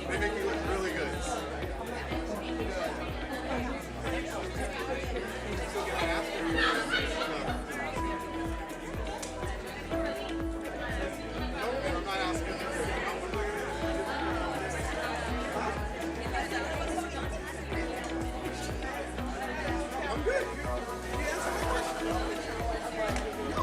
They make you look really good. I'm not asking. I'm good. You answer my question. Go.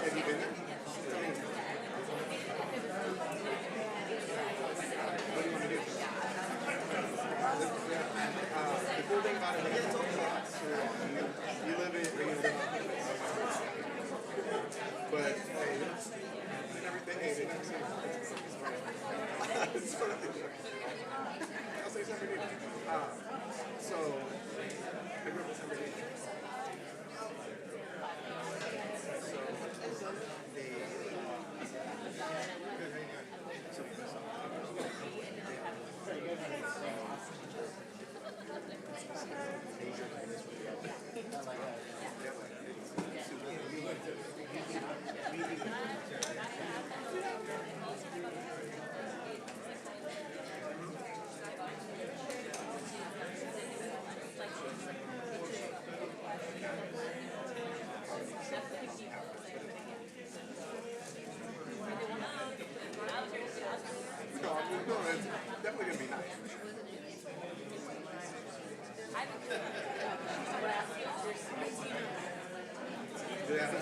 Have you been there? What do you want to do? The cool thing about it is you live in but hey, everything hey, I'll say something new. So I grew up in San Bernardino. No, it's definitely going to be nice. Do they have the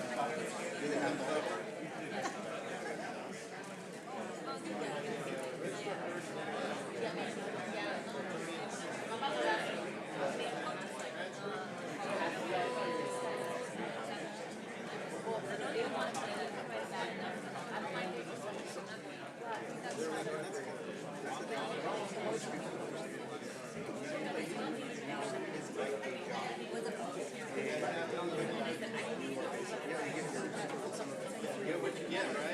yeah, right.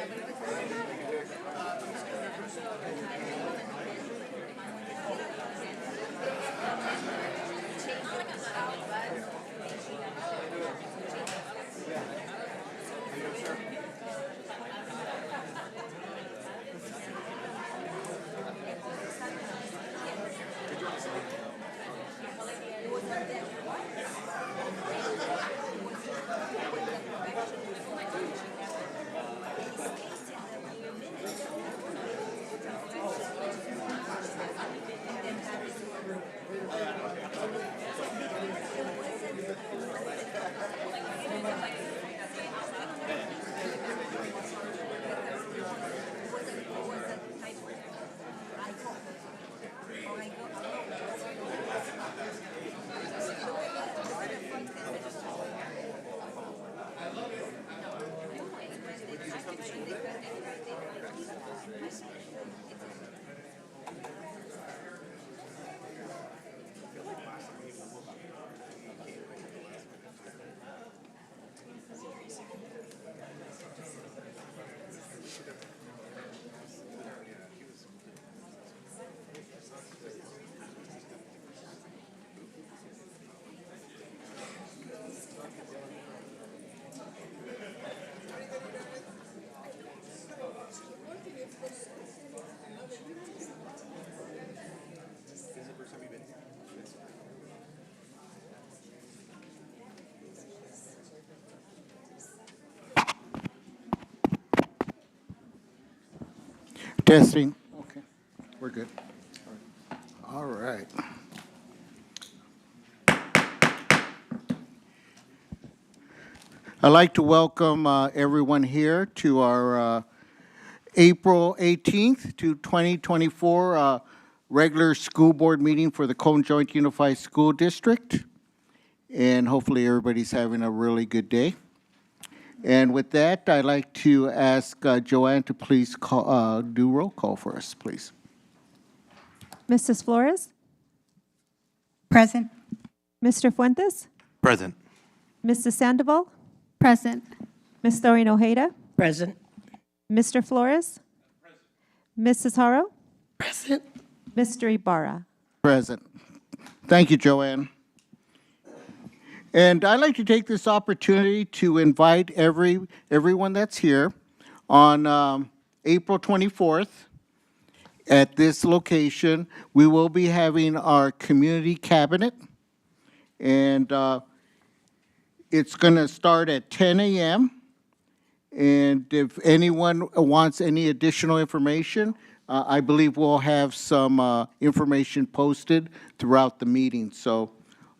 Testing. Okay, we're good. All right. I'd like to welcome everyone here to our April 18th to 2024 regular school board meeting for the Conjoint Unified School District. And hopefully everybody's having a really good day. And with that, I'd like to ask Joanne to please do roll call for us, please. Mrs. Flores? Present. Mr. Fuentes? Present. Mrs. Sandoval? Present. Ms. Doreen Ojeda? Present. Mr. Flores? Mrs. Haro? Present. Mr. Ibarra? Present. Thank you, Joanne. And I'd like to take this opportunity to invite everyone that's here on April 24th at this location. We will be having our community cabinet, and it's going to start at 10 a.m. And if anyone wants any additional information, I believe we'll have some information posted throughout the meeting. So.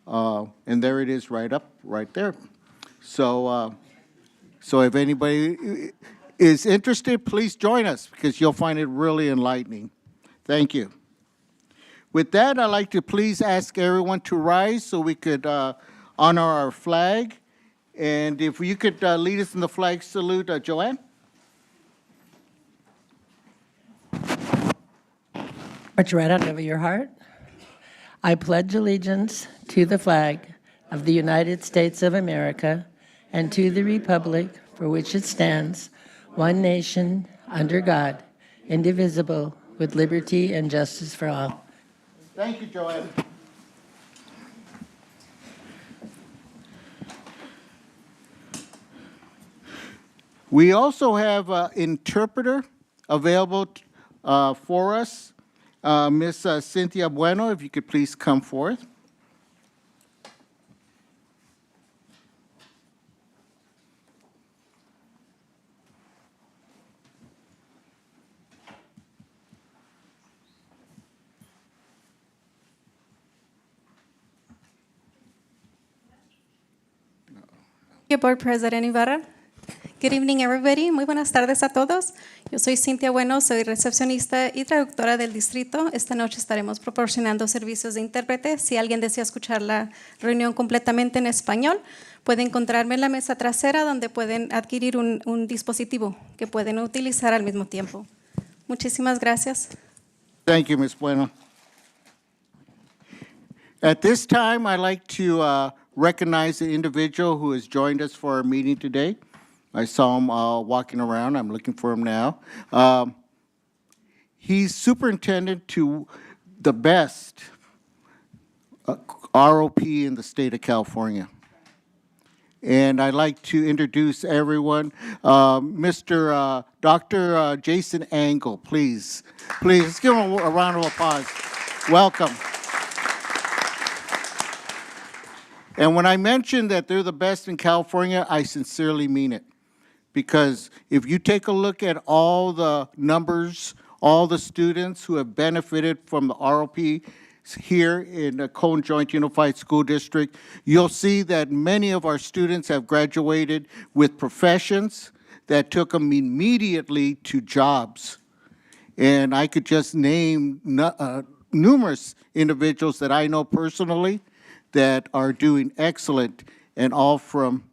And there it is right there. So, so if anybody is interested, please join us because you'll find it really enlightening. Thank you. With that, I'd like to please ask everyone to rise so we could honor our flag. And if you could lead us in the flag salute, Joanne. Put your right hand over your heart. I pledge allegiance to the flag of the United States of America and to the republic for which it stands, one nation, under God, indivisible, with liberty and justice for all. Thank you, Joanne. We also have an interpreter available for us. Ms. Cynthia Bueno, if you could please come forth. Board President Ibarra. Good evening, everybody. Muy buenas tardes a todos. Yo soy Cintia Bueno, soy recepcionista y traductora del distrito. Esta noche estaremos proporcionando servicios de intérprete. Si alguien desea escuchar la reunión completamente en español, puede encontrarme en la mesa trasera donde pueden adquirir un dispositivo que pueden utilizar al mismo tiempo. Muchísimas gracias. Thank you, Ms. Bueno. At this time, I'd like to recognize the individual who has joined us for our meeting today. I saw him walking around. I'm looking for him now. He's superintendent to the best ROP in the state of California. And I'd like to introduce everyone. Mr. Dr. Jason Angle, please. Please, let's give him a round of applause. Welcome. And when I mention that they're the best in California, I sincerely mean it. Because if you take a look at all the numbers, all the students who have benefited from the ROP here in the Conjoint Unified School District, you'll see that many of our students have graduated with professions that took them immediately to jobs. And I could just name numerous individuals that I know personally that are doing excellent, and all from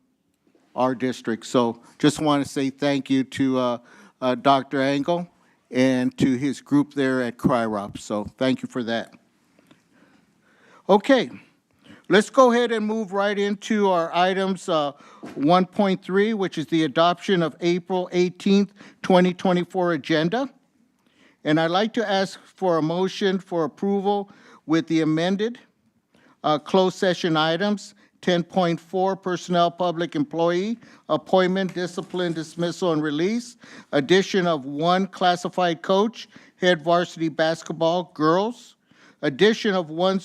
our district. So just want to say thank you to Dr. Angle and to his group there at CRIROP. So thank you for that. Okay, let's go ahead and move right into our items 1.3, which is the adoption of April 18th, 2024 agenda. And I'd like to ask for a motion for approval with the amended closed session items, 10.4, personnel public employee, appointment, discipline, dismissal, and release, addition of 1 classified coach, head varsity basketball, girls, addition of 1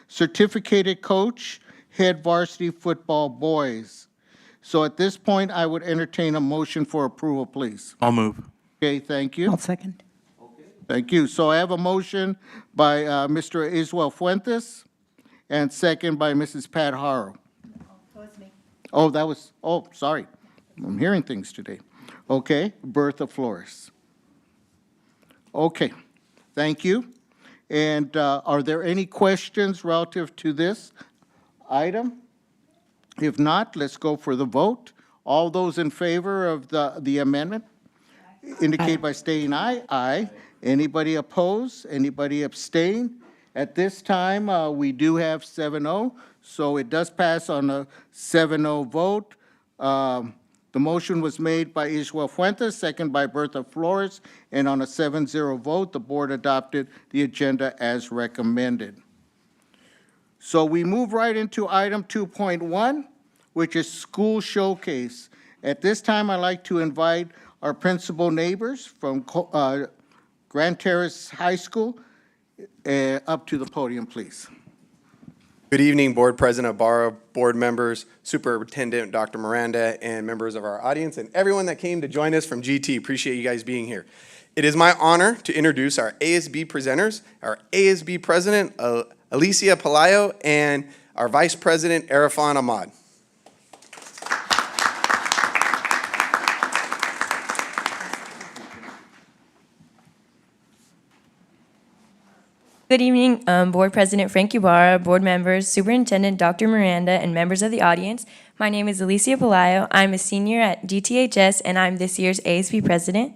certificated coach, head varsity football, boys. So at this point, I would entertain a motion for approval, please. I'll move. Okay, thank you. I'll second. Thank you. So I have a motion by Mr. Iswell Fuentes and second by Mrs. Pat Haro. Oh, that was, oh, sorry. I'm hearing things today. Okay, Bertha Flores. Okay, thank you. And are there any questions relative to this item? If not, let's go for the vote. All those in favor of the amendment indicate by stating aye. Aye. Anybody oppose? Anybody abstain? At this time, we do have 7-0, so it does pass on a 7-0 vote. The motion was made by Iswell Fuentes, second by Bertha Flores, and on a 7-0 vote, the board adopted the agenda as recommended. So we move right into item 2.1, which is school showcase. At this time, I'd like to invite our principal neighbors from Grand Terrace High School up to the podium, please. Good evening, Board President Ibarra, board members, Superintendent Dr. Miranda, and members of our audience, and everyone that came to join us from GT. Appreciate you guys being here. It is my honor to introduce our ASB presenters, our ASB President, Alicia Pelayo, and our Vice President, Arifan Ahmad. Good evening, Board President Frank Ibarra, board members, Superintendent Dr. Miranda, and members of the audience. My name is Alicia Pelayo. I'm a senior at GTHS, and I'm this year's ASB President.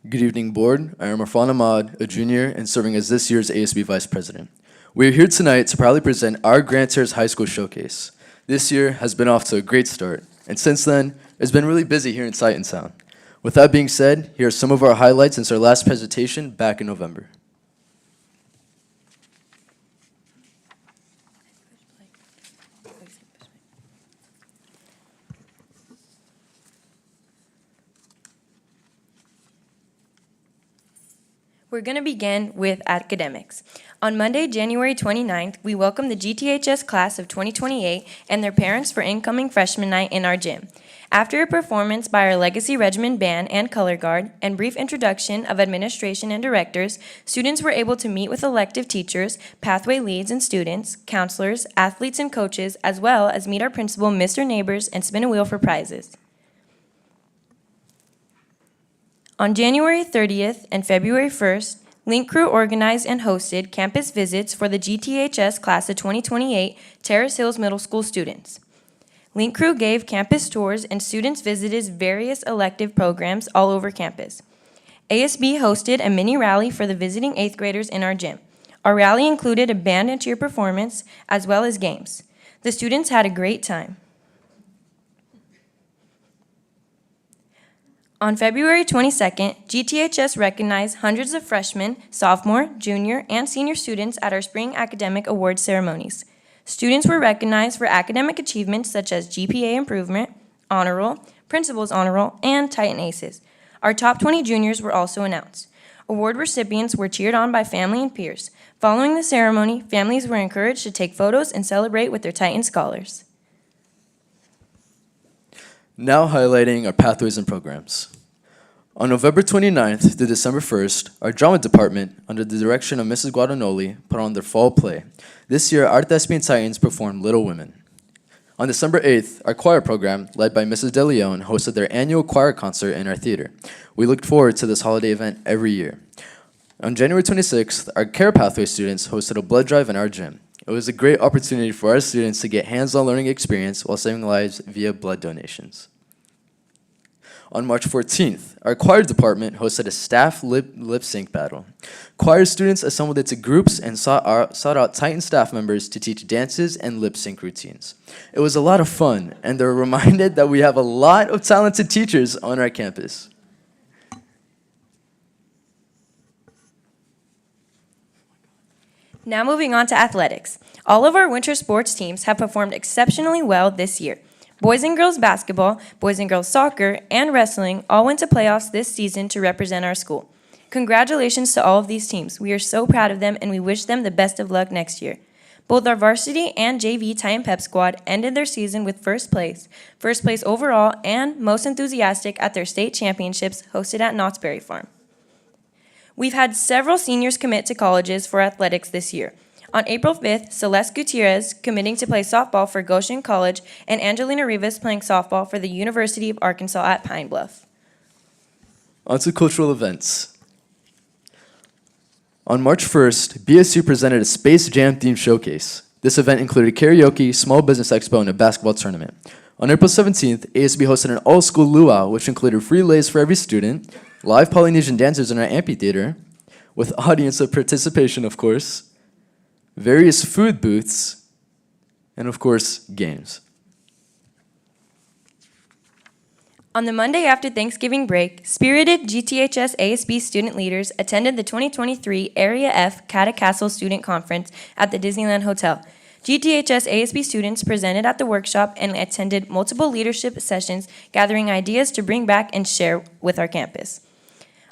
Good evening, Board. I am Arfan Ahmad, a junior and serving as this year's ASB Vice President. We are here tonight to proudly present our Grand Terrace High School Showcase. This year has been off to a great start, and since then, it's been really busy here in Sight Town. With that being said, here are some of our highlights since our last presentation back in November. We're going to begin with academics. On Monday, January 29th, we welcome the GTHS class of 2028 and their parents for incoming freshman night in our gym. After a performance by our Legacy Regiment Band and Color Guard and brief introduction of administration and directors, students were able to meet with elective teachers, pathway leads and students, counselors, athletes and coaches, as well as meet our principal, Mr. Neighbors, and spin a wheel for prizes. On January 30th and February 1st, Link Crew organized and hosted campus visits for the GTHS class of 2028 Terrace Hills Middle School students. Link Crew gave campus tours and students visited various elective programs all over campus. ASB hosted a mini rally for the visiting 8th graders in our gym. Our rally included a band and cheer performance as well as games. The students had a great time. On February 22nd, GTHS recognized hundreds of freshmen, sophomore, junior, and senior students at our Spring Academic Awards ceremonies. Students were recognized for academic achievements such as GPA improvement, honor roll, principal's honor roll, and Titan Aces. Our top 20 juniors were also announced. Award recipients were cheered on by family and peers. Following the ceremony, families were encouraged to take photos and celebrate with their Titan scholars. Now highlighting our pathways and programs. On November 29th to December 1st, our drama department, under the direction of Mrs. Guadagnoli, put on their fall play. This year, our Thespian Titans performed Little Women. On December 8th, our choir program, led by Mrs. De Leon, hosted their annual choir concert in our theater. We looked forward to this holiday event every year. On January 26th, our Care Pathway students hosted a blood drive in our gym. It was a great opportunity for our students to get hands-on learning experience while saving lives via blood donations. On March 14th, our choir department hosted a staff lip sync battle. Choir students assembled into groups and sought out Titan staff members to teach dances and lip sync routines. It was a lot of fun, and they're reminded that we have a lot of talented teachers on our campus. Now moving on to athletics. All of our winter sports teams have performed exceptionally well this year. Boys and girls basketball, boys and girls soccer, and wrestling all went to playoffs this season to represent our school. Congratulations to all of these teams. We are so proud of them and we wish them the best of luck next year. Both our varsity and JV Titan Pep squad ended their season with first place overall, and most enthusiastic at their state championships hosted at Knott's Berry Farm. We've had several seniors commit to colleges for athletics this year. On April 5th, Celeste Gutierrez committing to play softball for Goshen College and Angelina Rivas playing softball for the University of Arkansas at Pine Bluff. On to cultural events. On March 1st, BSU presented a Space Jam themed showcase. This event included karaoke, small business expo, and a basketball tournament. On April 17th, ASB hosted an all-school luau, which included free lays for every student, live Polynesian dancers in our amphitheater, with audience participation, of course, various food booths, and of course, games. On the Monday after Thanksgiving break, spirited GTHS ASB student leaders attended the 2023 Area F Catacastle Student Conference at the Disneyland Hotel. GTHS ASB students presented at the workshop and attended multiple leadership sessions, gathering ideas to bring back and share with our campus.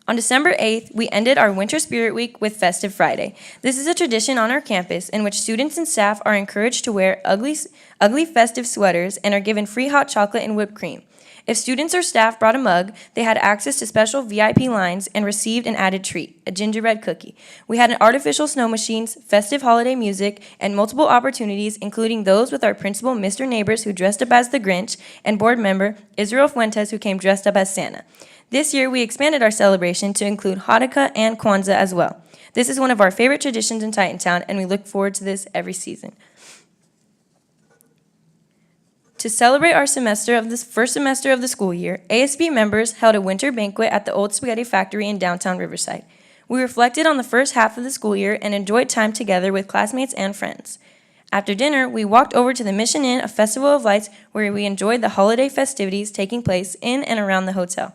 On December 8th, we ended our Winter Spirit Week with Festive Friday. This is a tradition on our campus in which students and staff are encouraged to wear ugly festive sweaters and are given free hot chocolate and whipped cream. If students or staff brought a mug, they had access to special VIP lines and received an added treat, a gingerbread cookie. We had artificial snow machines, festive holiday music, and multiple opportunities, including those with our principal, Mr. Neighbors, who dressed up as the Grinch, and board member, Israel Fuentes, who came dressed up as Santa. This year, we expanded our celebration to include Hanukkah and Kwanzaa as well. This is one of our favorite traditions in Titantown, and we look forward to this every season. To celebrate our first semester of the school year, ASB members held a winter banquet at the Old Spaghetti Factory in downtown Riverside. We reflected on the first half of the school year and enjoyed time together with classmates and friends. After dinner, we walked over to the Mission Inn, a festival of lights where we enjoyed the holiday festivities taking place in and around the hotel.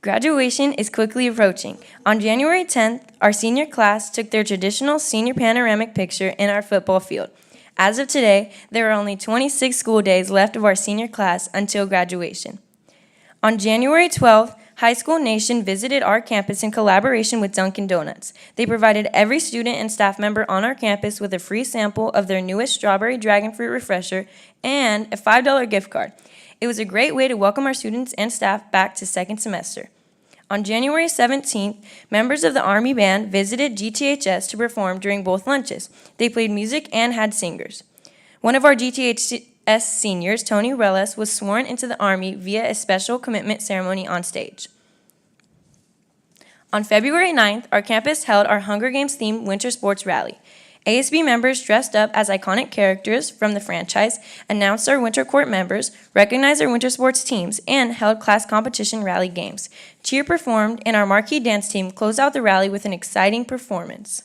Graduation is quickly approaching. On January 10th, our senior class took their traditional senior panoramic picture in our football field. As of today, there are only 26 school days left of our senior class until graduation. On January 12th, High School Nation visited our campus in collaboration with Dunkin' Donuts. They provided every student and staff member on our campus with a free sample of their newest strawberry dragon fruit refresher and a $5 gift card. It was a great way to welcome our students and staff back to second semester. On January 17th, members of the Army Band visited GTHS to perform during both lunches. They played music and had singers. One of our GTHS seniors, Tony Reles, was sworn into the Army via a special commitment ceremony on stage. On February 9th, our campus held our Hunger Games-themed winter sports rally. ASB members dressed up as iconic characters from the franchise, announced our winter court members, recognized our winter sports teams, and held class competition rally games. Cheer performed, and our marquee dance team closed out the rally with an exciting performance.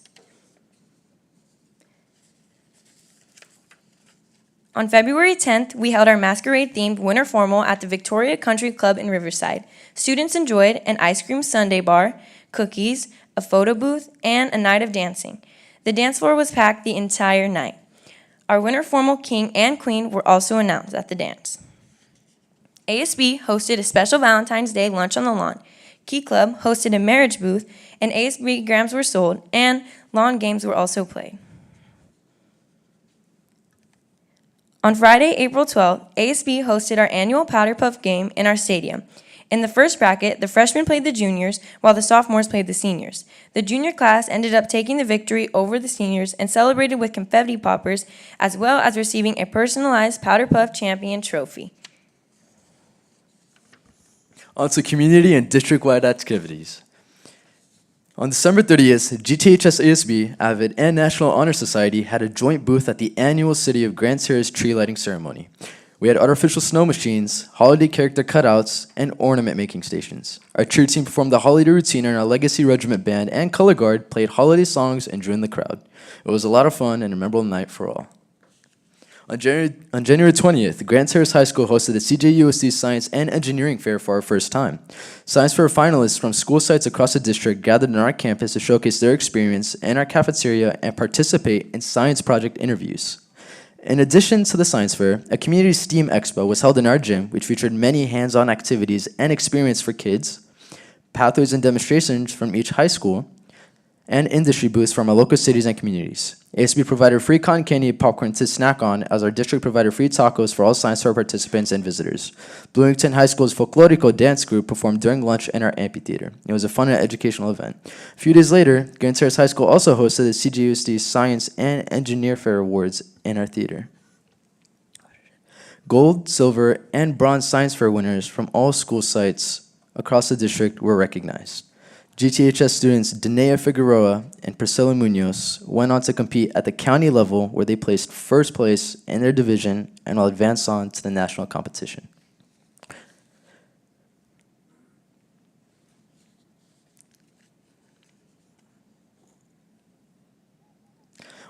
On February 10th, we held our masquerade-themed winter formal at the Victoria Country Club in Riverside. Students enjoyed an ice cream sundae bar, cookies, a photo booth, and a night of dancing. The dance floor was packed the entire night. Our winter formal king and queen were also announced at the dance. ASB hosted a special Valentine's Day lunch on the lawn. Key Club hosted a marriage booth, and ASB grams were sold, and lawn games were also played. On Friday, April 12th, ASB hosted our annual Powder Puff game in our stadium. In the first bracket, the freshmen played the juniors, while the sophomores played the seniors. The junior class ended up taking the victory over the seniors and celebrated with confetti poppers, as well as receiving a personalized Powder Puff Champion trophy. On to community and district-wide activities. On December 30th, GTHS ASB, AVID, and National Honor Society had a joint booth at the annual City of Grand Terrace tree lighting ceremony. We had artificial snow machines, holiday character cutouts, and ornament-making stations. Our cheer team performed the holiday routine, and our Legacy Regiment Band and Color Guard played holiday songs and drew in the crowd. It was a lot of fun and a memorable night for all. On January 20th, Grand Terrace High School hosted the CJUSD Science and Engineering Fair for our first time. Science Fair finalists from school sites across the district gathered on our campus to showcase their experience in our cafeteria and participate in science project interviews. In addition to the science fair, a community STEAM expo was held in our gym, which featured many hands-on activities and experience for kids, pathways and demonstrations from each high school, and industry booths from our local cities and communities. ASB provided free cotton candy and popcorn to snack on, as our district provided free tacos for all science fair participants and visitors. Bloomington High School's Folklorico dance group performed during lunch in our amphitheater. It was a fun and educational event. A few days later, Grand Terrace High School also hosted the CJUSD Science and Engineer Fair Awards in our theater. Gold, silver, and bronze science fair winners from all school sites across the district were recognized. GTHS students Danea Figueroa and Priscilla Munoz went on to compete at the county level, where they placed first place in their division and will advance on to the national competition.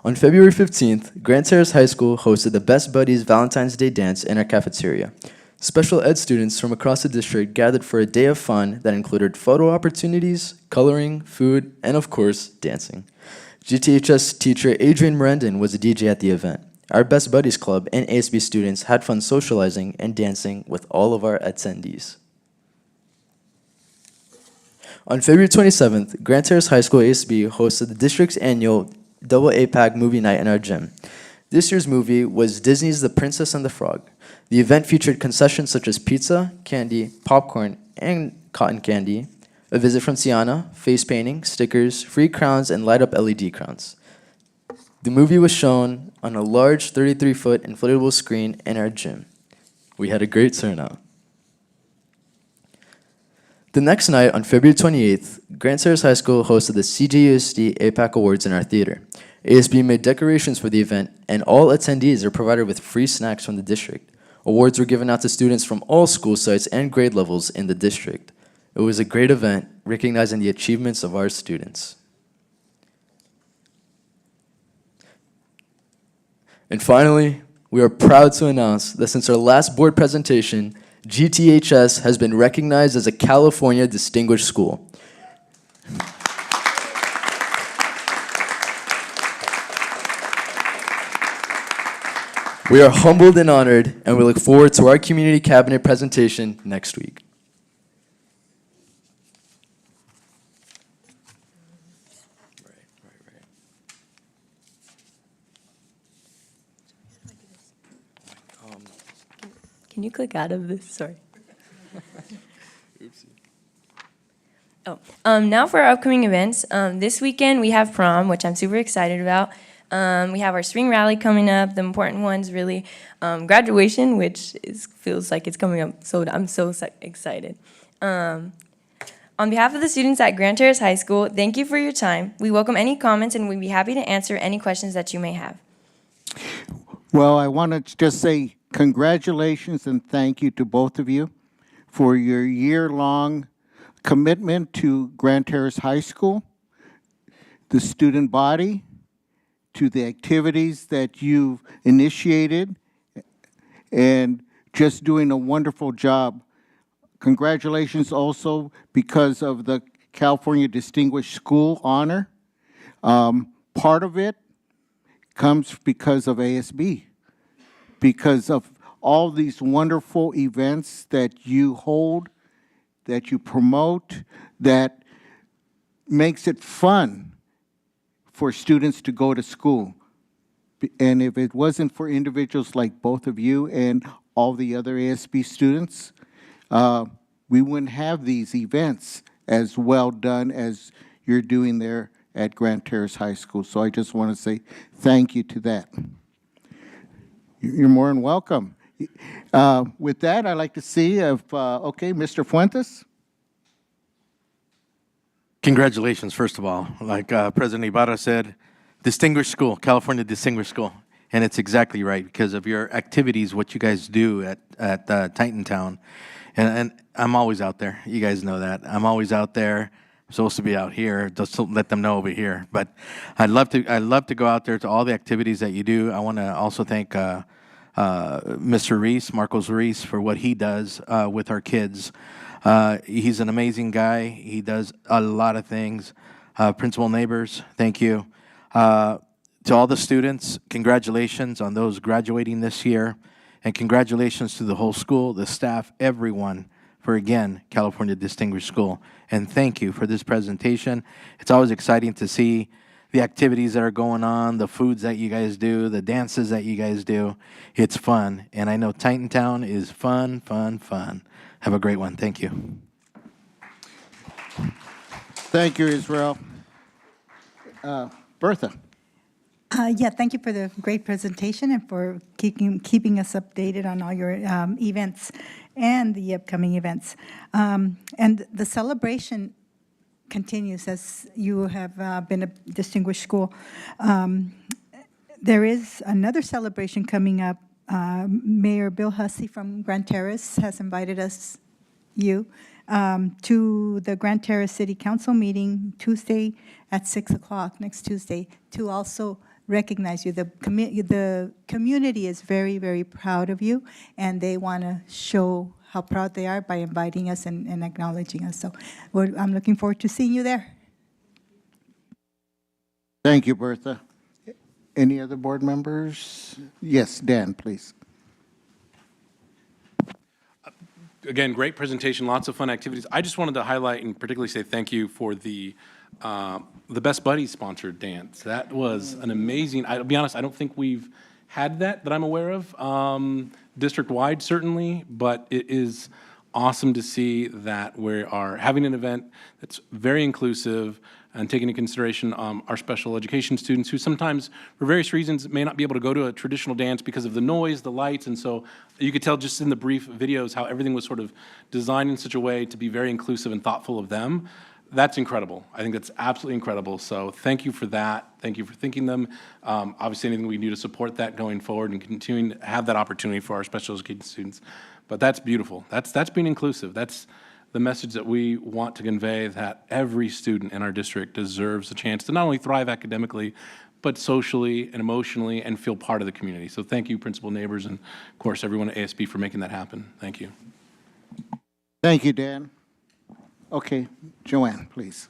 On February 15th, Grand Terrace High School hosted the Best Buddies Valentine's Day dance in our cafeteria. Special ed students from across the district gathered for a day of fun that included photo opportunities, coloring, food, and of course, dancing. GTHS teacher Adrian Mirandin was a DJ at the event. Our Best Buddies Club and ASB students had fun socializing and dancing with all of our attendees. On February 27th, Grand Terrace High School ASB hosted the district's annual Double APAC movie night in our gym. This year's movie was Disney's The Princess and the Frog. The event featured concessions such as pizza, candy, popcorn, and cotton candy, a visit from Tiana, face painting, stickers, free crowns, and light-up LED crowns. The movie was shown on a large 33-foot inflatable screen in our gym. We had a great turnout. The next night, on February 28th, Grand Terrace High School hosted the CJUSD APAC Awards in our theater. ASB made decorations for the event, and all attendees are provided with free snacks from the district. Awards were given out to students from all school sites and grade levels in the district. It was a great event, recognizing the achievements of our students. And finally, we are proud to announce that since our last board presentation, GTHS has been recognized as a California Distinguished School. We are humbled and honored, and we look forward to our community cabinet presentation next week. Can you click out of this? Sorry. Now for our upcoming events. This weekend we have prom, which I'm super excited about. We have our spring rally coming up. The important ones really, graduation, which feels like it's coming up. So I'm so excited. On behalf of the students at Grand Terrace High School, thank you for your time. We welcome any comments, and we'd be happy to answer any questions that you may have. Well, I want to just say congratulations and thank you to both of you for your year-long commitment to Grand Terrace High School, the student body, to the activities that you've initiated, and just doing a wonderful job. Congratulations also because of the California Distinguished School honor. Part of it comes because of ASB, because of all these wonderful events that you hold, that you promote, that makes it fun for students to go to school. And if it wasn't for individuals like both of you and all the other ASB students, we wouldn't have these events as well done as you're doing there at Grand Terrace High School. So I just want to say thank you to that. You're more than welcome. With that, I'd like to see if, okay, Mr. Fuentes. Congratulations, first of all. Like President Ibarra said, distinguished school, California Distinguished School. And it's exactly right because of your activities, what you guys do at Titantown. And I'm always out there. You guys know that. I'm always out there. I'm supposed to be out here, just to let them know over here. But I'd love to go out there to all the activities that you do. I want to also thank Mr. Reese, Marcos Reese, for what he does with our kids. He's an amazing guy. He does a lot of things. Principal Neighbors, thank you. To all the students, congratulations on those graduating this year. And congratulations to the whole school, the staff, everyone for, again, California Distinguished School. And thank you for this presentation. It's always exciting to see the activities that are going on, the foods that you guys do, the dances that you guys do. It's fun. And I know Titantown is fun, fun, fun. Have a great one. Thank you. Thank you, Israel. Bertha. Yeah, thank you for the great presentation and for keeping us updated on all your events and the upcoming events. And the celebration continues as you have been a distinguished school. There is another celebration coming up. Mayor Bill Hussey from Grand Terrace has invited us, to the Grand Terrace City Council meeting Tuesday at 6 o'clock, next Tuesday, to also recognize you. The community is very, very proud of you, and they want to show how proud they are by inviting us and acknowledging us. So I'm looking forward to seeing you there. Thank you, Bertha. Any other board members? Yes, Dan, please. Again, great presentation, lots of fun activities. I just wanted to highlight and particularly say thank you for the Best Buddies sponsored dance. That was an amazing, I'll be honest, I don't think we've had that I'm aware of, district-wide certainly, but it is awesome to see that we are having an event that's very inclusive and taking into consideration our special education students who sometimes, for various reasons, may not be able to go to a traditional dance because of the noise, the lights, and so you could tell just in the brief videos how everything was sort of designed in such a way to be very inclusive and thoughtful of them. That's incredible. I think that's absolutely incredible. So thank you for that. Thank you for thinking them. Obviously, anything we can do to support that going forward and continuing to have that opportunity for our special education students. But that's beautiful. That's being inclusive. That's the message that we want to convey, that every student in our district deserves a chance to not only thrive academically, but socially and emotionally and feel part of the community. So thank you, principal, neighbors, and of course, everyone at ASB for making that happen. Thank you. Thank you, Dan. Okay, Joanne, please.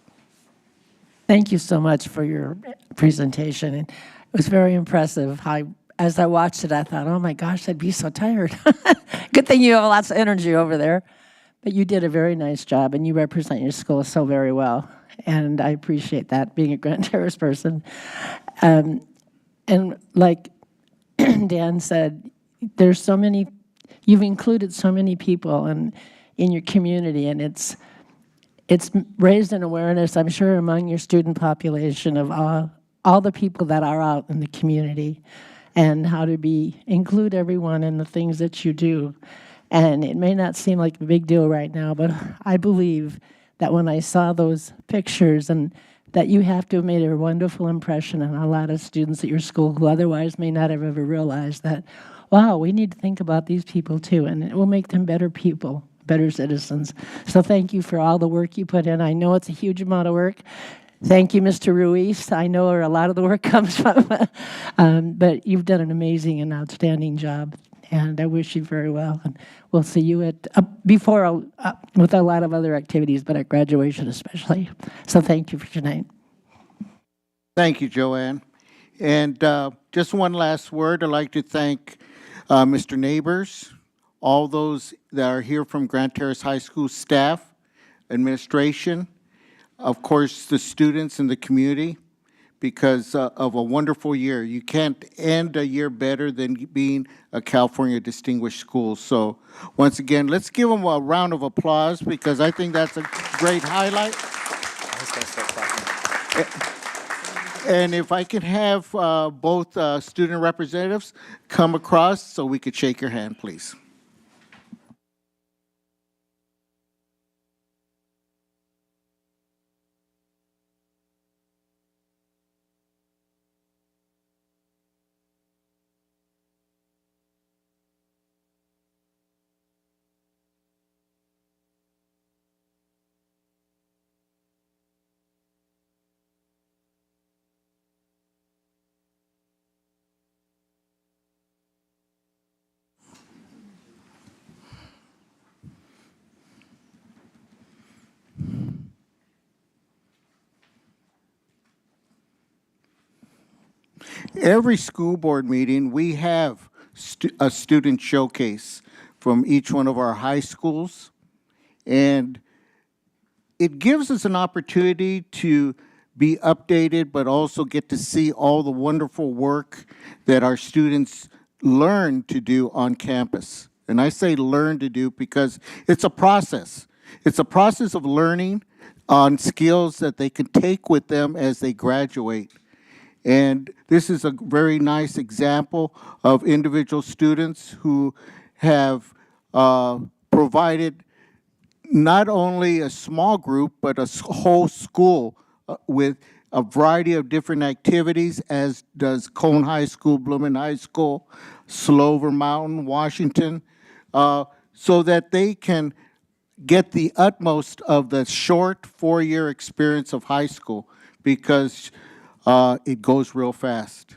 Thank you so much for your presentation. It was very impressive. As I watched it, I thought, oh my gosh, I'd be so tired. Good thing you have lots of energy over there. But you did a very nice job, and you represent your school so very well. And I appreciate that, being a Grand Terrace person. And like Dan said, there's so many, you've included so many people in your community, and it's raised an awareness, I'm sure, among your student population of all the people that are out in the community and how to include everyone in the things that you do. And it may not seem like a big deal right now, but I believe that when I saw those pictures and that you have to have made a wonderful impression on a lot of students at your school who otherwise may not have ever realized that, wow, we need to think about these people too, and it will make them better people, better citizens. So thank you for all the work you put in. I know it's a huge amount of work. Thank you, Mr. Ruiz. I know where a lot of the work comes from, but you've done an amazing and outstanding job. And I wish you very well. And we'll see you at with a lot of other activities, but at graduation especially. So thank you for tonight. Thank you, Joanne. And just one last word. I'd like to thank Mr. Neighbors, all those that are here from Grand Terrace High School staff, administration, of course, the students in the community, because of a wonderful year. You can't end a year better than being a California Distinguished School. So once again, let's give them a round of applause because I think that's a great highlight. And if I could have both student representatives come across so we could shake your hand, please. Every school board meeting, we have a student showcase from each one of our high schools. And it gives us an opportunity to be updated, but also get to see all the wonderful work that our students learn to do on campus. And I say learn to do because it's a process. It's a process of learning on skills that they can take with them as they graduate. And this is a very nice example of individual students who have provided not only a small group, but a whole school with a variety of different activities, as does Cone High School, Blooming High School, Slover Mountain, Washington, so that they can get the utmost of the short 4-year experience of high school, because it goes real fast.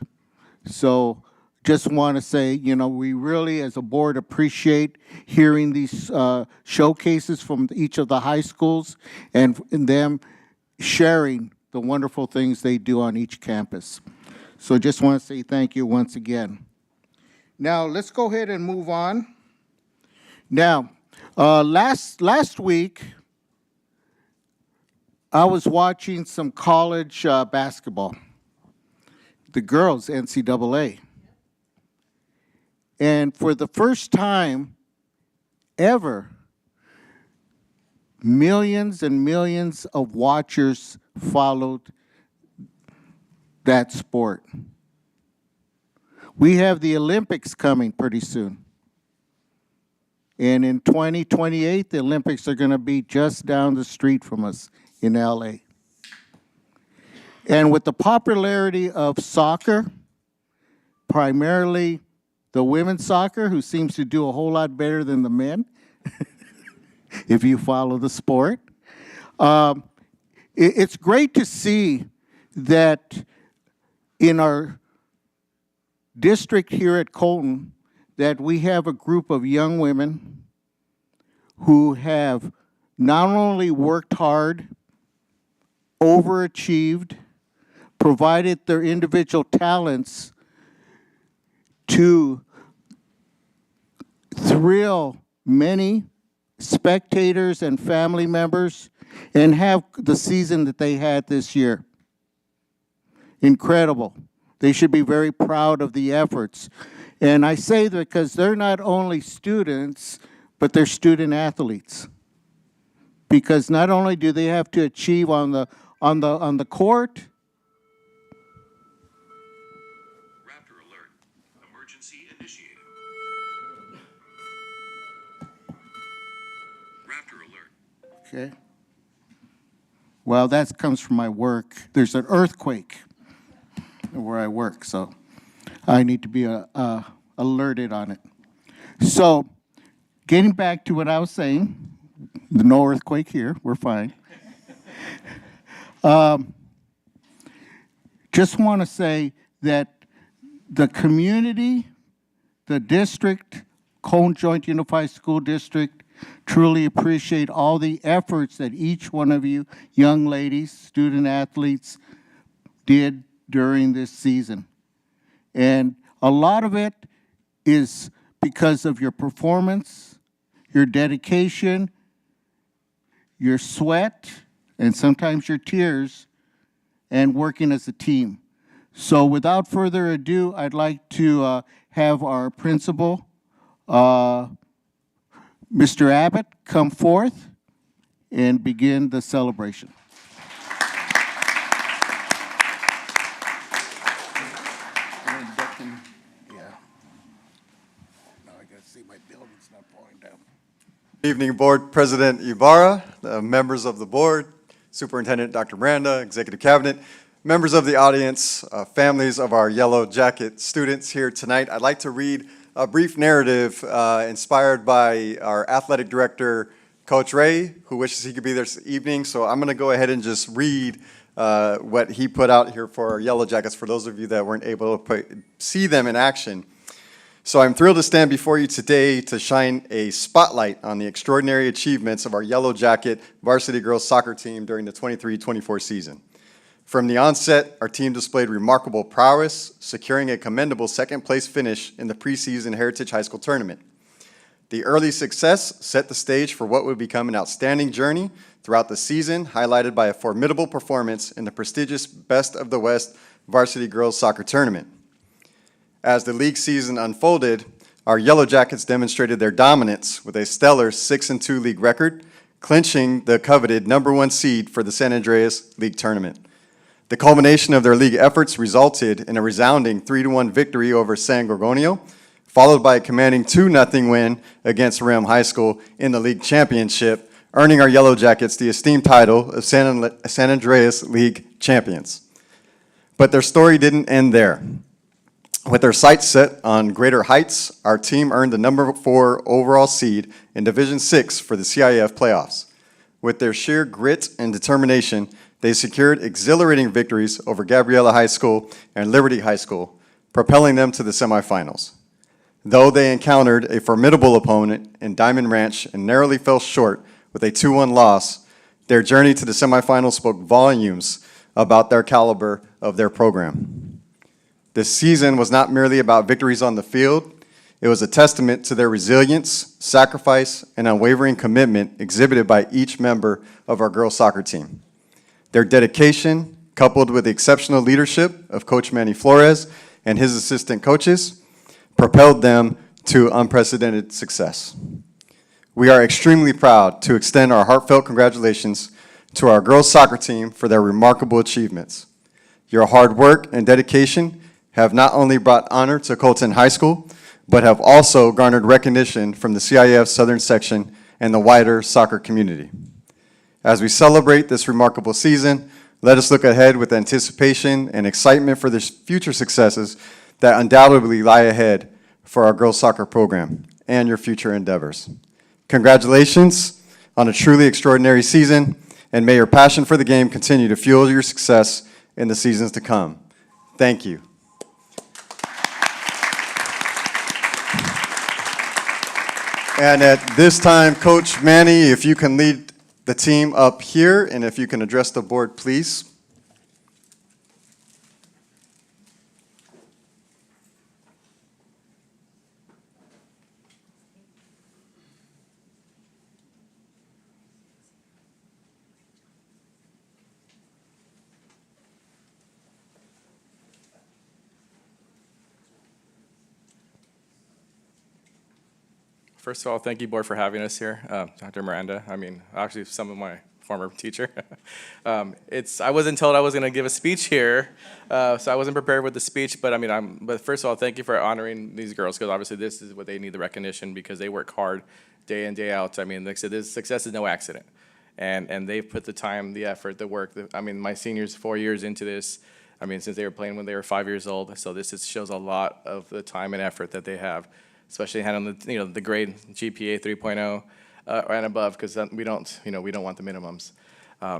So just want to say, you know, we really, as a board, appreciate hearing these showcases from each of the high schools and them sharing the wonderful things they do on each campus. So just want to say thank you once again. Now, let's go ahead and move on. Now, last week, I was watching some college basketball, the girls' NCAA. And for the first time ever, millions and millions of watchers followed that sport. We have the Olympics coming pretty soon. And in 2028, the Olympics are going to be just down the street from us in LA. And with the popularity of soccer, primarily the women's soccer, who seems to do a whole lot better than the men, if you follow the sport, it's great to see that in our district here at Colton, that we have a group of young women who have not only worked hard, overachieved, provided their individual talents to thrill many spectators and family members and have the season that they had this year. Incredible. They should be very proud of the efforts. And I say that because they're not only students, but they're student athletes. Because not only do they have to achieve on the court. Raptor alert. Emergency initiated. Raptor alert. Okay. Well, that comes from my work. There's an earthquake where I work, so I need to be alerted on it. So, getting back to what I was saying, no earthquake here, we're fine. Just want to say that the community, the district, Cone Joint Unified School District, truly appreciate all the efforts that each one of you young ladies, student athletes, did during this season. And a lot of it is because of your performance, your dedication, your sweat, and sometimes your tears, and working as a team. So without further ado, I'd like to have our principal, Mr. Abbott, come forth and begin the celebration. Evening, Board President Ibarra, members of the board, Superintendent Dr. Miranda, Executive Cabinet, members of the audience, families of our Yellow Jacket students here tonight. I'd like to read a brief narrative inspired by our athletic director, Coach Ray, who wishes he could be there this evening. So I'm going to go ahead and just read what he put out here for our Yellow Jackets, for those of you that weren't able to see them in action. So I'm thrilled to stand before you today to shine a spotlight on the extraordinary achievements of our Yellow Jacket varsity girls soccer team during the 23-24 season. From the onset, our team displayed remarkable prowess, securing a commendable second-place finish in the preseason Heritage High School tournament. The early success set the stage for what would become an outstanding journey throughout the season, highlighted by a formidable performance in the prestigious Best of the West Varsity Girls Soccer Tournament. As the league season unfolded, our Yellow Jackets demonstrated their dominance with a stellar 6-2 league record, clinching the coveted #1 seed for the San Andreas League Tournament. The culmination of their league efforts resulted in a resounding 3-1 victory over San Gorgonio, followed by a commanding 2-0 win against Rim High School in the league championship, earning our Yellow Jackets the esteemed title of San Andreas League champions. But their story didn't end there. With their sights set on greater heights, our team earned the #4 overall seed in Division 6 for the CIF playoffs. With their sheer grit and determination, they secured exhilarating victories over Gabriela High School and Liberty High School, propelling them to the semifinals. Though they encountered a formidable opponent in Diamond Ranch and narrowly fell short with a 2-1 loss, their journey to the semifinals spoke volumes about their caliber of their program. This season was not merely about victories on the field. It was a testament to their resilience, sacrifice, and unwavering commitment exhibited by each member of our girls' soccer team. Their dedication, coupled with the exceptional leadership of Coach Manny Flores and his assistant coaches, propelled them to unprecedented success. We are extremely proud to extend our heartfelt congratulations to our girls' soccer team for their remarkable achievements. Your hard work and dedication have not only brought honor to Colton High School, but have also garnered recognition from the CIF Southern Section and the wider soccer community. As we celebrate this remarkable season, let us look ahead with anticipation and excitement for the future successes that undoubtedly lie ahead for our girls' soccer program and your future endeavors. Congratulations on a truly extraordinary season, and may your passion for the game continue to fuel your success in the seasons to come. Thank you. And at this time, Coach Manny, if you can lead the team up here, and if you can address the board, please. First of all, thank you, board, for having us here. Dr. Miranda, actually some of my former teacher. I wasn't told I was going to give a speech here, so I wasn't prepared with the speech, but but first of all, thank you for honoring these girls, because obviously this is what they need, the recognition, because they work hard day in, day out. Like I said, this success is no accident, and they've put the time, the effort, the work. My seniors, 4 years into this, since they were playing when they were 5 years old, so shows a lot of the time and effort that they have, especially handling the grade GPA 3.0 and above, because we don't want the minimums.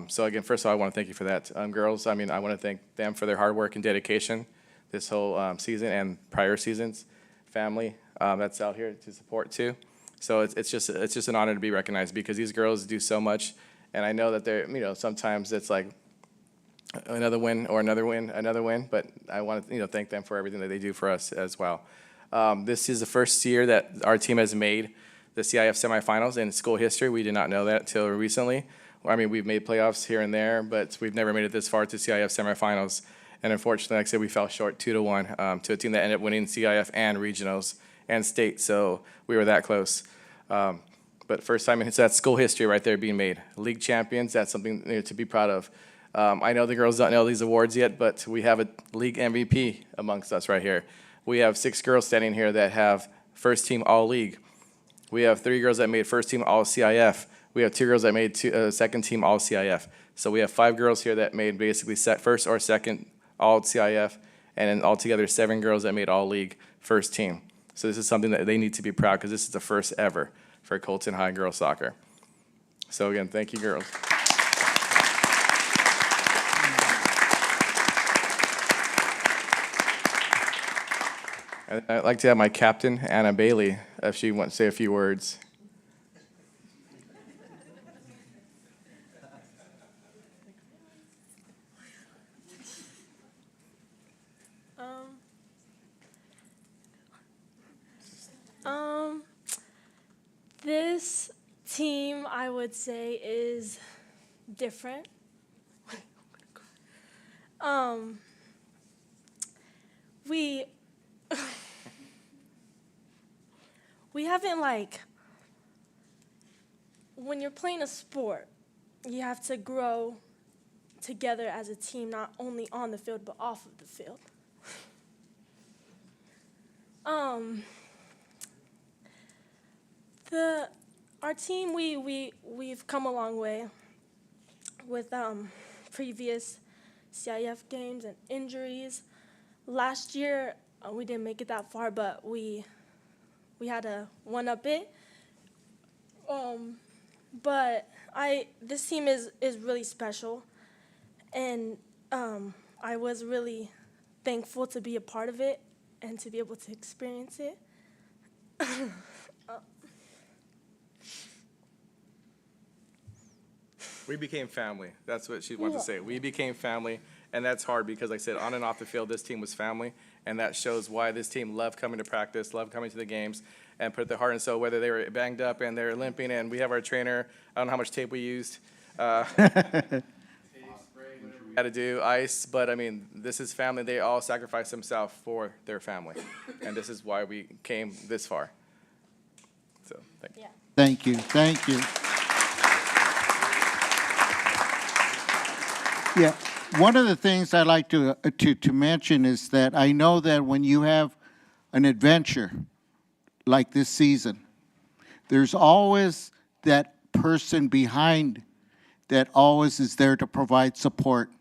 So again, first of all, I want to thank you for that. Girls, I want to thank them for their hard work and dedication this whole season and prior seasons. Family that's out here to support too. So it's just an honor to be recognized, because these girls do so much, and I know that they're sometimes it's like another win or another win, but I want to thank them for everything that they do for us as well. This is the first year that our team has made the CIF semifinals in school history. We did not know that till recently. We've made playoffs here and there, but we've never made it this far to CIF semifinals. And unfortunately, like I said, we fell short 2-1 to a team that ended up winning CIF and regionals and state. So we were that close. But first time it's that school history right there being made. League champions, that's something to be proud of. I know the girls don't know these awards yet, but we have a league MVP amongst us right here. We have 6 girls standing here that have first team all league. We have 3 girls that made first team all CIF. We have 2 girls that made second team all CIF. So we have 5 girls here that made basically first or second all CIF, and then altogether 7 girls that made all league first team. So this is something that they need to be proud, because this is the first ever for Colton High girls soccer. So again, thank you, girls. I'd like to have my captain, Anna Bailey, if she wants to say a few words. This team, I would say, is different. We we haven't when you're playing a sport, you have to grow together as a team, not only on the field but off of the field. Our team, we've come a long way with previous CIF games and injuries. Last year, we didn't make it that far, but we had to one-up it. But this team is really special, and I was really thankful to be a part of it and to be able to experience it. We became family. That's what she wanted to say. We became family, and that's hard because, like I said, on and off the field, this team was family, and that shows why this team loved coming to practice, loved coming to the games, and put their heart and soul, whether they were banged up and they're limping, and we have our trainer. I don't know how much tape we used. Had to do ice, but I mean, this is family. They all sacrificed themselves for their family, and this is why we came this far. So, thank you. Yeah. Thank you, thank you. Yeah, one of the things I like to mention is that I know that when you have an adventure like this season, there's always that person behind that always is there to provide support.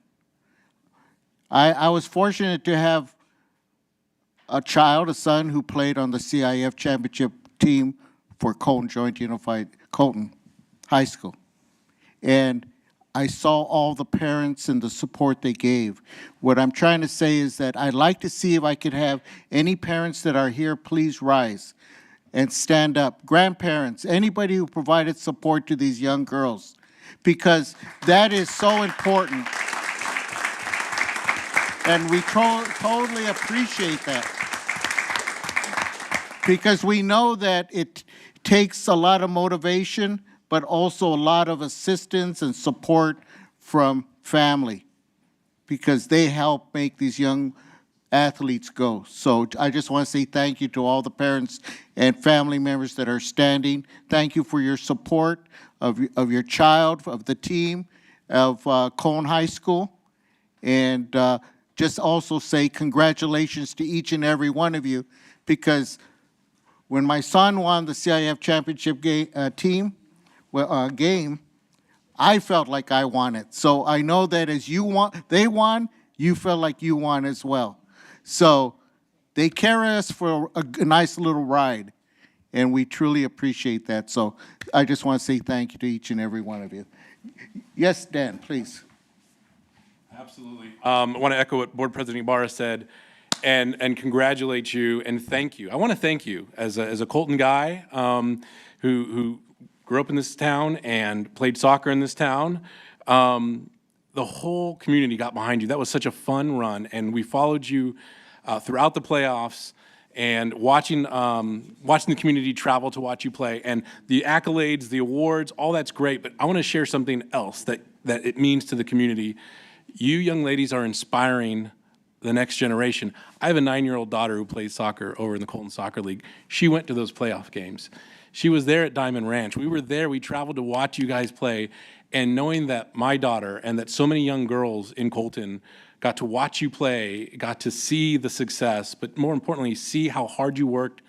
I was fortunate to have a son who played on the CIF championship team for Colton Joint Unified, Colton High School. And I saw all the parents and the support they gave. What I'm trying to say is that I'd like to see if I could have any parents that are here, please rise and stand up. Grandparents, anybody who provided support to these young girls, because that is so important. And we totally appreciate that. Because we know that it takes a lot of motivation, but also a lot of assistance and support from family, because they help make these young athletes go. So I just want to say thank you to all the parents and family members that are standing. Thank you for your support of your child, of the team, of Cone High School. And just also say congratulations to each and every one of you, because when my son won the CIF championship game, I felt like I won it. So I know that as they won, you felt like you won as well. So they carry us for a nice little ride, and we truly appreciate that. So I just want to say thank you to each and every one of you. Yes, Dan, please. Absolutely. I want to echo what Board President Ibarra said and congratulate you and thank you. I want to thank you as a Colton guy who grew up in this town and played soccer in this town. The whole community got behind you. That was such a fun run, and we followed you throughout the playoffs and watching the community travel to watch you play. And the accolades, the awards, all that's great, but I want to share something else that it means to the community. You young ladies are inspiring the next generation. I have a 9-year-old daughter who plays soccer over in the Colton Soccer League. She went to those playoff games. She was there at Diamond Ranch. We were there. We traveled to watch you guys play. And knowing that my daughter and that so many young girls in Colton got to watch you play, got to see the success, but more importantly, see how hard you worked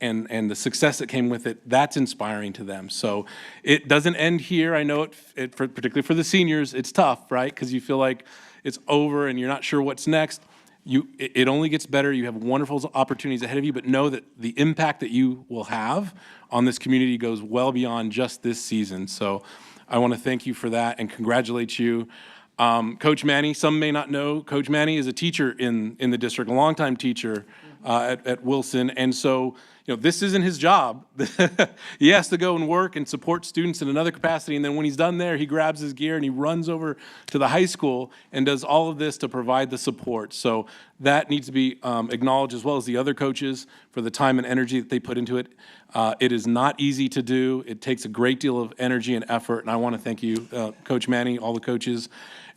and the success that came with it, that's inspiring to them. So it doesn't end here. I know particularly for the seniors, it's tough, right? Because you feel like it's over and you're not sure what's next. It only gets better. You have wonderful opportunities ahead of you, but know that the impact that you will have on this community goes well beyond just this season. So I want to thank you for that and congratulate you. Coach Manny, some may not know, Coach Manny is a teacher in the district, a longtime teacher at Wilson. And so, this isn't his job. He has to go and work and support students in another capacity, and then when he's done there, he grabs his gear and he runs over to the high school and does all of this to provide the support. So that needs to be acknowledged, as well as the other coaches, for the time and energy that they put into it. It is not easy to do. It takes a great deal of energy and effort, and I want to thank you, Coach Manny, all the coaches.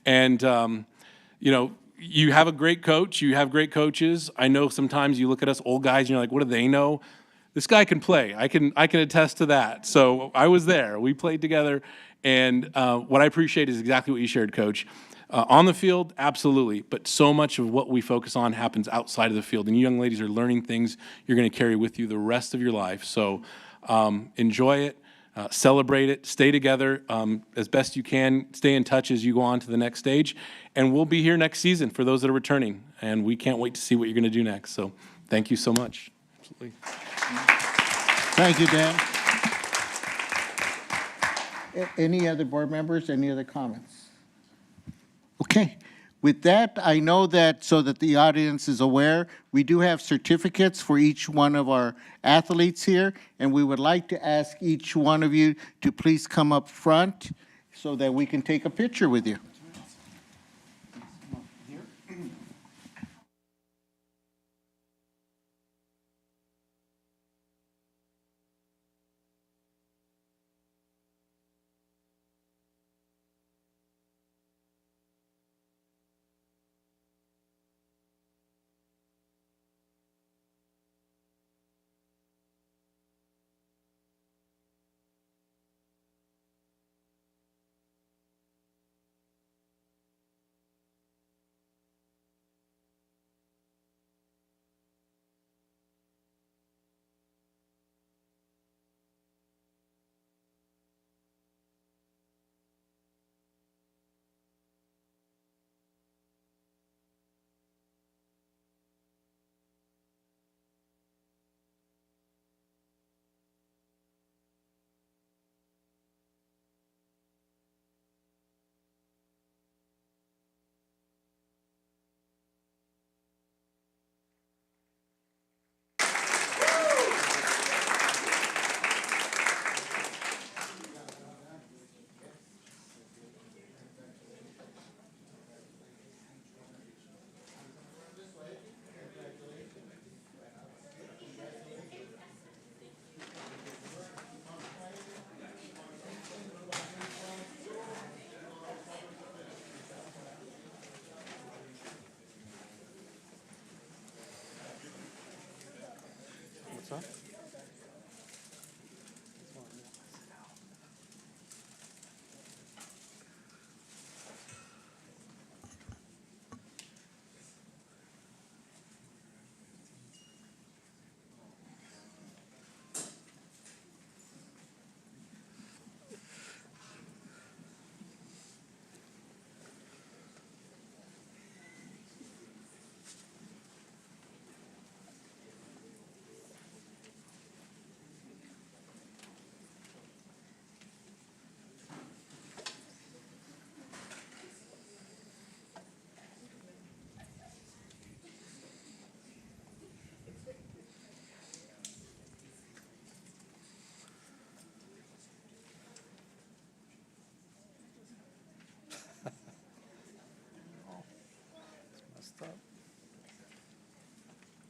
And, you have a great coach. You have great coaches. I know sometimes you look at us old guys and you're like, what do they know? This guy can play. I can attest to that. So I was there. We played together. And what I appreciate is exactly what you shared, Coach. On the field, absolutely. But so much of what we focus on happens outside of the field. And you young ladies are learning things you're going to carry with you the rest of your life. So enjoy it. Celebrate it. Stay together as best you can. Stay in touch as you go on to the next stage. And we'll be here next season for those that are returning. And we can't wait to see what you're going to do next. So thank you so much. Absolutely. Thank you, Dan. Any other board members, any other comments? Okay. With that, I know that so that the audience is aware, we do have certificates for each one of our athletes here, and we would like to ask each one of you to please come up front so that we can take a picture with you.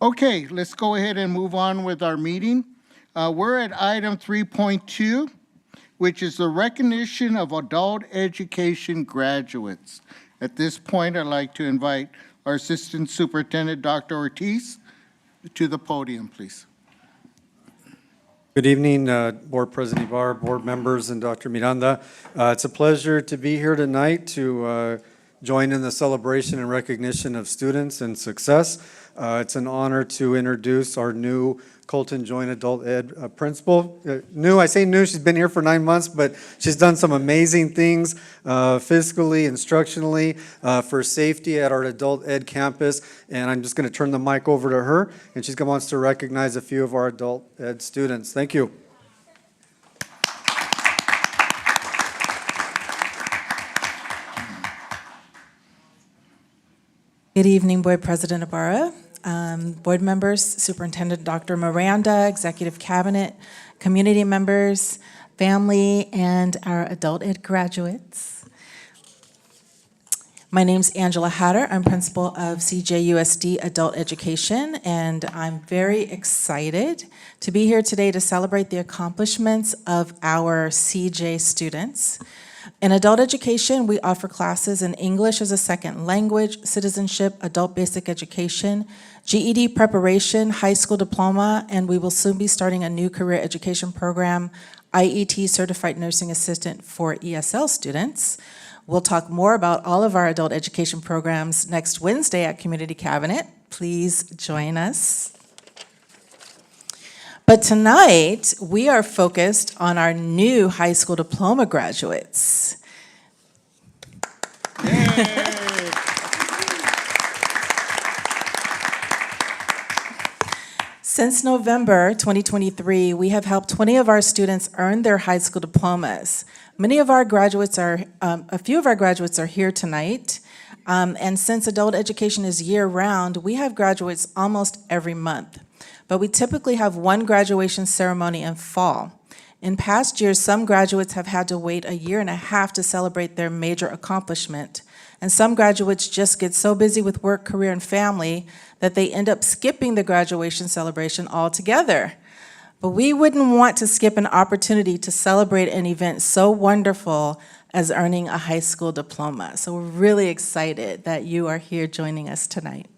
Okay, let's go ahead and move on with our meeting. We're at item 3.2, which is the recognition of adult education graduates. At this point, I'd like to invite our Assistant Superintendent, Dr. Ortiz, to the podium, please. Good evening, Board President Ibarra, board members, and Dr. Miranda. It's a pleasure to be here tonight to join in the celebration and recognition of students and success. It's an honor to introduce our new Colton Joint Adult Ed principal. New, I say new, she's been here for 9 months, but she's done some amazing things fiscally, instructionally, for safety at our adult ed campus. And I'm just going to turn the mic over to her, and she's going to want to recognize a few of our adult ed students. Thank you. Good evening, Board President Ibarra, board members, Superintendent Dr. Miranda, Executive Cabinet, community members, family, and our adult ed graduates. My name's Angela Hatter. I'm principal of CJUSD Adult Education, and I'm very excited to be here today to celebrate the accomplishments of our CJ students. In adult education, we offer classes in English as a second language, citizenship, adult basic education, GED preparation, high school diploma, and we will soon be starting a new career education program, IET Certified Nursing Assistant for ESL students. We'll talk more about all of our adult education programs next Wednesday at Community Cabinet. Please join us. But tonight, we are focused on our new high school diploma graduates. Since November 2023, we have helped 20 of our students earn their high school diplomas. Many of our graduates a few of our graduates are here tonight. And since adult education is year-round, we have graduates almost every month. But we typically have one graduation ceremony in fall. In past years, some graduates have had to wait a year and a half to celebrate their major accomplishment. And some graduates just get so busy with work, career, and family that they end up skipping the graduation celebration altogether. But we wouldn't want to skip an opportunity to celebrate an event so wonderful as earning a high school diploma. So we're really excited that you are here joining us tonight.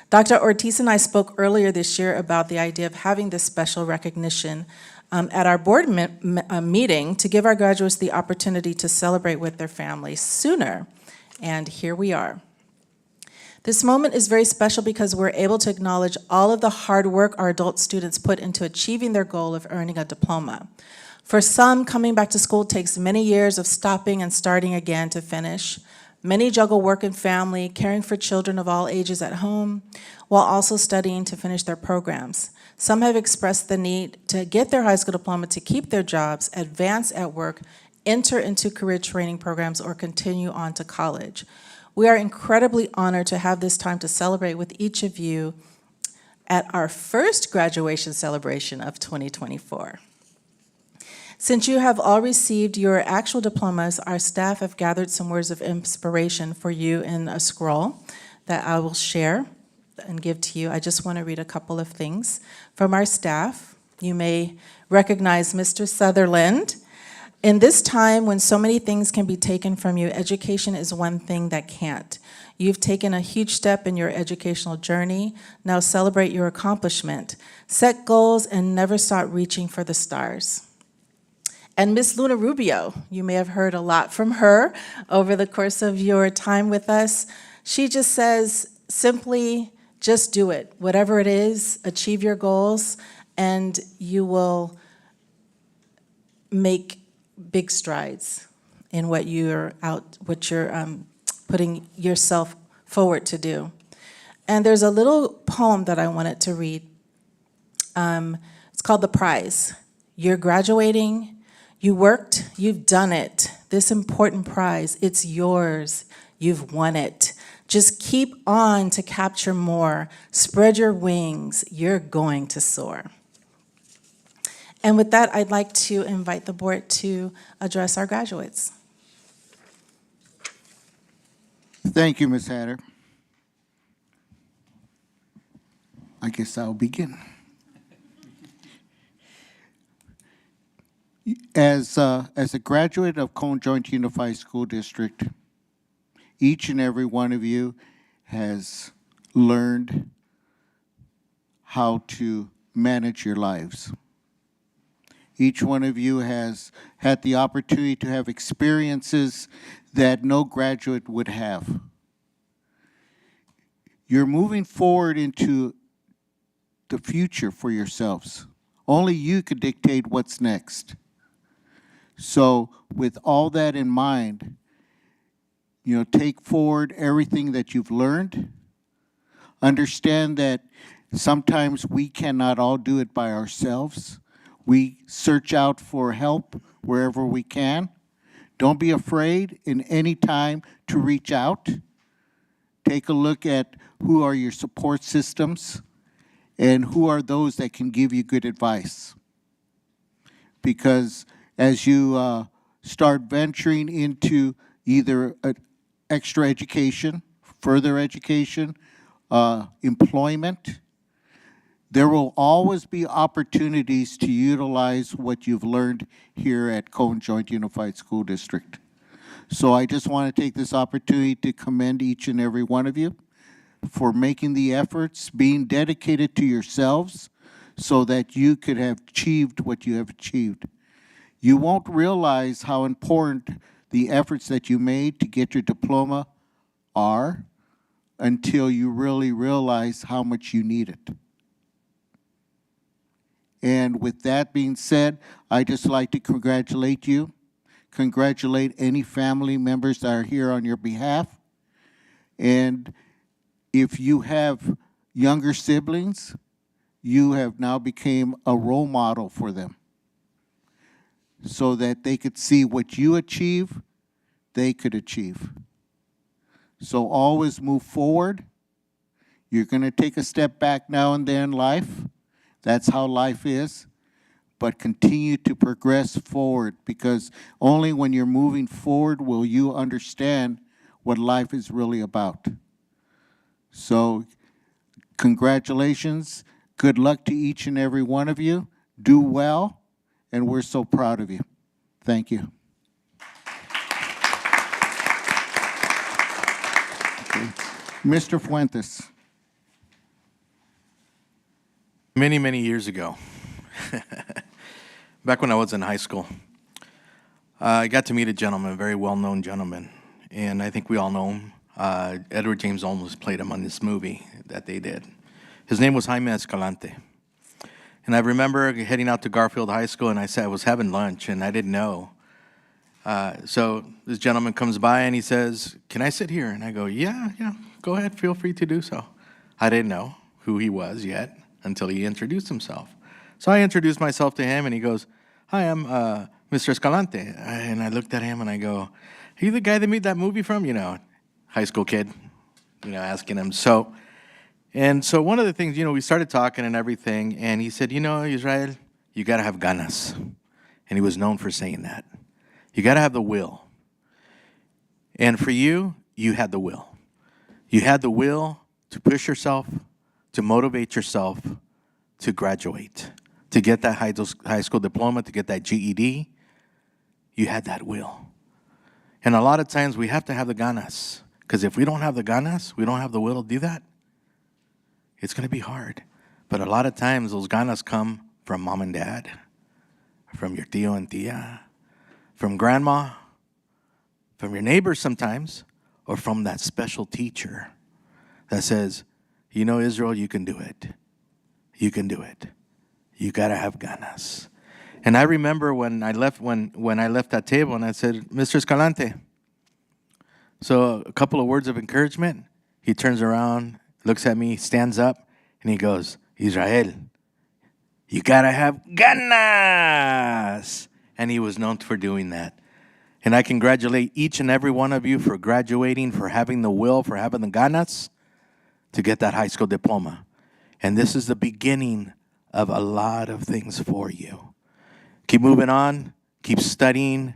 Dr. Ortiz and I spoke earlier this year about the idea of having this special recognition at our board meeting to give our graduates the opportunity to celebrate with their families sooner. And here we are. This moment is very special because we're able to acknowledge all of the hard work our adult students put into achieving their goal of earning a diploma. For some, coming back to school takes many years of stopping and starting again to finish. Many juggle work and family, caring for children of all ages at home, while also studying to finish their programs. Some have expressed the need to get their high school diploma to keep their jobs, advance at work, enter into career training programs, or continue on to college. We are incredibly honored to have this time to celebrate with each of you at our first graduation celebration of 2024. Since you have all received your actual diplomas, our staff have gathered some words of inspiration for you in a scroll that I will share and give to you. I just want to read a couple of things from our staff. You may recognize Mr. Sutherland. In this time when so many things can be taken from you, education is one thing that can't. You've taken a huge step in your educational journey. Now celebrate your accomplishment. Set goals and never stop reaching for the stars. And Miss Luna Rubio, you may have heard a lot from her over the course of your time with us. She just says, simply, just do it. Whatever it is, achieve your goals, and you will make big strides in what you're putting yourself forward to do. And there's a little poem that I wanted to read. It's called The Prize. You're graduating. You worked, you've done it. This important prize, it's yours. You've won it. Just keep on to capture more. Spread your wings. You're going to soar. And with that, I'd like to invite the board to address our graduates. Thank you, Ms. Hatter. I guess I'll begin. As a graduate of Cone Joint Unified School District, each and every one of you has learned how to manage your lives. Each one of you has had the opportunity to have experiences that no graduate would have. You're moving forward into the future for yourselves. Only you could dictate what's next. So with all that in mind, take forward everything that you've learned. Understand that sometimes we cannot all do it by ourselves. We search out for help wherever we can. Don't be afraid in any time to reach out. Take a look at who are your support systems, and who are those that can give you good advice. Because as you start venturing into either extra education, further education, employment, there will always be opportunities to utilize what you've learned here at Cone Joint Unified School District. So I just want to take this opportunity to commend each and every one of you for making the efforts, being dedicated to yourselves so that you could have achieved what you have achieved. You won't realize how important the efforts that you made to get your diploma are until you really realize how much you need it. And with that being said, I'd just like to congratulate you, congratulate any family members that are here on your behalf. And if you have younger siblings, you have now become a role model for them so that they could see what you achieve, they could achieve. So always move forward. You're going to take a step back now and then in life. That's how life is. But continue to progress forward, because only when you're moving forward will you understand what life is really about. So congratulations. Good luck to each and every one of you. Do well, and we're so proud of you. Thank you. Okay. Mr. Fuentes. Many, many years ago, back when I was in high school, I got to meet a gentleman, a very well-known gentleman, and I think we all know him. Edward James Olmos played him on this movie that they did. His name was Jaime Escalante. And I remember heading out to Garfield High School, and I was having lunch, and I didn't know. So this gentleman comes by, and he says, "Can I sit here?" And I go, yeah, go ahead, feel free to do so. I didn't know who he was yet until he introduced himself. So I introduced myself to him, and he goes, "Hi, I'm Mr. Escalante." And I looked at him, and I go, "Are you the guy that made that movie from?" You know, high school kid, asking him. So one of the things, we started talking and everything, and he said, Israel, you got to have ganas. And he was known for saying that. You got to have the will. And for you, you had the will. You had the will to push yourself, to motivate yourself, to graduate, to get that high school diploma, to get that GED. You had that will. And a lot of times we have to have the ganas, because if we don't have the ganas, we don't have the will to do that, it's going to be hard. But a lot of times those ganas come from mom and dad, from your tío and tía, from grandma, from your neighbors sometimes, or from that special teacher that says, Israel, you can do it. You can do it. You got to have ganas. And I remember when I left that table, and I said, "Mr. Escalante." So a couple of words of encouragement. He turns around, looks at me, stands up, and he goes, "Israel, you got to have ganas." And he was known for doing that. And I congratulate each and every one of you for graduating, for having the will, for having the ganas to get that high school diploma. And this is the beginning of a lot of things for you. Keep moving on, keep studying,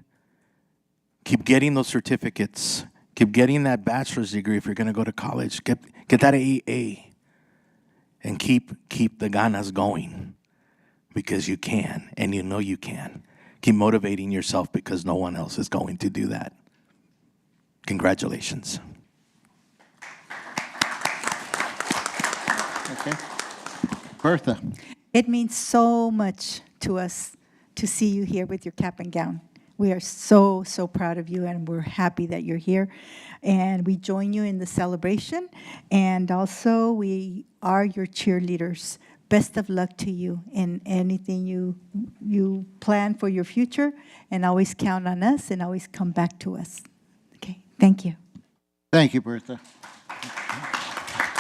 keep getting those certificates, keep getting that bachelor's degree if you're going to go to college. Get that AA. And keep the ganas going, because you can, and you can. Keep motivating yourself, because no one else is going to do that. Congratulations. Okay. Bertha. It means so much to us to see you here with your cap and gown. We are so, so proud of you, and we're happy that you're here. And we join you in the celebration, and also we are your cheerleaders. Best of luck to you in anything you plan for your future, and always count on us, and always come back to us. Okay, thank you. Thank you, Bertha.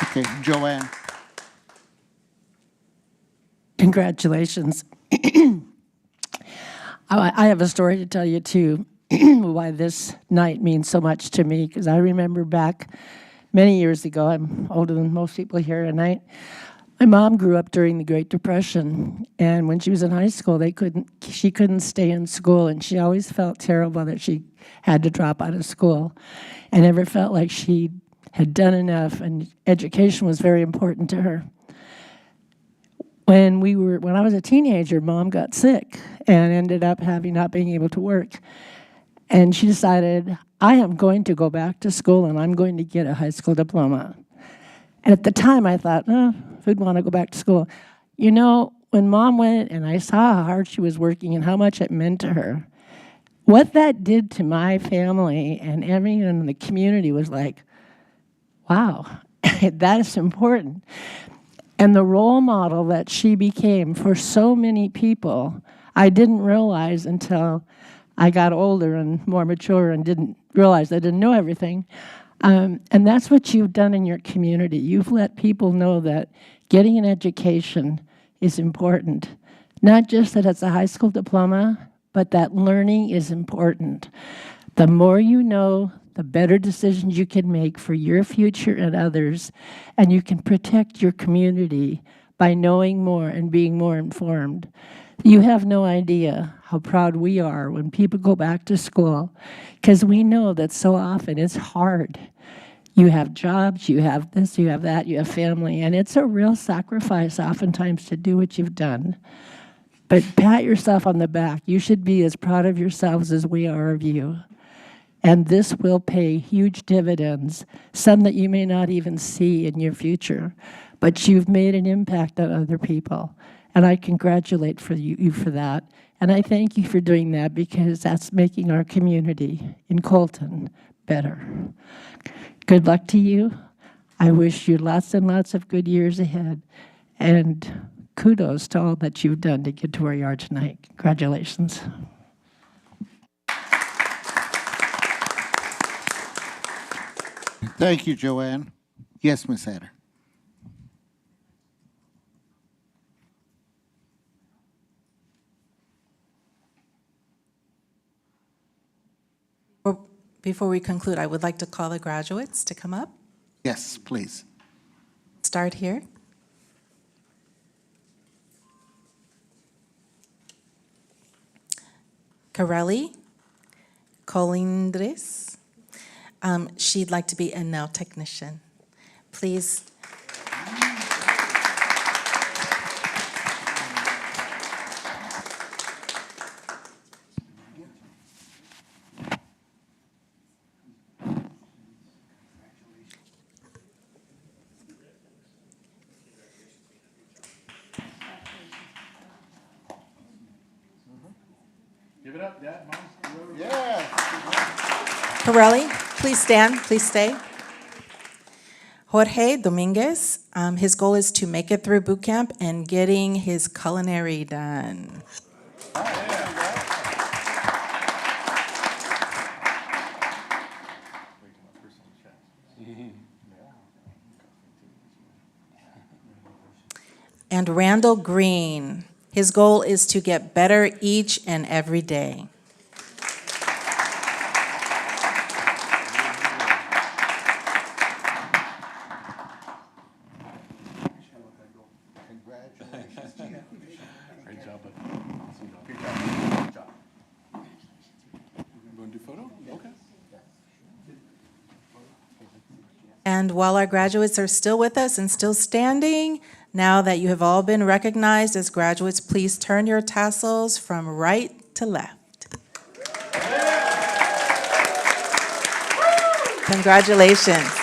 Okay, Joanne. Congratulations. I have a story to tell you, too, why this night means so much to me, because I remember back many years ago. I'm older than most people here tonight. My mom grew up during the Great Depression, and when she was in high school, she couldn't stay in school, and she always felt terrible that she had to drop out of school, and never felt like she had done enough, and education was very important to her. When I was a teenager, Mom got sick and ended up not being able to work, and she decided, I am going to go back to school, and I'm going to get a high school diploma. And at the time, I thought, who'd want to go back to school? You know, when Mom went and I saw how hard she was working and how much it meant to her, what that did to my family and everyone in the community was like, wow, that is important. And the role model that she became for so many people, I didn't realize until I got older and more mature and didn't realize I didn't know everything. And that's what you've done in your community. You've let people know that getting an education is important. Not just that it's a high school diploma, but that learning is important. The more you know, the better decisions you can make for your future and others, and you can protect your community by knowing more and being more informed. You have no idea how proud we are when people go back to school, because we know that so often it's hard. You have jobs, you have this, you have that, you have family, and it's a real sacrifice oftentimes to do what you've done. But pat yourself on the back. You should be as proud of yourselves as we are of you. And this will pay huge dividends, some that you may not even see in your future, but you've made an impact on other people. And I congratulate you for that. And I thank you for doing that, because that's making our community in Colton better. Good luck to you. I wish you lots and lots of good years ahead. And kudos to all that you've done to get to where you are tonight. Congratulations. Thank you, Joanne. Yes, Ms. Hatter. Before we conclude, I would like to call the graduates to come up. Yes, please. Start here. Corelli Colindres. She'd like to be a nail technician. Please. Give it up, Dad, Mom. Yeah. Corelli, please stand, please stay. Jorge Dominguez, his goal is to make it through boot camp and getting his culinary done. And Randall Green, his goal is to get better each and every day. Great job, bud. Good job. You want to do photo? Okay. And while our graduates are still with us and still standing, now that you have all been recognized as graduates, please turn your tassels from right to left. Congratulations.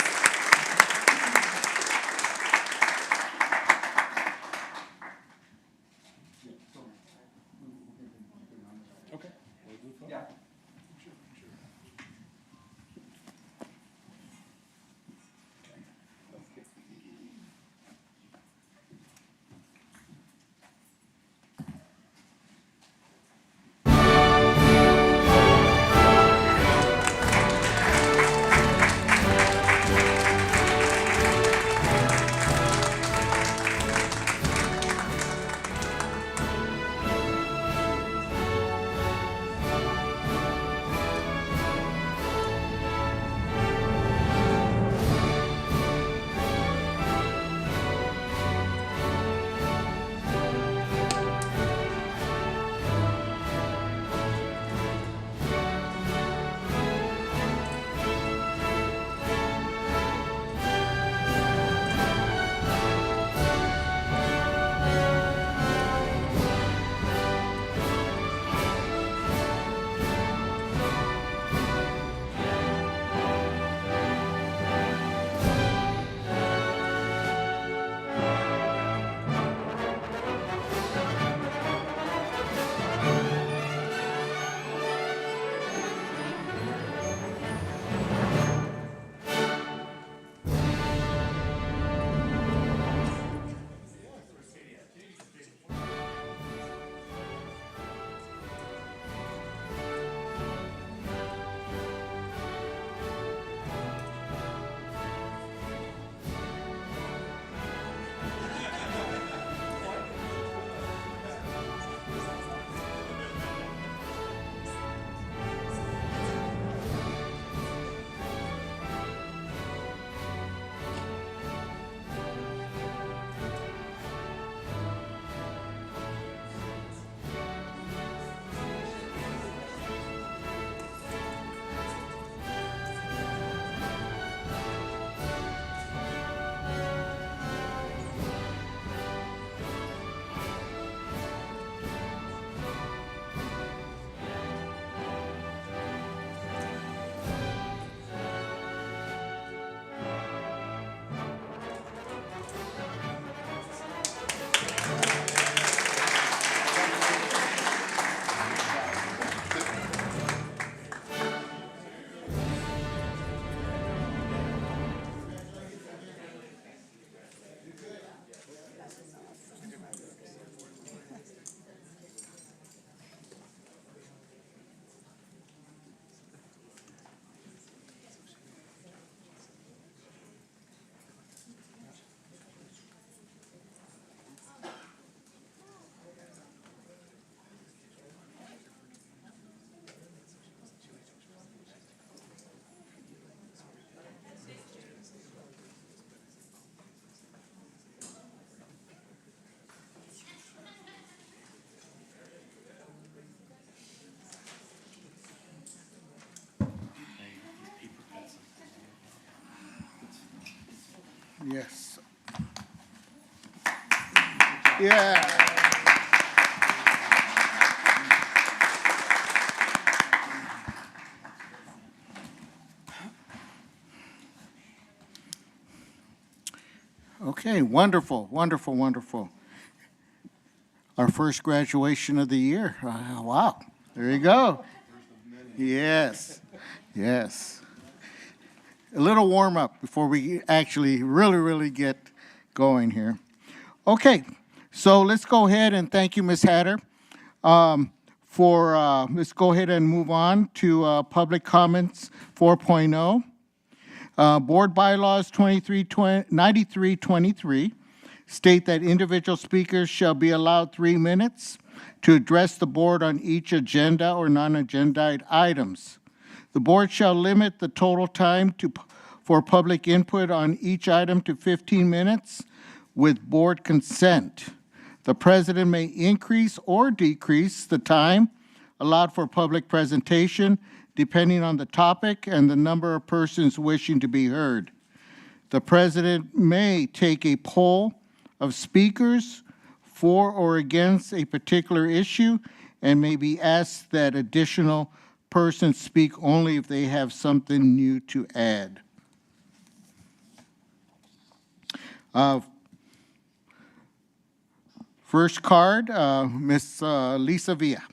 Yes. Yeah. Okay, wonderful, wonderful, wonderful. Our first graduation of the year. Wow, there you go. Yes, yes. A little warm up before we actually really get going here. Okay, so let's go ahead and thank you, Ms. Hatter. Let's go ahead and move on to public comments 4.0. Board bylaws 9323 state that individual speakers shall be allowed 3 minutes to address the board on each agenda or non-agenda items. The board shall limit the total time for public input on each item to 15 minutes with board consent. The president may increase or decrease the time allowed for public presentation depending on the topic and the number of persons wishing to be heard. The president may take a poll of speakers for or against a particular issue and may be asked that additional persons speak only if they have something new to add. First card, Ms. Lisa Villa.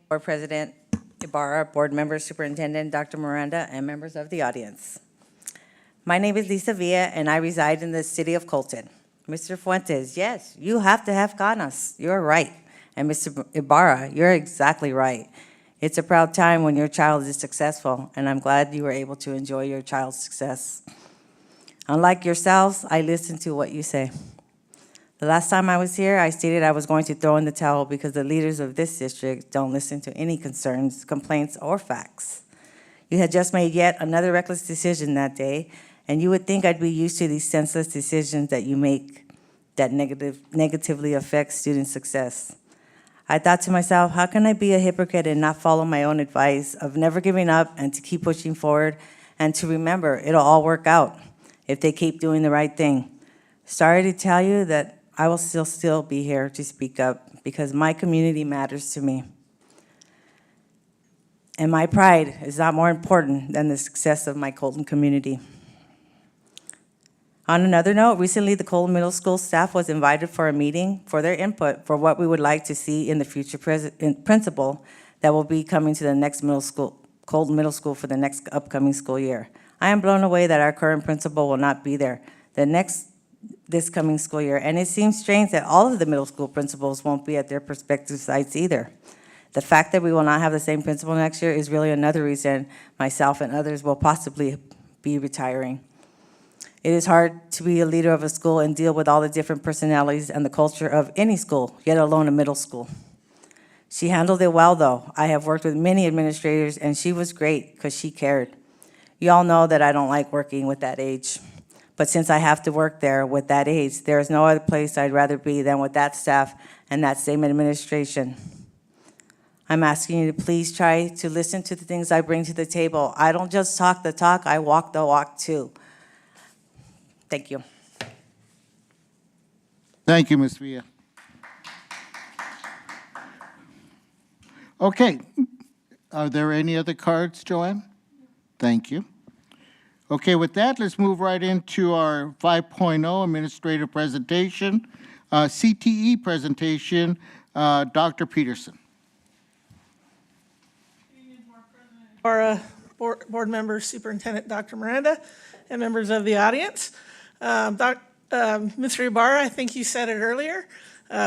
Board President Ibarra, board members, Superintendent Dr. Miranda, and members of the audience. My name is Lisa Villa, and I reside in the city of Colton. Mr. Fuentes, yes, you have to have ganas. You're right. And Mr. Ibarra, you're exactly right. It's a proud time when your child is successful, and I'm glad you were able to enjoy your child's success. Unlike yourselves, I listen to what you say. The last time I was here, I stated I was going to throw in the towel because the leaders of this district don't listen to any concerns, complaints, or facts. You had just made yet another reckless decision that day, and you would think I'd be used to these senseless decisions that you make that negatively affect student success. I thought to myself, how can I be a hypocrite and not follow my own advice of never giving up and to keep pushing forward and to remember it'll all work out if they keep doing the right thing. Sorry to tell you that I will still be here to speak up because my community matters to me. And my pride is not more important than the success of my Colton community. On another note, recently the Colton Middle School staff was invited for a meeting for their input for what we would like to see in the future principal that will be coming to the next Colton Middle School for the next upcoming school year. I am blown away that our current principal will not be there this coming school year, and it seems strange that all of the middle school principals won't be at their prospective sites either. The fact that we will not have the same principal next year is really another reason myself and others will possibly be retiring. It is hard to be a leader of a school and deal with all the different personalities and the culture of any school, yet alone a middle school. She handled it well, though. I have worked with many administrators, and she was great because she cared. You all know that I don't like working with that age. But since I have to work there with that age, there is no other place I'd rather be than with that staff and that same administration. I'm asking you to please try to listen to the things I bring to the table. I don't just talk the talk, I walk the walk too. Thank you. Thank you, Ms. Villa. Okay, are there any other cards, Joanne? Thank you. Okay, with that, let's move right into our 5.0 administrative presentation, CTE presentation, Dr. Peterson. Our board members, Superintendent Dr. Miranda, and members of the audience. Mr. Ibarra, I think you said it earlier.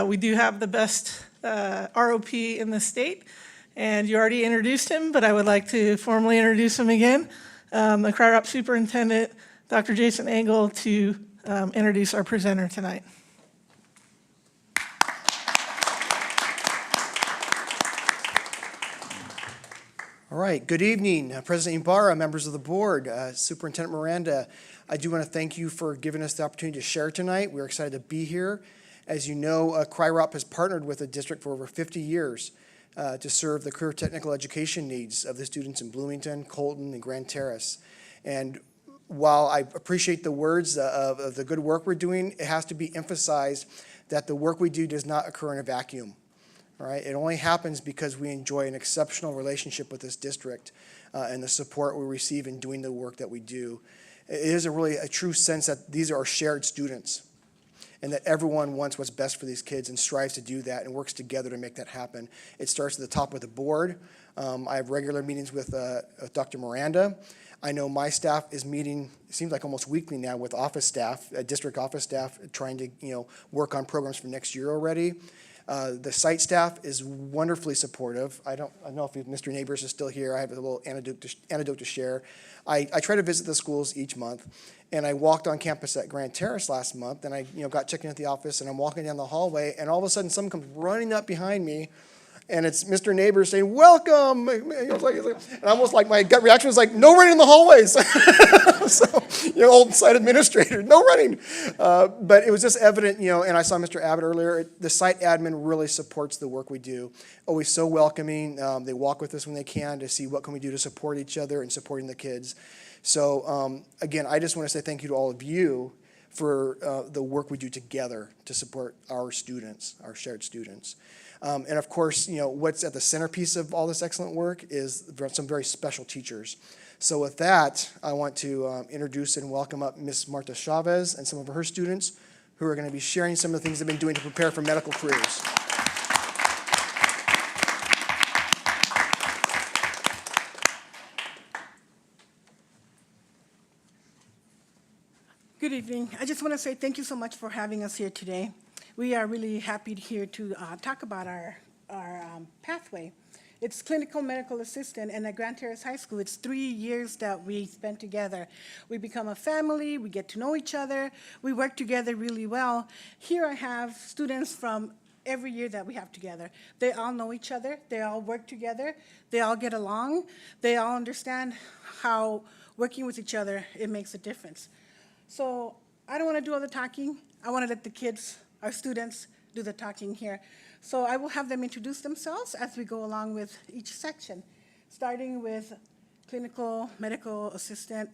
We do have the best ROP in the state, and you already introduced him, but I would like to formally introduce him again. The CRIROP Superintendent, Dr. Jason Engel, to introduce our presenter tonight. All right, good evening, President Ibarra, members of the board, Superintendent Miranda. I do want to thank you for giving us the opportunity to share tonight. We're excited to be here. As you know, CRIROP has partnered with the district for over 50 years to serve the career technical education needs of the students in Bloomington, Colton, and Grand Terrace. And while I appreciate the words of the good work we're doing, it has to be emphasized that the work we do does not occur in a vacuum. All right, it only happens because we enjoy an exceptional relationship with this district and the support we receive in doing the work that we do. It is a true sense that these are our shared students and that everyone wants what's best for these kids and strives to do that and works together to make that happen. It starts at the top with the board. I have regular meetings with Dr. Miranda. I know my staff is meeting, it seems like almost weekly now, with office staff, district office staff, trying to work on programs for next year already. The site staff is wonderfully supportive. I don't know if Mr. Neighbors is still here. I have a little anecdote to share. I try to visit the schools each month, and I walked on campus at Grand Terrace last month, and I got checked in at the office, and I'm walking down the hallway, and all of a sudden someone comes running up behind me, and it's Mr. Neighbors saying, "Welcome!" And almost like my gut reaction was like, "No running in the hallways." So, old site administrator, no running. But it was just evident, and I saw Mr. Abbott earlier, the site admin really supports the work we do. Always so welcoming. They walk with us when they can to see what can we do to support each other and supporting the kids. So, again, I just want to say thank you to all of you for the work we do together to support our students, our shared students. And of course, what's at the centerpiece of all this excellent work is some very special teachers. So with that, I want to introduce and welcome up Ms. Marta Chavez and some of her students who are going to be sharing some of the things they've been doing to prepare for medical careers. Good evening. I just want to say thank you so much for having us here today. We are really happy here to talk about our pathway. It's clinical medical assistant, and at Grand Terrace High School, it's 3 years that we spent together. We become a family, we get to know each other, we work together really well. Here I have students from every year that we have together. They all know each other, they all work together, they all get along, they all understand how working with each other, it makes a difference. So I don't want to do all the talking. I want to let the kids, our students, do the talking here. So I will have them introduce themselves as we go along with each section, starting with Clinical Medical Assistant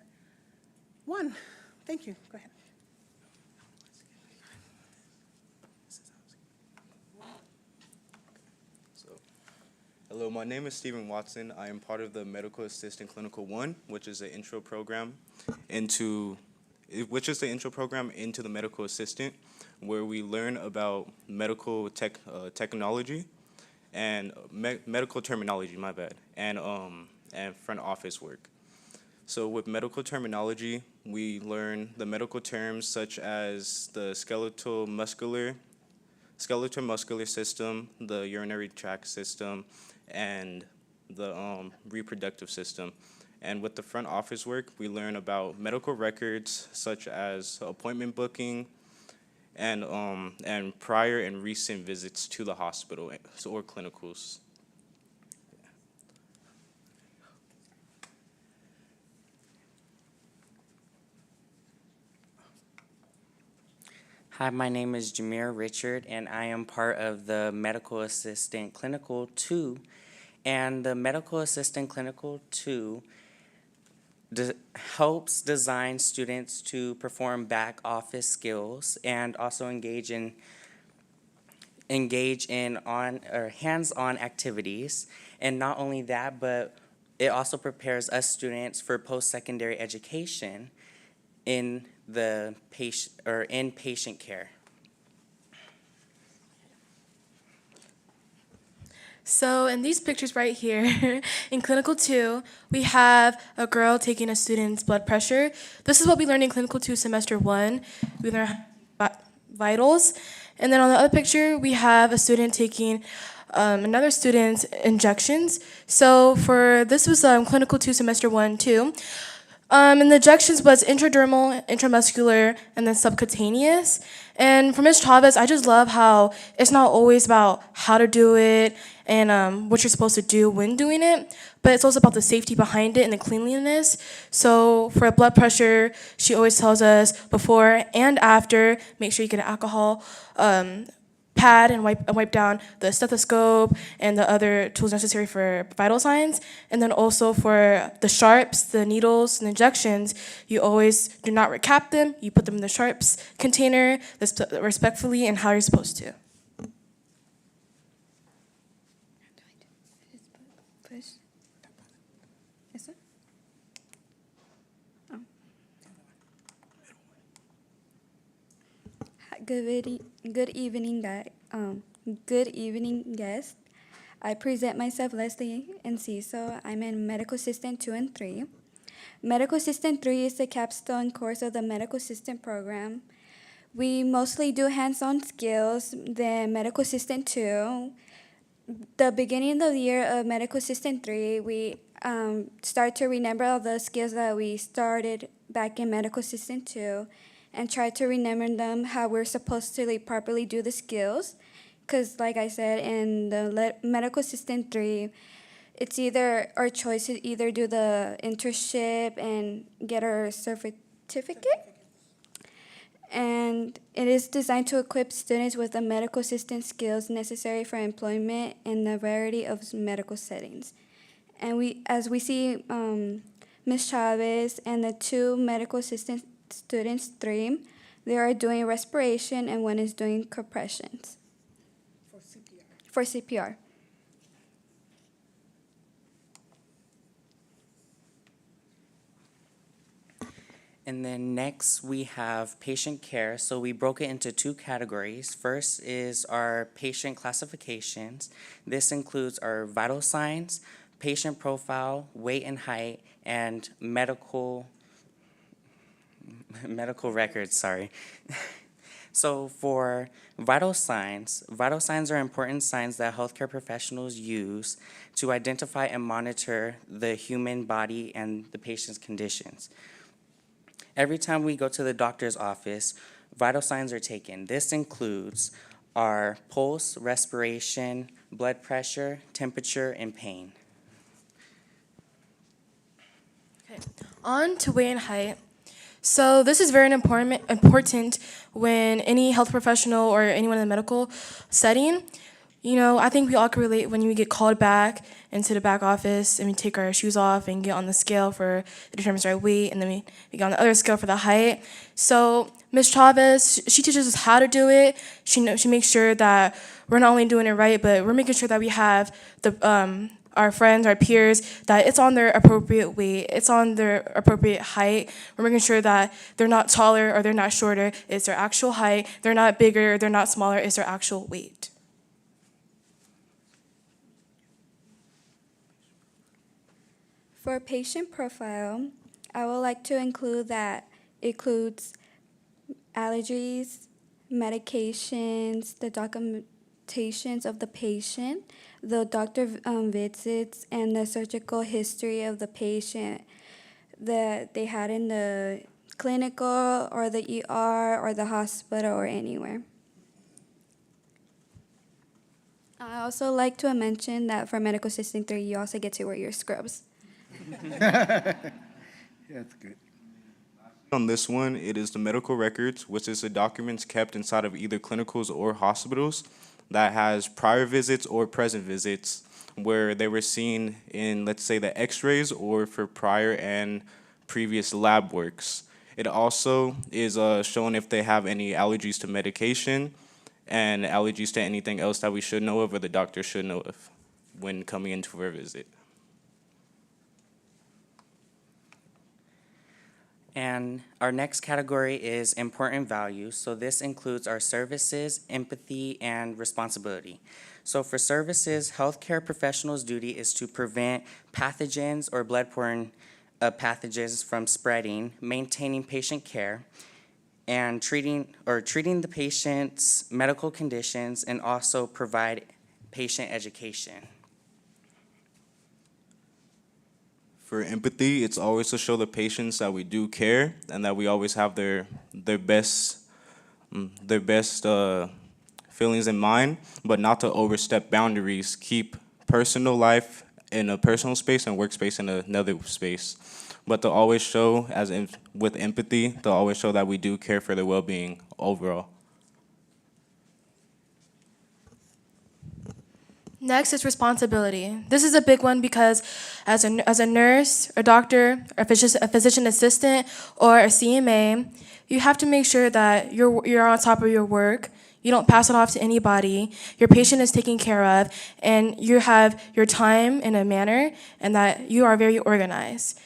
1. Thank you. Go ahead. Hello, my name is Stephen Watson. I am part of the Medical Assistant Clinical 1, which is an intro program into the medical assistant, where we learn about medical technology and medical terminology, and front office work. So with medical terminology, we learn the medical terms such as the skeletal muscular system, the urinary tract system, and the reproductive system. And with the front office work, we learn about medical records such as appointment booking and prior and recent visits to the hospital or clinicals. Hi, my name is Jameer Richard, and I am part of the Medical Assistant Clinical 2. And the Medical Assistant Clinical 2 helps design students to perform back office skills and also engage in hands-on activities. And not only that, but it also prepares us students for post-secondary education in patient care. So in these pictures right here, in Clinical 2, we have a girl taking a student's blood pressure. This is what we learned in Clinical 2 Semester 1. We learn vitals. And then on the other picture, we have a student taking another student's injections. So this was Clinical 2 Semester 1 too. And the injections was intradermal, intramuscular, and then subcutaneous. And for Ms. Chavez, I just love how it's not always about how to do it and what you're supposed to do when doing it, but it's also about the safety behind it and the cleanliness. So for blood pressure, she always tells us before and after, make sure you get an alcohol pad and wipe down the stethoscope and the other tools necessary for vital signs. And then also for the sharps, the needles, and injections, you always do not recap them. You put them in the sharps container respectfully and how you're supposed to. Good evening, good evening, guests. I present myself, Leslie Enciso. I'm in Medical Assistant 2 and 3. Medical Assistant 3 is the capstone course of the Medical Assistant program. We mostly do hands-on skills. The Medical Assistant 2, the beginning of the year of Medical Assistant 3, we start to remember all the skills that we started back in Medical Assistant 2 and try to remember them, how we're supposed to properly do the skills. Because like I said, in the Medical Assistant 3, it's either our choice to either do the internship and get our certificate. And it is designed to equip students with the medical assistant skills necessary for employment in a variety of medical settings. And as we see Ms. Chavez and the 2 medical assistant students, 3, they are doing respiration and 1 is doing compressions. For CPR. And then next we have patient care. So we broke it into 2 categories. First is our patient classifications. This includes our vital signs, patient profile, weight and height, and medical records, sorry. So for vital signs are important signs that healthcare professionals use to identify and monitor the human body and the patient's conditions. Every time we go to the doctor's office, vital signs are taken. This includes our pulse, respiration, blood pressure, temperature, and pain. Okay. On to weight and height. So this is very important when any health professional or anyone in the medical setting, I think we all can relate when we get called back into the back office and we take our shoes off and get on the scale for it determines our weight, and then we get on the other scale for the height. So Ms. Chavez, she teaches us how to do it. She makes sure that we're not only doing it right, but we're making sure that we have our friends, our peers, that it's on their appropriate weight, it's on their appropriate height. We're making sure that they're not taller or they're not shorter, it's their actual height. They're not bigger, they're not smaller, it's their actual weight. For patient profile, I would like to include that it includes allergies, medications, the documentations of the patient, the doctor visits, and the surgical history of the patient that they had in the clinical or the ER or the hospital or anywhere. I also like to mention that for Medical Assistant 3, you also get to wear your scrubs. That's good. On this one, it is the medical records, which is the documents kept inside of either clinicals or hospitals that has prior visits or present visits where they were seen in, let's say, the x-rays or for prior and previous lab works. It also is showing if they have any allergies to medication and allergies to anything else that we should know of or the doctor should know of when coming into for a visit. And our next category is important values. So this includes our services, empathy, and responsibility. So for services, healthcare professionals' duty is to prevent pathogens or bloodborne pathogens from spreading, maintaining patient care, and treating the patient's medical conditions, and also provide patient education. for empathy, it's always to show the patients that we do care and that we always have their best feelings in mind, but not to overstep boundaries. Keep personal life in a personal space and workspace in another space. But to always show, with empathy, to always show that we do care for their well-being overall. Next is responsibility. This is a big one because as a nurse, a doctor, a physician assistant, or a CMA, you have to make sure that you're on top of your work. You don't pass it off to anybody. Your patient is taken care of, and you have your time in a manner, and that you are very organized.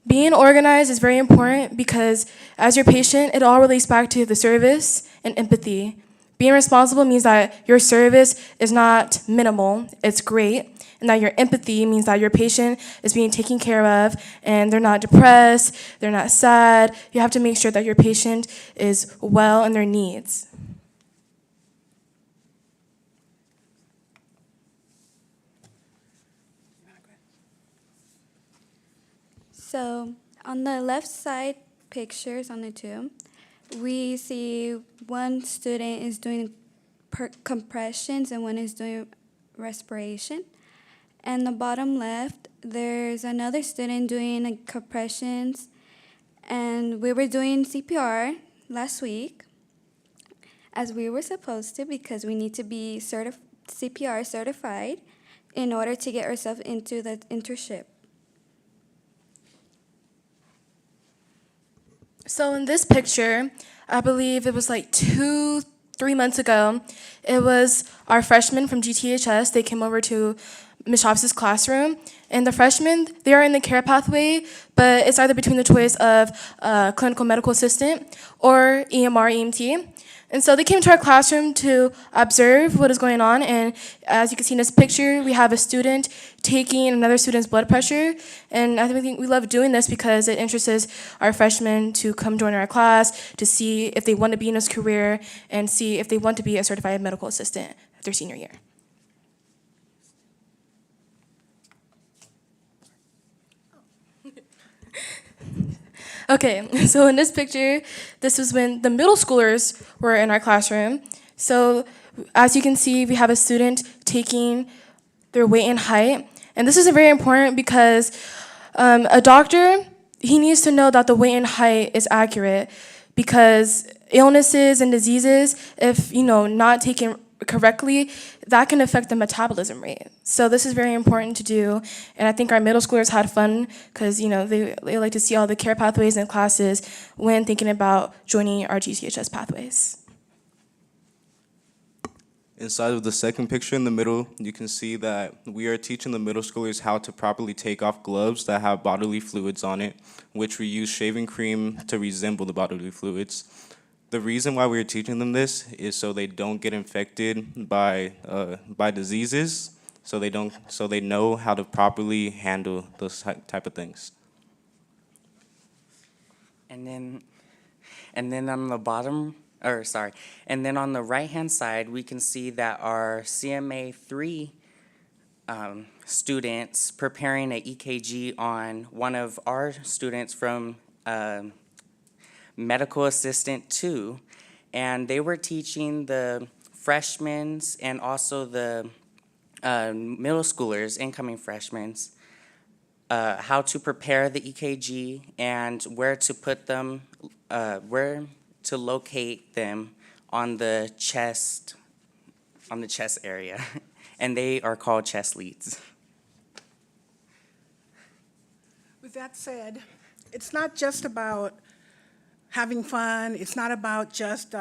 Being organized is very important because as your patient, it all relates back to the service and empathy. Being responsible means that your service is not minimal, it's great, and that your empathy means that your patient is being taken care of and they're not depressed, they're not sad. You have to make sure that your patient is well in their needs. So on the left side pictures on the two, we see one student is doing compressions and one is doing respiration. And the bottom left, there's another student doing compressions, and we were doing CPR last week, as we were supposed to, because we need to be CPR certified in order to get ourselves into the internship. So in this picture, I believe it was like 2-3 months ago, it was our freshmen from GTHS. They came over to Ms. Hobbs' classroom. And the freshmen, they are in the care pathway, but it's either between the choice of clinical medical assistant or EMR, EMT. And so they came to our classroom to observe what is going on. And as you can see in this picture, we have a student taking another student's blood pressure. And I think we love doing this because it interests our freshmen to come join our class, to see if they want to be in this career, and see if they want to be a certified medical assistant their senior year. Okay, so in this picture, this was when the middle schoolers were in our classroom. So as you can see, we have a student taking their weight and height. And this is very important because a doctor, he needs to know that the weight and height is accurate, because illnesses and diseases, if not taken correctly, that can affect the metabolism rate. So this is very important to do, and I think our middle schoolers had fun because they like to see all the care pathways and classes when thinking about joining our GTHS pathways. Inside of the second picture in the middle, you can see that we are teaching the middle schoolers how to properly take off gloves that have bodily fluids on it, which we use shaving cream to resemble the bodily fluids. The reason why we're teaching them this is so they don't get infected by diseases, so they know how to properly handle those type of things. And then on the bottom, and then on the right-hand side, we can see that our CMA 3 students preparing an EKG on one of our students from Medical Assistant 2, and they were teaching the freshmen and also the middle schoolers, incoming freshmen, how to prepare the EKG and where to put them, where to locate them on the chest area, and they are called chest leads. With that said, it's not just about having fun. It's not about just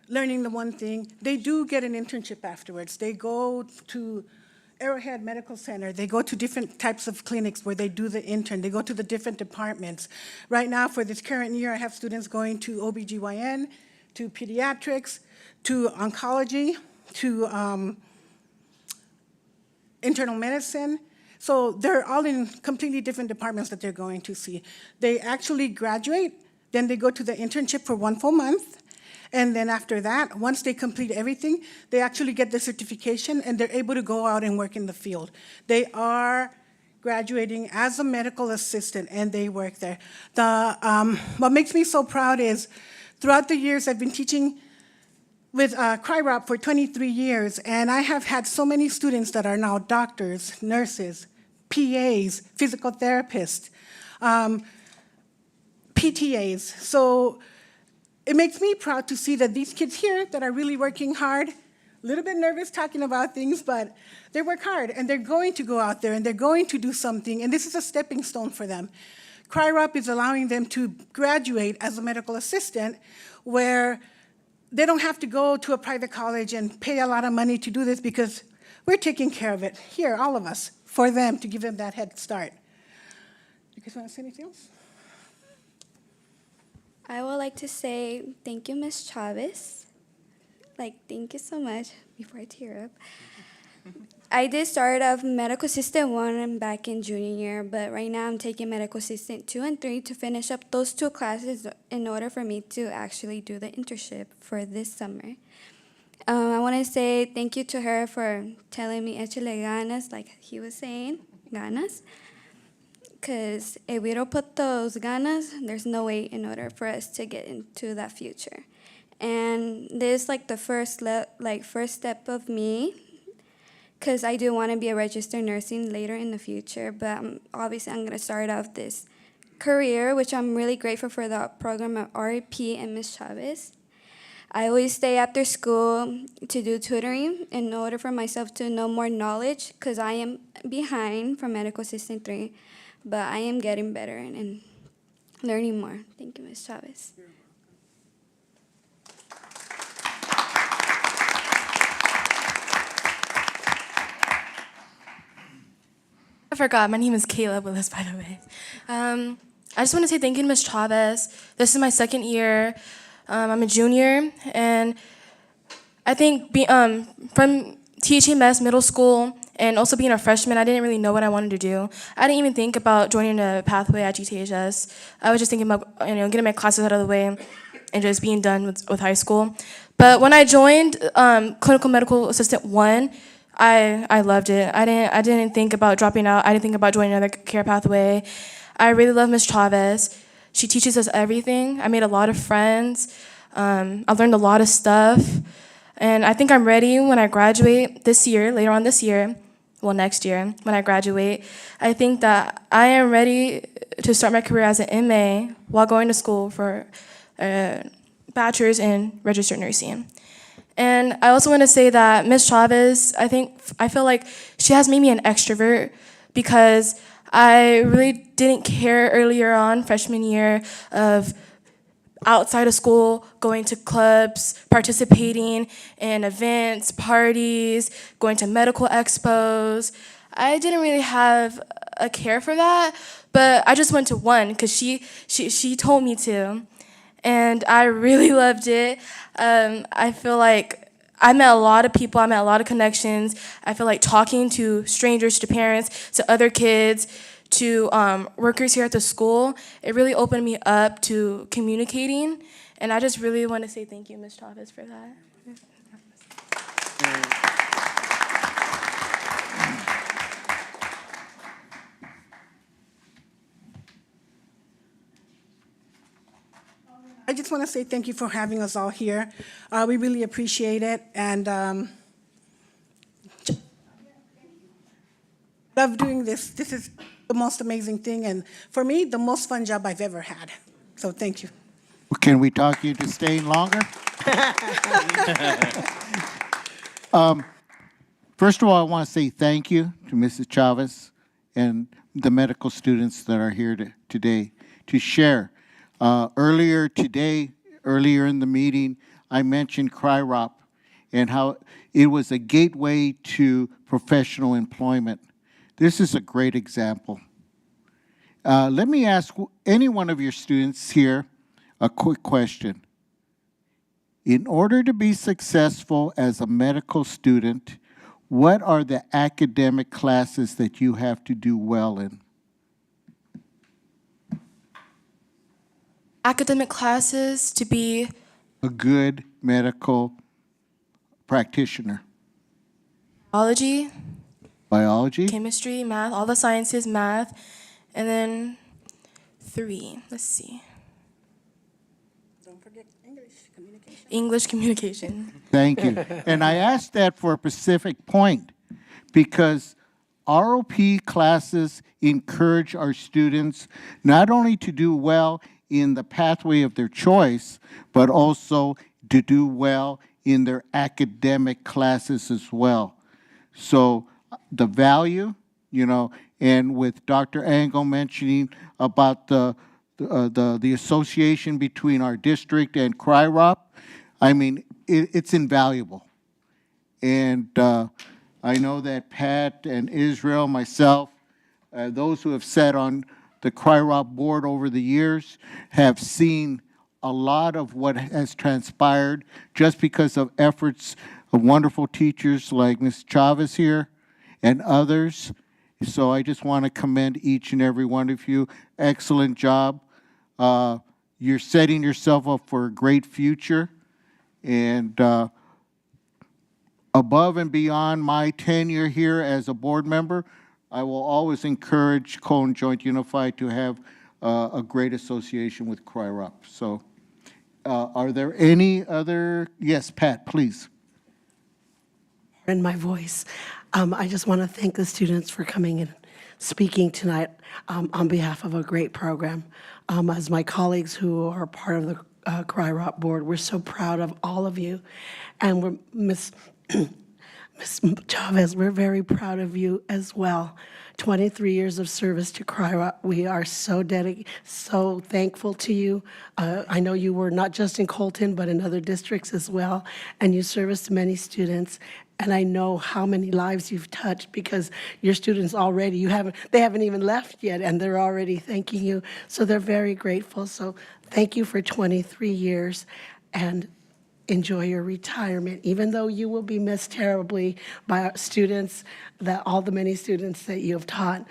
learning the one thing. They do get an internship afterwards. They go to Arrowhead Medical Center. They go to different types of clinics where they do the intern. They go to the different departments. Right now, for this current year, I have students going to OBGYN, to pediatrics, to oncology, to internal medicine. So they're all in completely different departments that they're going to see. They actually graduate. Then they go to the internship for 1 full month. And then after that, once they complete everything, they actually get the certification and they're able to go out and work in the field. They are graduating as a medical assistant, and they work there. What makes me so proud is throughout the years I've been teaching with CRIROP for 23 years, and I have had so many students that are now doctors, nurses, PAs, physical therapists, PTAs. So it makes me proud to see that these kids here that are really working hard, a little bit nervous talking about things, but they work hard, and they're going to go out there, and they're going to do something, and this is a stepping stone for them. CRIROP is allowing them to graduate as a medical assistant, where they don't have to go to a private college and pay a lot of money to do this, because we're taking care of it here, all of us, for them, to give them that head start. You guys want to say anything else? I would like to say thank you, Ms. Chavez. Thank you so much, before I tear up. I did start off Medical Assistant 1 back in junior year, but right now I'm taking Medical Assistant 2 and 3 to finish up those 2 classes in order for me to actually do the internship for this summer. I want to say thank you to her for telling me échale ganas, like he was saying, ganas. Because if we don't put those ganas, there's no way in order for us to get into that future. And this is the first step of me, because I do want to be a registered nursing later in the future, but obviously I'm going to start off this career, which I'm really grateful for the program of REP and Ms. Chavez. I always stay after school to do tutoring in order for myself to know more knowledge, because I am behind from Medical Assistant 3, but I am getting better and learning more. Thank you, Ms. Chavez. I forgot, my name is Kayla Willis, by the way. I just want to say thank you to Ms. Chavez. This is my 2nd year. I'm a junior, and I think from THMS middle school and also being a freshman, I didn't really know what I wanted to do. I didn't even think about joining a pathway at GTHS. I was just thinking about getting my classes out of the way and just being done with high school. But when I joined Clinical Medical Assistant 1, I loved it. I didn't think about dropping out. I didn't think about joining another care pathway. I really love Ms. Chavez. She teaches us everything. I made a lot of friends. I learned a lot of stuff. And I think I'm ready when I graduate this year, later on this year, well, next year, when I graduate. I think that I am ready to start my career as an MA while going to school for a bachelor's in registered nursing. And I also want to say that Ms. Chavez, I feel like she has made me an extrovert, because I really didn't care earlier on, freshman year, of outside of school, going to clubs, participating in events, parties, going to medical expos. I didn't really have a care for that, but I just went to one because she told me to. And I really loved it. I feel like I met a lot of people, I met a lot of connections. I feel like talking to strangers, to parents, to other kids, to workers here at the school, it really opened me up to communicating. And I just really want to say thank you, Ms. Chavez, for that. I just want to say thank you for having us all here. We really appreciate it, and love doing this. This is the most amazing thing, and for me, the most fun job I've ever had. So thank you. Can we talk you to staying longer? First of all, I want to say thank you to Mrs. Chavez and the medical students that are here today to share. Earlier in the meeting, I mentioned CRIROP and how it was a gateway to professional employment. This is a great example. Let me ask any one of your students here a quick question. In order to be successful as a medical student, what are the academic classes that you have to do well in? Academic classes to be a good medical practitioner. biology. biology, chemistry, math, all the sciences, math, and then 3. Let's see. Don't forget English communication. English communication. Thank you. And I asked that for a specific point because ROP classes encourage our students not only to do well in the pathway of their choice, but also to do well in their academic classes as well. So the value, and with Dr. Angle mentioning about the association between our district and CRIROP, I mean, it's invaluable. And I know that Pat and Israel, myself, those who have sat on the CRIROP board over the years have seen a lot of what has transpired just because of efforts of wonderful teachers like Ms. Chavez here and others. So I just want to commend each and every one of you. Excellent job. You're setting yourself up for a great future. And above and beyond my tenure here as a board member, I will always encourage Colon Joint Unified to have a great association with CRIROP. So are there any other? Yes, Pat, please. In my voice, I just want to thank the students for coming and speaking tonight on behalf of a great program. As my colleagues who are part of the CRIROP board, we're so proud of all of you. And we're, Ms. Chavez, we're very proud of you as well. 23 years of service to CRIROP. We are so dedicated, so thankful to you. I know you were not just in Colton, but in other districts as well, and you serviced many students. And I know how many lives you've touched because your students already, they haven't even left yet, and they're already thanking you. So they're very grateful. So thank you for 23 years, and enjoy your retirement, even though you will be missed terribly by our students, all the many students that you have taught.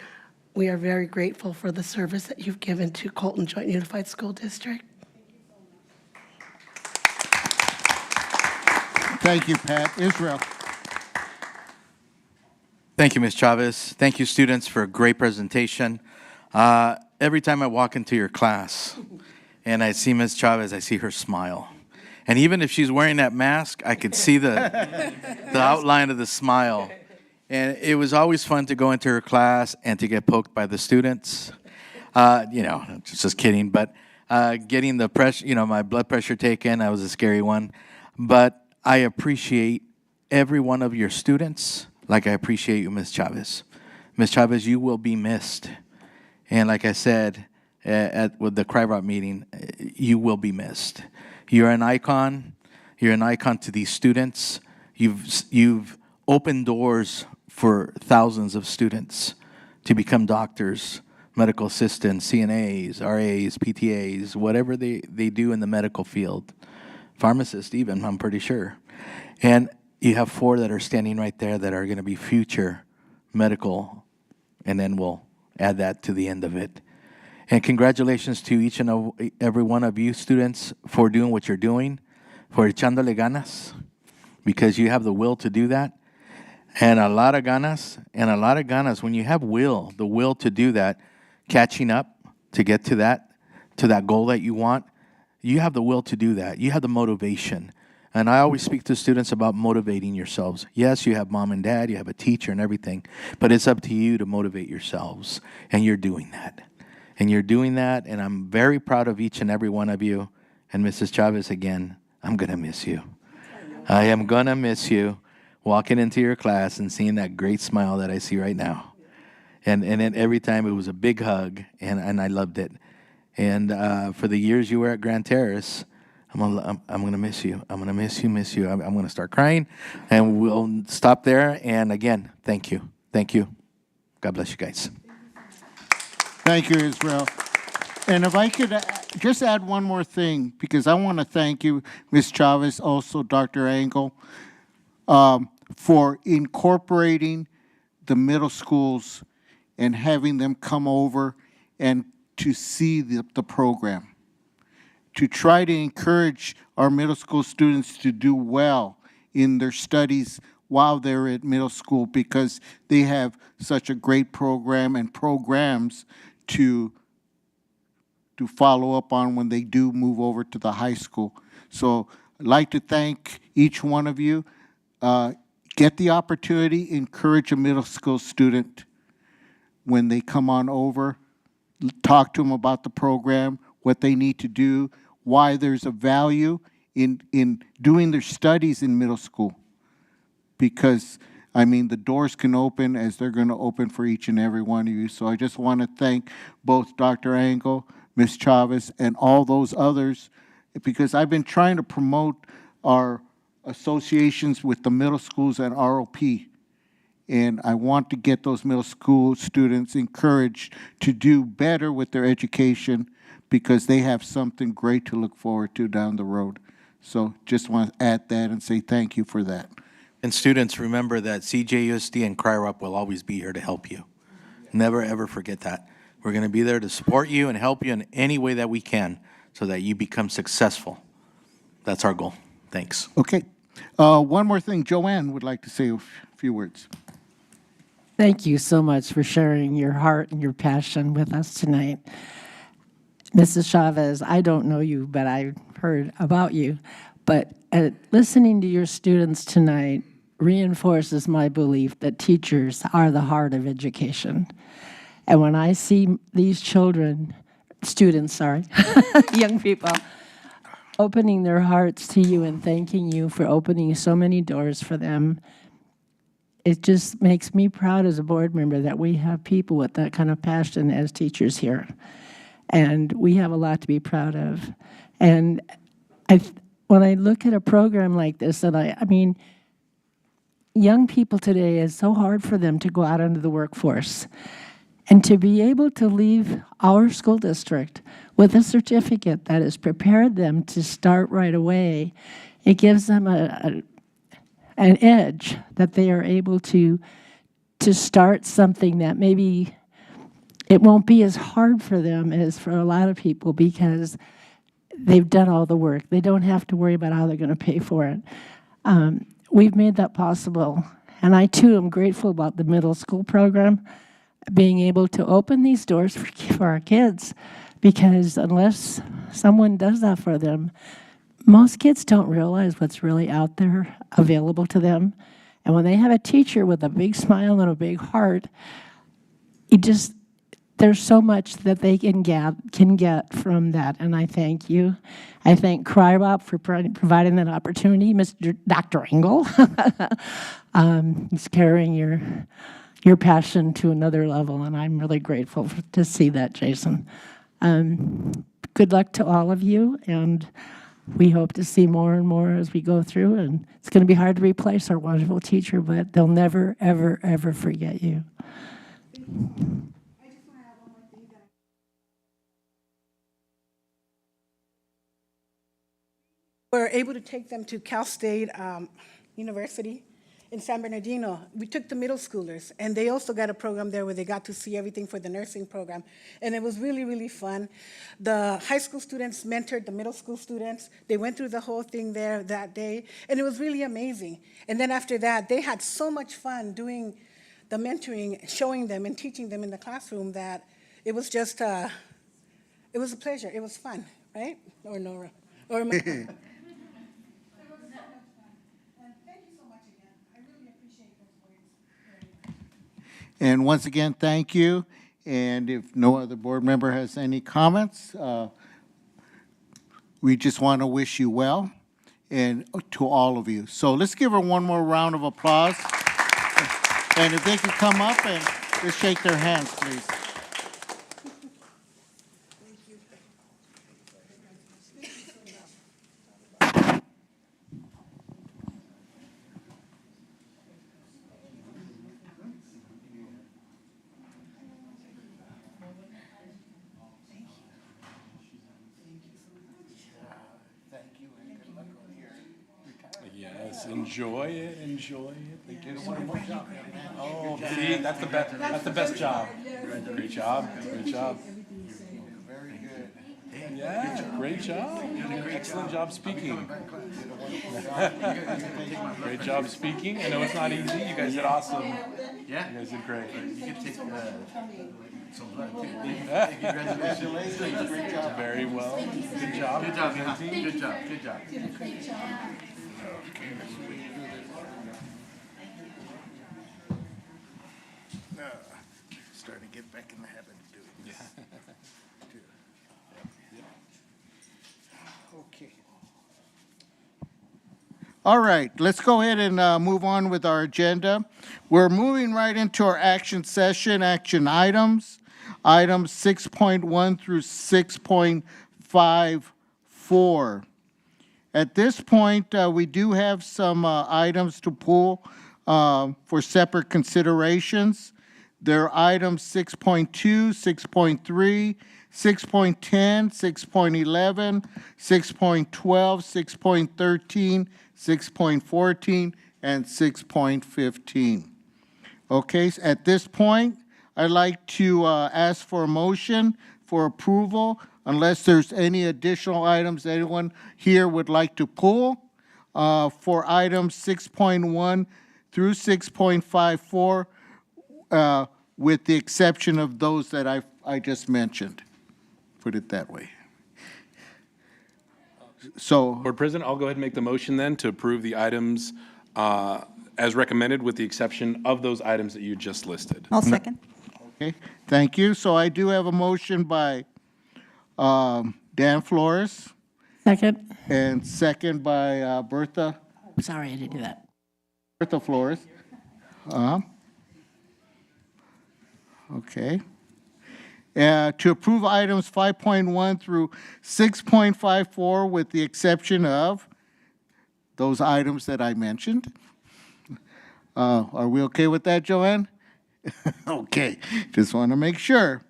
We are very grateful for the service that you've given to Colton Joint Unified School District. Thank you, Pat. Israel. Thank you, Ms. Chavez. Thank you, students, for a great presentation. Every time I walk into your class and I see Ms. Chavez, I see her smile. And even if she's wearing that mask, I could see the outline of the smile. And it was always fun to go into her class and to get poked by the students. Just kidding. But getting the pressure, my blood pressure taken, I was a scary one. But I appreciate every one of your students like I appreciate you, Ms. Chavez. Ms. Chavez, you will be missed. And like I said with the CRIROP meeting, you will be missed. You're an icon. You're an icon to these students. You've opened doors for thousands of students to become doctors, medical assistants, CNAs, RAs, PTAs, whatever they do in the medical field. Pharmacists even, I'm pretty sure. And you have 4 that are standing right there that are going to be future medical, and then we'll add that to the end of it. And congratulations to each and every one of you students for doing what you're doing, for echándole ganas, because you have the will to do that. And a lot of ganas, when you have the will to do that, catching up to get to that goal that you want, you have the will to do that. You have the motivation. And I always speak to students about motivating yourselves. Yes, you have mom and dad, you have a teacher and everything, but it's up to you to motivate yourselves, and you're doing that. And you're doing that, and I'm very proud of each and every one of you. And Mrs. Chavez, again, I'm going to miss you. I am going to miss you walking into your class and seeing that great smile that I see right now. And then every time it was a big hug, and I loved it. And for the years you were at Grand Terrace, I'm gonna miss you. I'm gonna miss you. I'm gonna start crying, and we'll stop there. And again, thank you. God bless you guys. Thank you, Israel. And if I could just add one more thing, because I want to thank you, Ms. Chavez, also Dr. Angle, for incorporating the middle schools and having them come over and to see the program, to try to encourage our middle school students to do well in their studies while they're at middle school, because they have such a great program and programs to follow up on when they do move over to the high school. So I'd like to thank each one of you. Get the opportunity, encourage a middle school student when they come on over. Talk to them about the program, what they need to do, why there's a value in doing their studies in middle school. Because, I mean, the doors can open as they're going to open for each and every one of you. So I just want to thank both Dr. Angle, Ms. Chavez, and all those others, because I've been trying to promote our associations with the middle schools and ROP. And I want to get those middle school students encouraged to do better with their education, because they have something great to look forward to down the road. So just want to add that and say thank you for that. And students, remember that CJUSD and CRIRUP will always be here to help you. Never, ever forget that. We're going to be there to support you and help you in any way that we can so that you become successful. That's our goal. Thanks. Okay. One more thing. Joanne would like to say a few words. Thank you so much for sharing your heart and your passion with us tonight. Mrs. Chavez, I don't know you, but I've heard about you. But listening to your students tonight reinforces my belief that teachers are the heart of education. And when I see these students, young people, opening their hearts to you and thanking you for opening so many doors for them, it just makes me proud as a board member that we have people with that kind of passion as teachers here. And we have a lot to be proud of. And when I look at a program like this, and I mean, young people today, it's so hard for them to go out into the workforce. And to be able to leave our school district with a certificate that has prepared them to start right away, it gives them an edge that they are able to start something that maybe it won't be as hard for them as for a lot of people, because they've done all the work. They don't have to worry about how they're going to pay for it. We've made that possible. And I, too, am grateful about the middle school program being able to open these doors for our kids, because unless someone does that for them, most kids don't realize what's really out there available to them. And when they have a teacher with a big smile and a big heart, there's so much that they can get from that, and I thank you. I thank CRIRUP for providing that opportunity. Dr. Engel, he's carrying your passion to another level, and I'm really grateful to see that, Jason. Good luck to all of you, and we hope to see more and more as we go through, and it's going to be hard to replace our wonderful teacher, but they'll never, ever, ever forget you. We're able to take them to Cal State University in San Bernardino. We took the middle schoolers, and they also got a program there where they got to see everything for the nursing program. And it was really, really fun. The high school students mentored the middle school students. They went through the whole thing there that day, and it was really amazing. And then after that, they had so much fun doing the mentoring, showing them and teaching them in the classroom, that it was just, it was a pleasure. It was fun, right? Or Nora? Or And once again, thank you. And if no other board member has any comments, we just want to wish you well, and to all of you. So let's give her one more round of applause. And if they could come up and just shake their hands, please. Yes, enjoy it, enjoy it. Thank you. One more job. Oh, see, that's the best. That's the best job. Great job. Great job. Very good. Yeah, great job. Excellent job speaking. Great job speaking. I know it's not easy. You guys did awesome. Yeah. You guys did great. You can take some blood too. Congratulations. Great job. Very well. Good job. Good job. Good job. Good job. Great job. Starting to get back in the habit of doing this. Okay. All right, let's go ahead and move on with our agenda. We're moving right into our action session, action items. Items 6.1 through 6.54. At this point, we do have some items to pull for separate considerations. There are items 6.2, 6.3, 6.10, 6.11, 6.12, 6.13, 6.14, and 6.15. Okay, so at this point, I'd like to ask for a motion for approval unless there's any additional items anyone here would like to pull for items 6.1 through 6.54, with the exception of those that I just mentioned. Put it that way. So, Board President, I'll go ahead and make the motion then to approve the items as recommended with the exception of those items that you just listed. I'll second. okay, thank you. So I do have a motion by Dan Flores Second. and second by Bertha Sorry, I didn't do that. Flores. Okay. To approve items 5.1 through 6.54 with the exception of those items that I mentioned. Are we okay with that, Joanne? Okay, just want to make sure.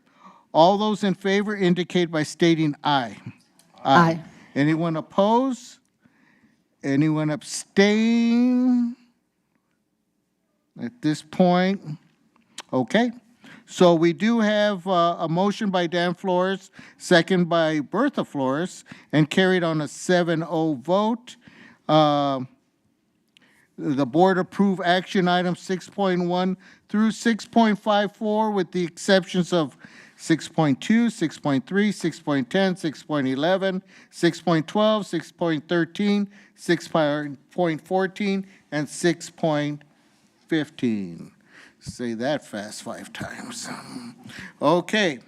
All those in favor indicate by stating aye. Aye. Anyone oppose? Anyone abstain? At this point, okay. So we do have a motion by Dan Flores, second by Bertha Flores, and carried on a 7-0 vote. The board approve action items 6.1 through 6.54 with the exceptions of 6.2, 6.3, 6.10, 6.11, 6.12, 6.13, 6.14, and 6.15. Say that fast 5 times. Okay.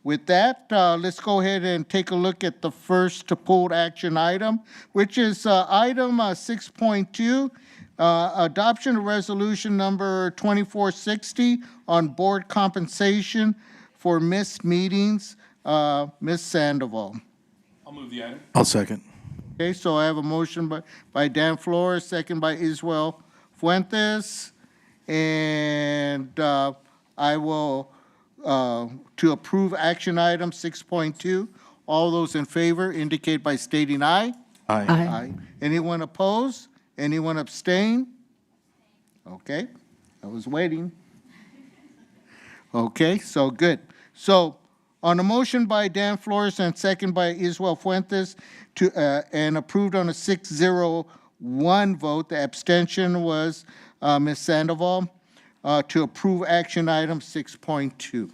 With that, let's go ahead and take a look at the first pulled action item, which is item 6.2, adoption of resolution number 2460 on board compensation for missed meetings. Ms. Sandoval. I'll move the item. I'll second. Okay, so I have a motion by Dan Flores, second by Iswell Fuentes. And I will, to approve action item 6.2. All those in favor indicate by stating aye. Aye. Aye. Anyone oppose? Anyone abstain? Okay, I was waiting. Okay, so good. So on a motion by Dan Flores and second by Iswell Fuentes to, and approved on a 6-0-1 vote, the abstention was Ms. Sandoval, to approve action item 6.2.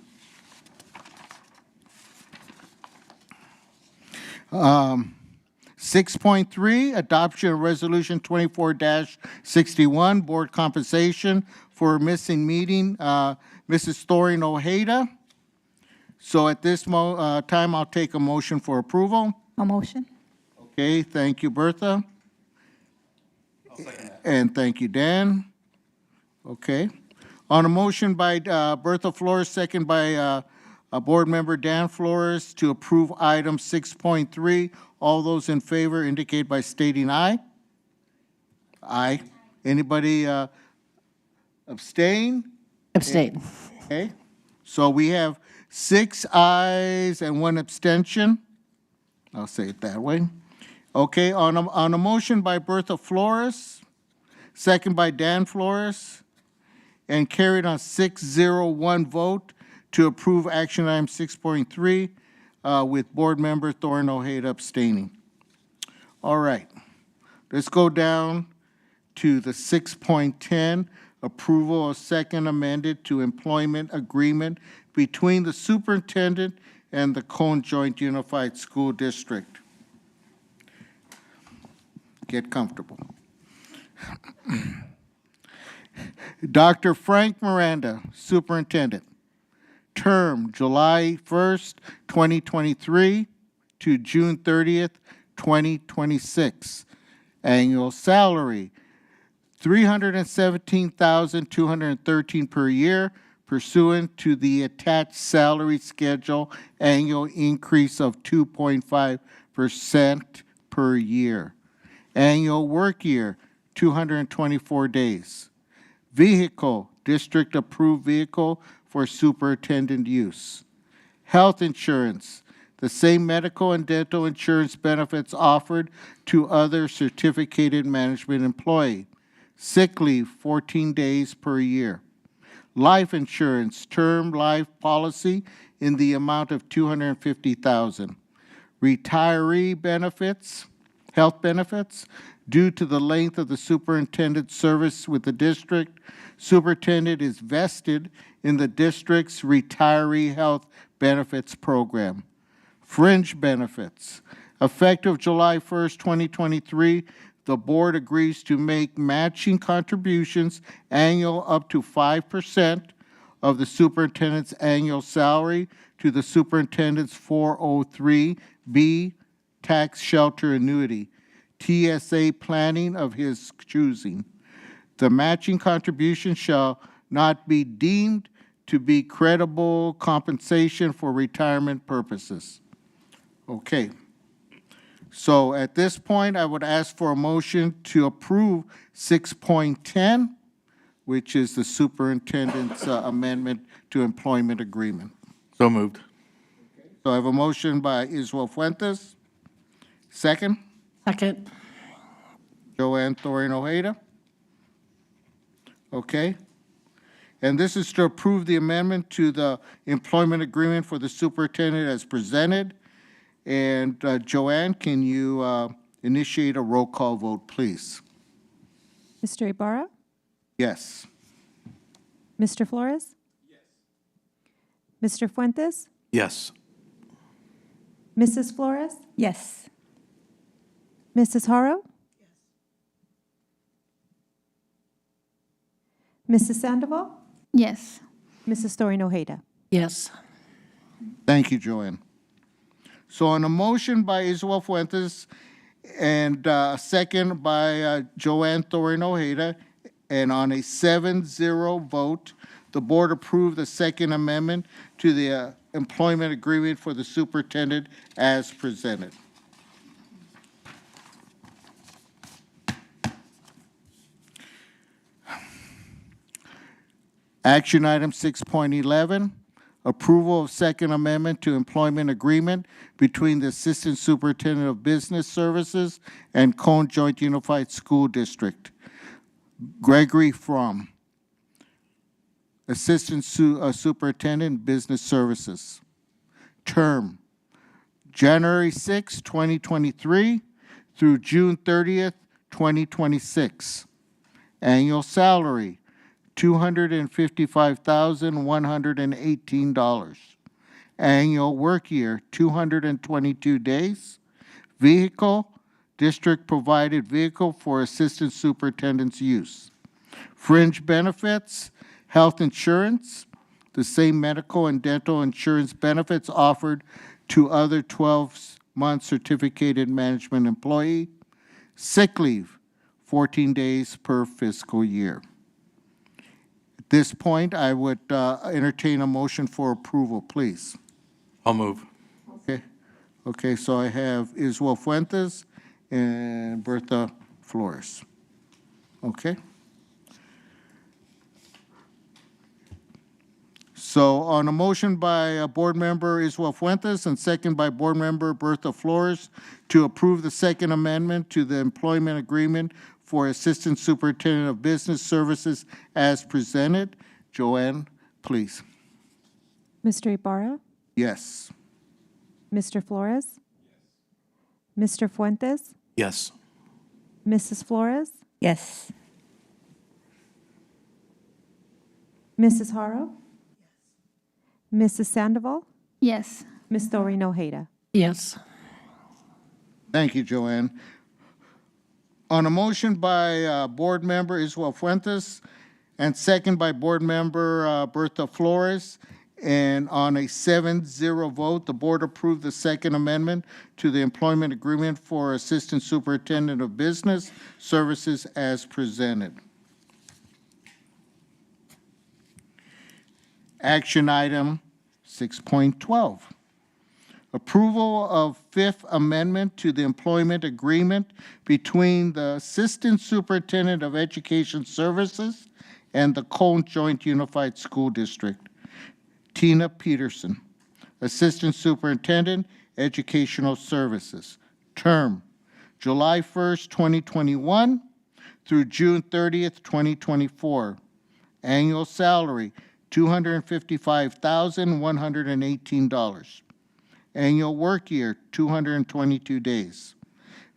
6.3, adoption of resolution 24-61, board compensation for missing meeting, Mrs. Thorin Ojeda. So at this time, I'll take a motion for approval. A motion? Okay, thank you, Bertha. And thank you, Dan. Okay. On a motion by Bertha Flores, second by Board Member Dan Flores to approve item 6.3. All those in favor indicate by stating aye. Aye. Anybody abstain? Abstain. Okay. So we have 6 ayes and 1 abstention. I'll say it that way. Okay, on a motion by Bertha Flores, second by Dan Flores, and carried on 6-0-1 vote to approve action item 6.3. with Board Member Thorne Ojeda abstaining. All right, let's go down to the 6.10, approval of second amended to employment agreement between the superintendent and the Cone Joint Unified School District. Get comfortable. Dr. Frank Miranda, Superintendent. Term July 1st, 2023 to June 30th, 2026. Annual salary, $317,213 per year pursuant to the attached salary schedule, annual increase of 2.5% per year. Annual work year, 224 days. Vehicle, district-approved vehicle for superintendent use. Health insurance, the same medical and dental insurance benefits offered to other certificated management employee. Sick leave, 14 days per year. Life insurance, term life policy in the amount of $250,000. Retiree benefits, health benefits, due to the length of the superintendent's service with the district, superintendent is vested in the district's retiree health benefits program. Fringe benefits, effective July 1st, 2023, the board agrees to make matching contributions annual up to 5% of the superintendent's annual salary to the superintendent's 403B tax shelter annuity, TSA planning of his choosing. The matching contribution shall not be deemed to be credible compensation for retirement purposes. Okay. So at this point, I would ask for a motion to approve 6.10, which is the superintendent's amendment to employment agreement. So moved. So I have a motion by Israel Fuentes. Second, Second. Joanne Thorne Ojeda. Okay. And this is to approve the amendment to the employment agreement for the superintendent as presented. And Joanne, can you initiate a roll call vote, please? Mr. Ibarra? Yes. Mr. Flores? Yes. Mr. Fuentes? Yes. Mrs. Flores? Yes. Mrs. Haro? Mrs. Sandoval? Yes. Mrs. Thorne Ojeda? Yes. Thank you, Joanne. So on a motion by Israel Fuentes and second by Joanne Thorne Ojeda, and on a 7-0 vote, the board approved the second amendment to the employment agreement for the superintendent as presented. Action item 6.11, approval of second amendment to employment agreement between the Assistant Superintendent of Business Services and Cone Joint Unified School District. Gregory Fromm, Assistant Superintendent, Business Services. Term, January 6, 2023 through June 30th, 2026. Annual salary, $255,118. Annual work year, 222 days. Vehicle, district-provided vehicle for assistant superintendent's use. Fringe benefits, health insurance, the same medical and dental insurance benefits offered to other 12-month certificated management employee. Sick leave, 14 days per fiscal year. At this point, I would entertain a motion for approval, please. I'll move. Okay. Okay, so I have Israel Fuentes and Bertha Flores. Okay. So on a motion by Board Member Israel Fuentes and second by Board Member Bertha Flores to approve the second amendment to the employment agreement for Assistant Superintendent of Business Services as presented, Joanne, please. Mr. Ibarra? Yes. Mr. Flores? Mr. Fuentes? Yes. Mrs. Flores? Yes. Mrs. Haro? Mrs. Sandoval? Yes. Ms. Doreen Ojeda? Yes. Thank you, Joanne. On a motion by Board Member Isabel Fuentes and second by Board Member Bertha Flores, and on a 7-0 vote, the board approved the Second Amendment to the employment agreement for Assistant Superintendent of Business Services as presented. Action item 6.12. Approval of Fifth Amendment to the employment agreement between the Assistant Superintendent of Education Services and the Cone Joint Unified School District. Tina Peterson, Assistant Superintendent, Educational Services. Term, July 1st, 2021 through June 30th, 2024. Annual salary, $255,118. Annual work year, 222 days.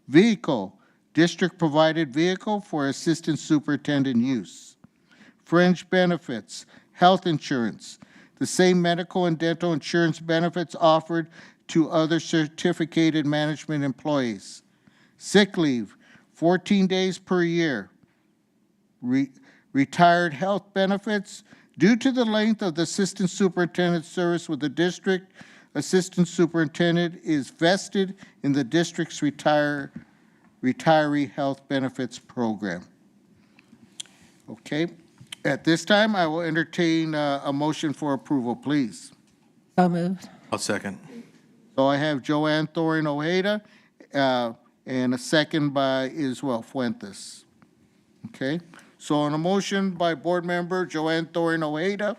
Vehicle, district-provided vehicle for assistant superintendent use. Fringe benefits, health insurance, the same medical and dental insurance benefits offered to other certificated management employees. Sick leave, 14 days per year. Retired health benefits, due to the length of the assistant superintendent's service with the district, assistant superintendent is vested in the district's retiree health benefits program. Okay, at this time, I will entertain a motion for approval, please. So moved. I'll second. So I have Joanne Thorin Ojeda and a second by Isabel Fuentes. Okay, so on a motion by Board Member Joanne Thorin Ojeda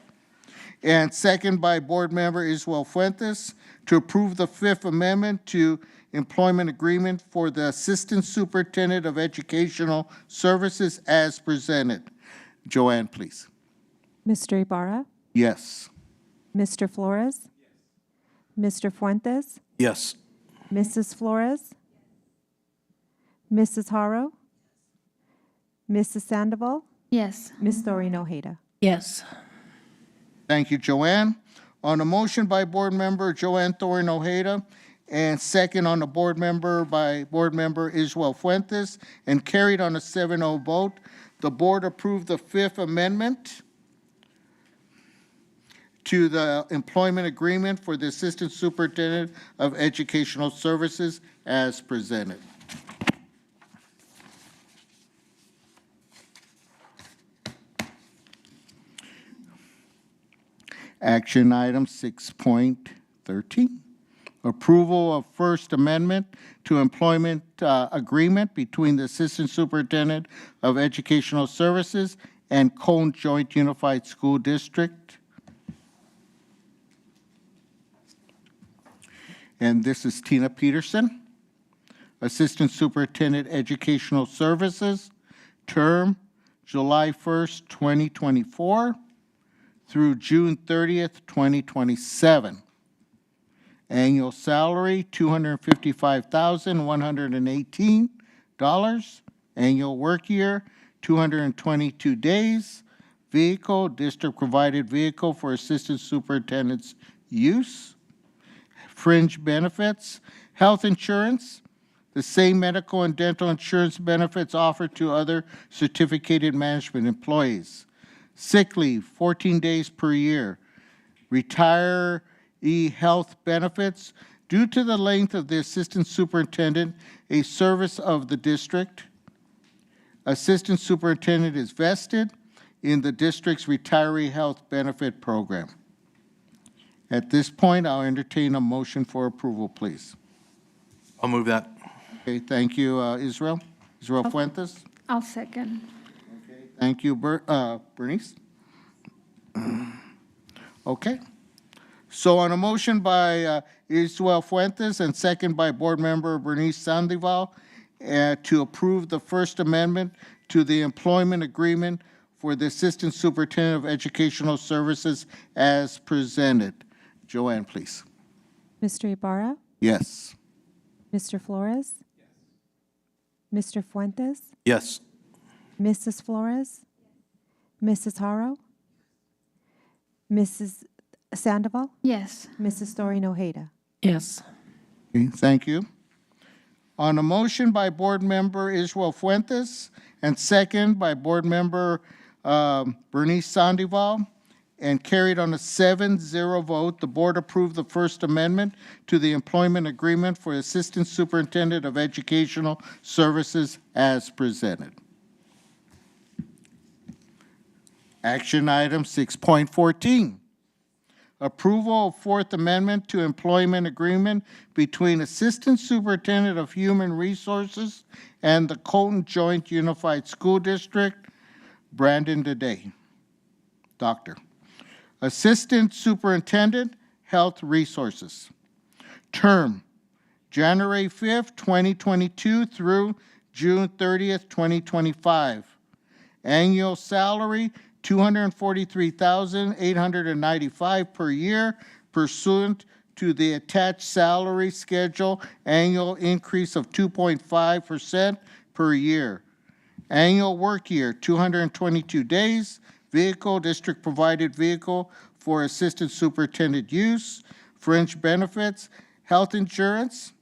and second by Board Member Isabel Fuentes to approve the Fifth Amendment to employment agreement for the Assistant Superintendent of Educational Services as presented. Joanne, please. Mr. Ibarra? Yes. Mr. Flores? Mr. Fuentes? Yes. Mrs. Flores? Mrs. Haro? Mrs. Sandoval? Yes. Ms. Doreen Ojeda? Yes. Thank you, Joanne. On a motion by Board Member Joanne Thorin Ojeda and second on the Board Member by Board Member Isabel Fuentes and carried on a 7-0 vote, the board approved the Fifth Amendment to the employment agreement for the Assistant Superintendent of Educational Services as presented. Action item 6.13. Approval of First Amendment to employment agreement between the Assistant Superintendent of Educational Services and Cone Joint Unified School District. And this is Tina Peterson, Assistant Superintendent, Educational Services, term July 1st, 2024 through June 30th, 2027. Annual salary, $255,118. Annual work year, 222 days. Vehicle, district-provided vehicle for assistant superintendent's use. Fringe benefits, health insurance, the same medical and dental insurance benefits offered to other certificated management employees. Sick leave, 14 days per year. Retiree health benefits, due to the length of the assistant superintendent, a service of the district. Assistant superintendent is vested in the district's retiree health benefit program. At this point, I'll entertain a motion for approval, please. I'll move that. Okay, thank you, Israel Fuentes. I'll second. Thank you, Bernice. Okay. So on a motion by Israel Fuentes and second by Board Member Bernice Sandoval to approve the First Amendment to the employment agreement for the Assistant Superintendent of Educational Services as presented. Joanne, please. Mr. Ibarra? Yes. Mr. Flores? Mr. Fuentes? Yes. Mrs. Flores? Mrs. Haro? Mrs. Sandoval? Yes. Mrs. Doreen Ojeda? Yes. Okay, thank you. On a motion by Board Member Israel Fuentes and second by Board Member Bernice Sandoval, and carried on a 7-0 vote, the board approved the First Amendment to the employment agreement for Assistant Superintendent of Educational Services as presented. Action item 6.14. Approval of Fourth Amendment to employment agreement between Assistant Superintendent of Human Resources and the Colton Joint Unified School District, Brandon Day. Doctor. Assistant Superintendent, Health Resources. Term, January 5th, 2022 through June 30th, 2025. Annual salary, $243,895 per year pursuant to the attached salary schedule, annual increase of 2.5% per year. Annual work year, 222 days. Vehicle, district-provided vehicle for assistant superintendent use. Fringe benefits, health insurance,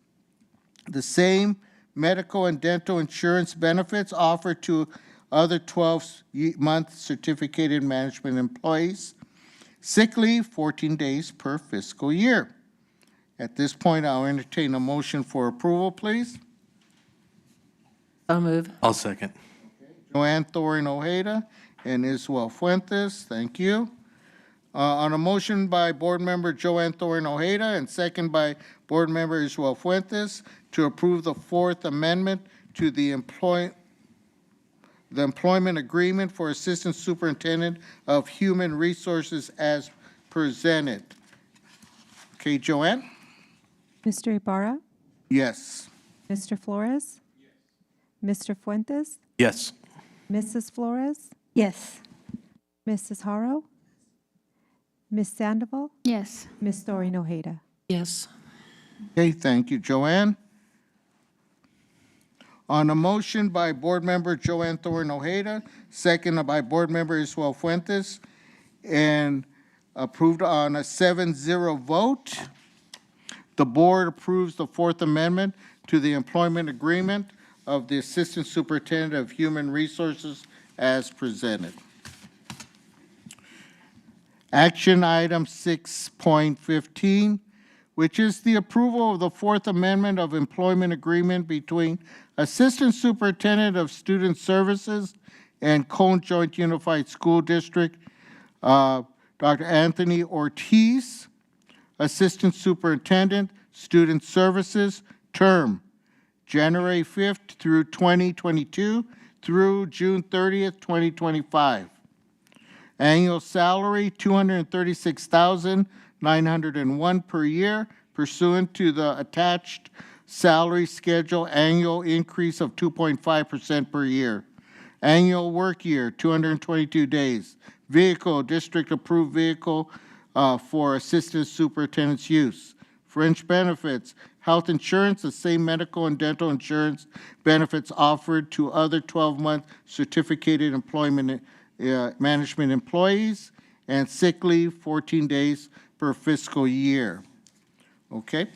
the same medical and dental insurance benefits offered to other 12-month certificated management employees. Sick leave, 14 days per fiscal year. At this point, I'll entertain a motion for approval, please. So move. I'll second. Joanne Thorin Ojeda and Iswell Fuentes, thank you. On a motion by Board Member Joanne Thorin Ojeda and second by Board Member Iswell Fuentes to approve the Fourth Amendment to the employment agreement for Assistant Superintendent of Human Resources as presented. Okay, Joanne? Mr. Ibarra? Yes. Mr. Flores? Mr. Fuentes? Yes. Mrs. Flores? Yes. Mrs. Haro? Ms. Sandoval? Yes. Ms. Doreen Ojeda? Yes. Okay, thank you, Joanne. On a motion by Board Member Joanne Thorin Ojeda, second by Board Member Iswell Fuentes, and approved on a 7-0 vote, the board approves the Fourth Amendment to the employment agreement of the Assistant Superintendent of Human Resources as presented. Action item 6.15, which is the approval of the Fourth Amendment of employment agreement between Assistant Superintendent of Student Services and Cone Joint Unified School District, Dr. Anthony Ortiz, Assistant Superintendent, Student Services, term, January 5th through 2022 through June 30th, 2025. Annual salary, $236,901 per year pursuant to the attached salary schedule, annual increase of 2.5% per year. Annual work year, 222 days. Vehicle, district-approved vehicle for assistant superintendent's use. Fringe benefits, health insurance, the same medical and dental insurance benefits offered to other 12-month certificated employment management employees, and sick leave, 14 days per fiscal year. Okay,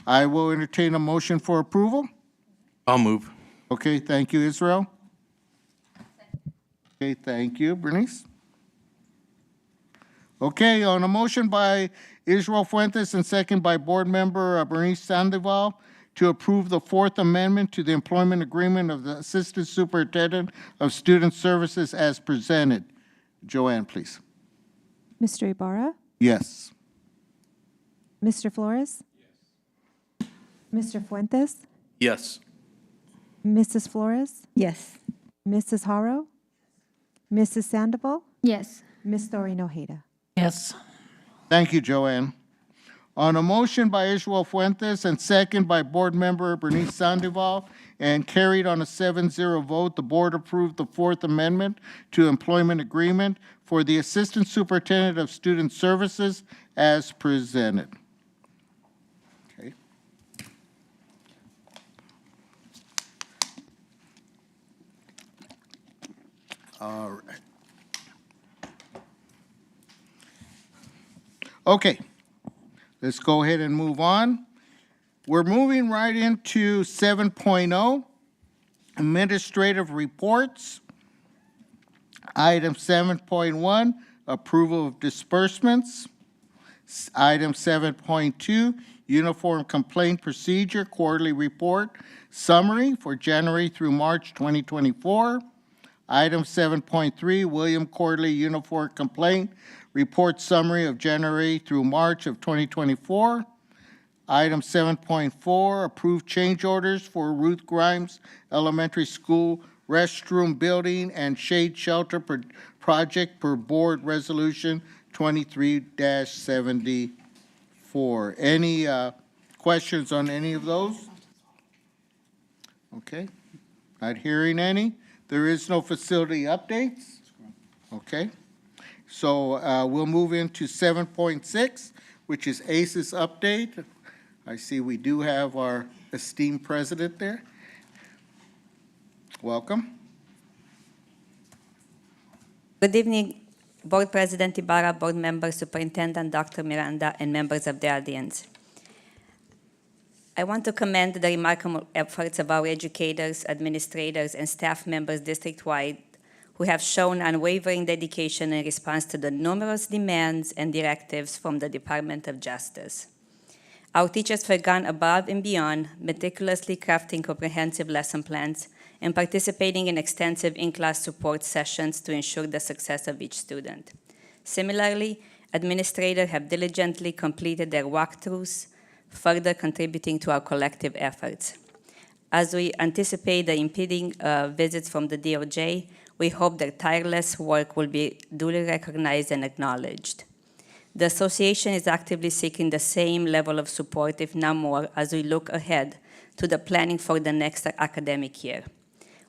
I will entertain a motion for approval. I'll move. Okay, thank you, Israel. Okay, thank you, Bernice. Okay, on a motion by Israel Fuentes and second by Board Member Bernice Sandoval to approve the Fourth Amendment to the employment agreement of the Assistant Superintendent of Student Services as presented. Joanne, please. Mr. Ibarra? Yes. Mr. Flores? Yes. Mr. Fuentes? Yes. Mrs. Flores? Yes. Mrs. Haro? Mrs. Sandoval? Yes. Ms. Doreen Ojeda? Yes. Thank you, Joanne. On a motion by Israel Fuentes and second by Board Member Bernice Sandoval and carried on a 7-0 vote, the board approved the Fourth Amendment to employment agreement for the Assistant Superintendent of Student Services as presented. Okay. All right. Okay, let's go ahead and move on. We're moving right into 7.0, administrative reports. Item 7.1, approval of disbursements. Item 7.2, uniform complaint procedure quarterly report summary for January through March 2024. Item 7.3, William Quarterly Uniform Complaint Report Summary of January through March of 2024. Item 7.4, approved change orders for Ruth Grimes Elementary School restroom building and shade shelter project per board resolution 23-74. Any questions on any of those? Okay, not hearing any. There is no facility updates. Okay, so we'll move into 7.6, which is ACES update. I see we do have our esteemed president there. Welcome. Good evening, Board President Ibarra, Board Members, Superintendent Dr. Miranda, and members of the audience. I want to commend the remarkable efforts of our educators, administrators, and staff members district-wide who have shown unwavering dedication in response to the numerous demands and directives from the Department of Justice. Our teachers have gone above and beyond, meticulously crafting comprehensive lesson plans and participating in extensive in-class support sessions to ensure the success of each student. Similarly, administrators have diligently completed their walkthroughs, further contributing to our collective efforts. As we anticipate the impending visits from the DOJ, we hope their tireless work will be duly recognized and acknowledged. The association is actively seeking the same level of support, if not more, as we look ahead to the planning for the next academic year.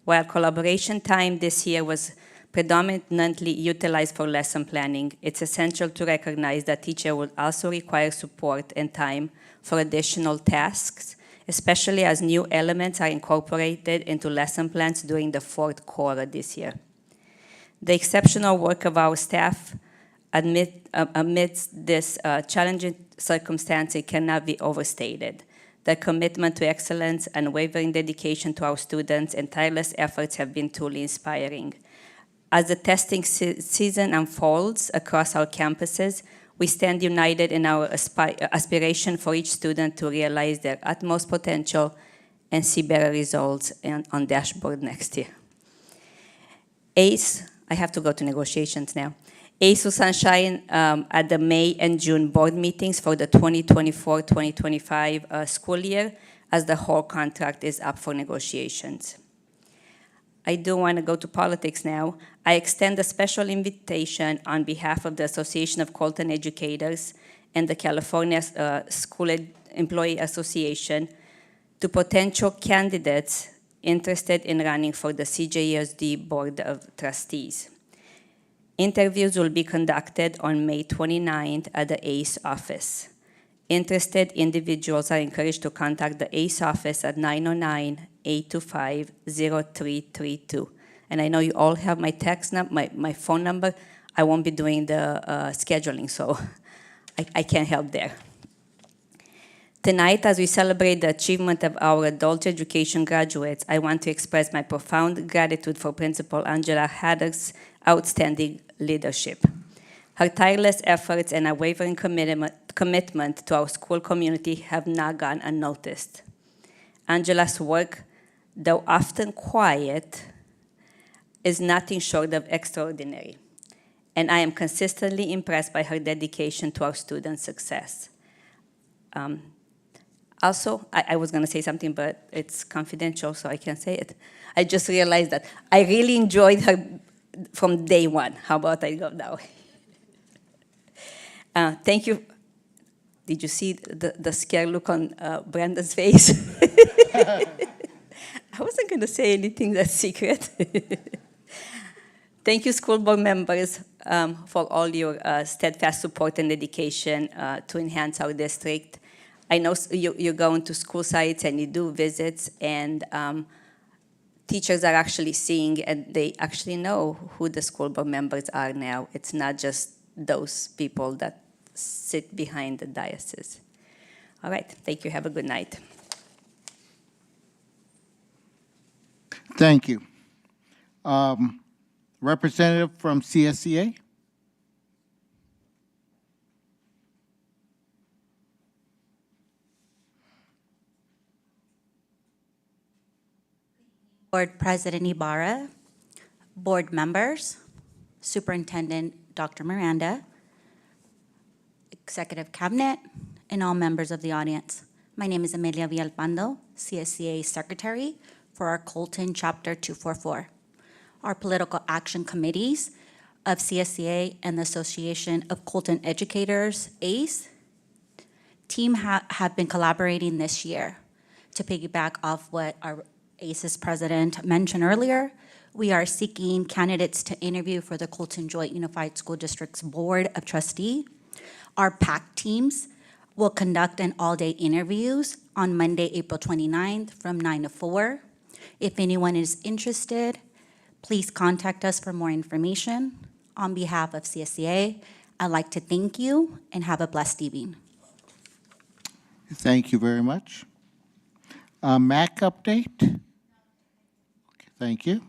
While collaboration time this year was predominantly utilized for lesson planning, it's essential to recognize that teachers will also require support and time for additional tasks, especially as new elements are incorporated into lesson plans during the fourth quarter this year. The exceptional work of our staff amidst this challenging circumstance, it cannot be overstated. Their commitment to excellence, unwavering dedication to our students, and tireless efforts have been truly inspiring. As the testing season unfolds across our campuses, we stand united in our aspiration for each student to realize their utmost potential and see better results on dashboard next year. ACE, I have to go to negotiations now. ACE will sunshine at the May and June board meetings for the 2024-2025 school year, as the whole contract is up for negotiations. I do want to go to politics now. I extend a special invitation on behalf of the Association of Colton Educators and the California School Employee Association to potential candidates interested in running for the CJUSD Board of Trustees. Interviews will be conducted on May 29th at the ACE office. Interested individuals are encouraged to contact the ACE office at 909-825-0332. And I know you all have my text number, my phone number. I won't be doing the scheduling, so I can't help there. Tonight, as we celebrate the achievement of our adult education graduates, I want to express my profound gratitude for Principal Angela Haddock's outstanding leadership. Her tireless efforts and unwavering commitment to our school community have not gone unnoticed. Angela's work, though often quiet, is nothing short of extraordinary, and I am consistently impressed by her dedication to our students' success. Also, I was going to say something, but it's confidential, so I can't say it. I just realized that I really enjoyed her from day one. How about I go that way? Thank you. Did you see the scared look on Brenda's face? I wasn't going to say anything that's secret. Thank you, school board members, for all your steadfast support and dedication to enhance our district. I know you go into school sites and you do visits, and teachers are actually seeing and they actually know who the school board members are now. It's not just those people that sit behind the diocese. All right, thank you. Have a good night. Thank you. Representative from CSEA? Board President Ibarra, board members, Superintendent Dr. Miranda, Executive Cabinet, and all members of the audience. My name is Amelia Villalpando, CSCA Secretary for our Colton Chapter 244. Our political action committees of CSCA and the Association of Colton Educators, ACE, team have been collaborating this year. To piggyback off what our ACE's president mentioned earlier, we are seeking candidates to interview for the Colton Joint Unified School District's Board of Trustees. Our PAC teams will conduct an all-day interviews on Monday, April 29th from 9 to 4. If anyone is interested, please contact us for more information. On behalf of CSCA, I'd like to thank you and have a blessed evening. Thank you very much. MAC update? Okay, thank you.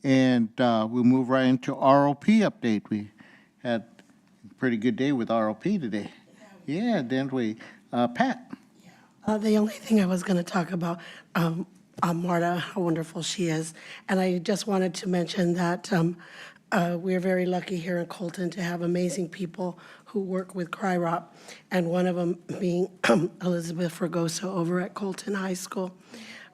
And we'll move right into ROP update. We had a pretty good day with ROP today. Yeah, didn't we? Pat? The only thing I was going to talk about, Marta, how wonderful she is. And I just wanted to mention that we're very lucky here in Colton to have amazing people who work with CRIROP, and one of them being Elizabeth Fregoso over at Colton High School.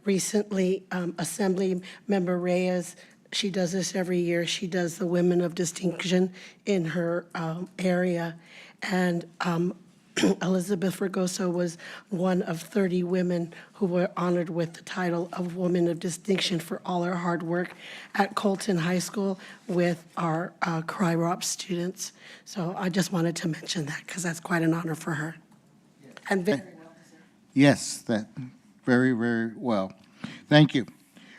Recently, Assembly Member Reyes, she does this every year. She does the Women of Distinction in her area. And Elizabeth Fregoso was one of 30 women who were honored with the title of Woman of Distinction for all her hard work at Colton High School with our CRIROP students. So I just wanted to mention that because that's quite an honor for her. And very Yes, that very, very well. Thank you.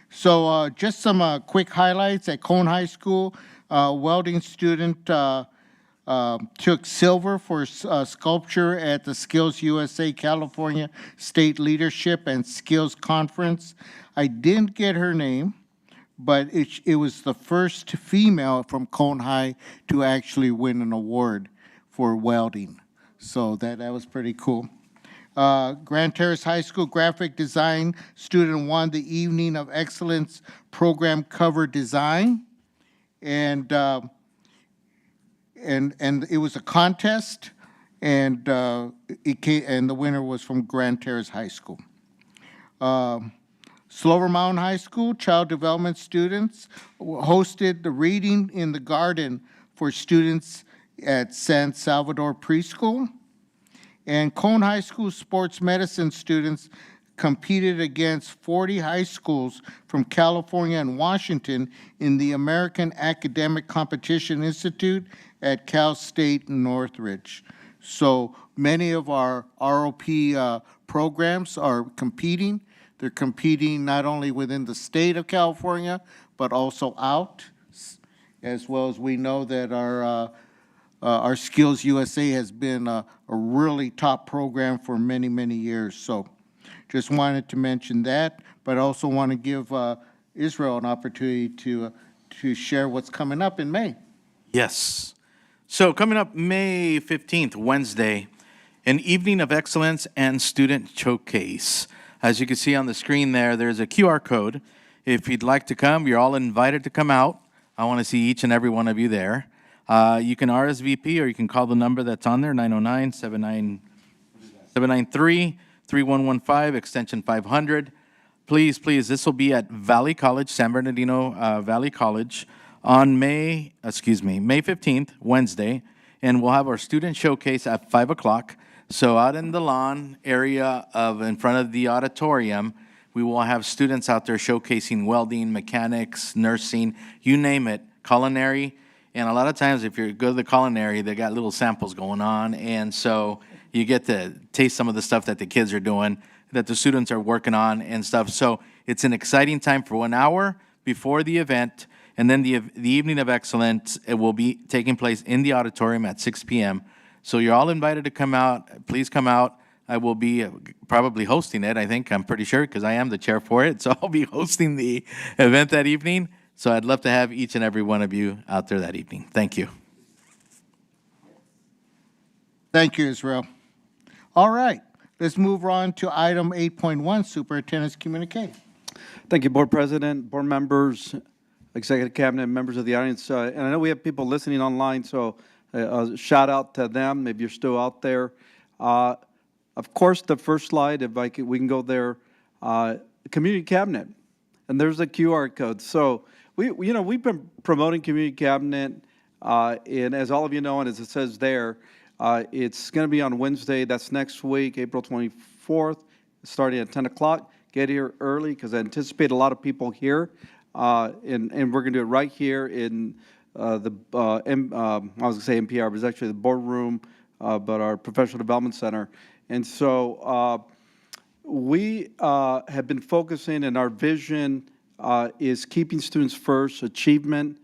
So just some quick highlights at Cone High School. Welding student took silver for sculpture at the Skills USA California State Leadership and Skills Conference. I didn't get her name, but it was the first female from Cone High to actually win an award for welding. So that was pretty cool. Grand Terrace High School graphic design student won the Evening of Excellence program cover design. And it was a contest, and the winner was from Grand Terrace High School. Slover Mountain High School child development students hosted the Reading in the Garden for students at San Salvador Preschool. And Cone High School sports medicine students competed against 40 high schools from California and Washington in the American Academic Competition Institute at Cal State Northridge. So many of our ROP programs are competing. They're competing not only within the state of California, but also out, as well as we know that our Skills USA has been a really top program for many, many years. So just wanted to mention that, but also want to give Israel an opportunity to share what's coming up in May. Yes. So coming up May 15th, Wednesday, an Evening of Excellence and Student Showcase. As you can see on the screen there, there's a QR code. If you'd like to come, you're all invited to come out. I want to see each and every one of you there. You can RSVP or you can call the number that's on there, 909-793-3115, extension 500. Please, this will be at Valley College, San Bernardino Valley College, on May 15th, Wednesday, and we'll have our student showcase at 5 o'clock. So out in the lawn area in front of the auditorium, we will have students out there showcasing welding, mechanics, nursing, you name it, culinary. And a lot of times if you go to the culinary, they got little samples going on, and so you get to taste some of the stuff that the kids are doing, that the students are working on and stuff. So It's an exciting time for 1 hour before the event, and then the Evening of Excellence, it will be taking place in the auditorium at 6 p.m. So you're all invited to come out. Please come out. I will be probably hosting it, I'm pretty sure, because I am the chair for it. So I'll be hosting the event that evening. So I'd love to have each and every one of you out there that evening. Thank you. Thank you, Israel. All right, let's move on to item 8.1, Superintendent's communique. Thank you, Board President, board members, Executive Cabinet, members of the audience. And I know we have people listening online, so shout out to them if you're still out there. Of course, the first slide, if we can go there, Community Cabinet. And there's a QR code. So we've been promoting Community Cabinet, and as all of you know, and as it says there, it's going to be on Wednesday. That's next week, April 24th, starting at 10 o'clock. Get here early because I anticipate a lot of people here, and we're going to do it right here in I was going to say NPR, but it's actually the boardroom, but our Professional Development Center. And so we have been focusing, and our vision is keeping students first, achievement,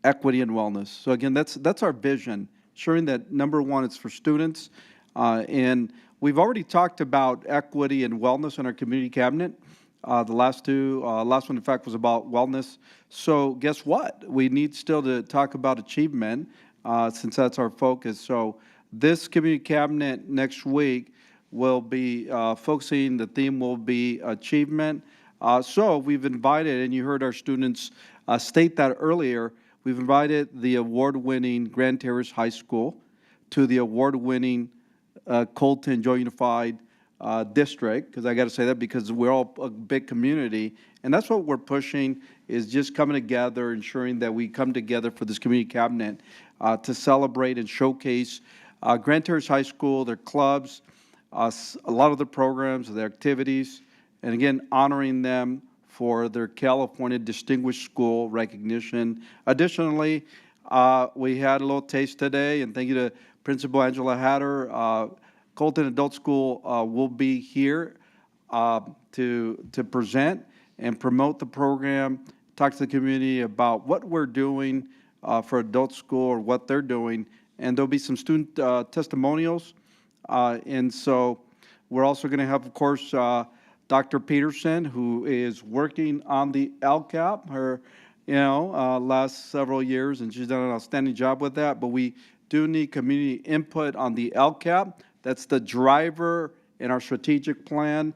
equity, and wellness. So again, that's our vision, ensuring that number one, it's for students. And we've already talked about equity and wellness in our community cabinet. The last one, in fact, was about wellness. So guess what? We need still to talk about achievement since that's our focus. So this community cabinet next week will be focusing, the theme will be achievement. So we've invited, and you heard our students state that earlier, we've invited the award-winning Grand Terrace High School to the award-winning Colton Joy Unified District, because I got to say that because we're all a big community, and that's what we're pushing, is just coming together, ensuring that we come together for this community cabinet to celebrate and showcase Grand Terrace High School, their clubs, a lot of the programs, their activities, and again, honoring them for their California Distinguished School recognition. Additionally, we had a little taste today, and thank you to Principal Angela Hatter. Colton Adult School will be here to present and promote the program, talk to the community about what we're doing for adult school or what they're doing, and there'll be some student testimonials. And so we're also going to have, of course, Dr. Peterson, who is working on the LCAP, her, last several years, and she's done an outstanding job with that. But we do need community input on the LCAP. That's the driver in our strategic plan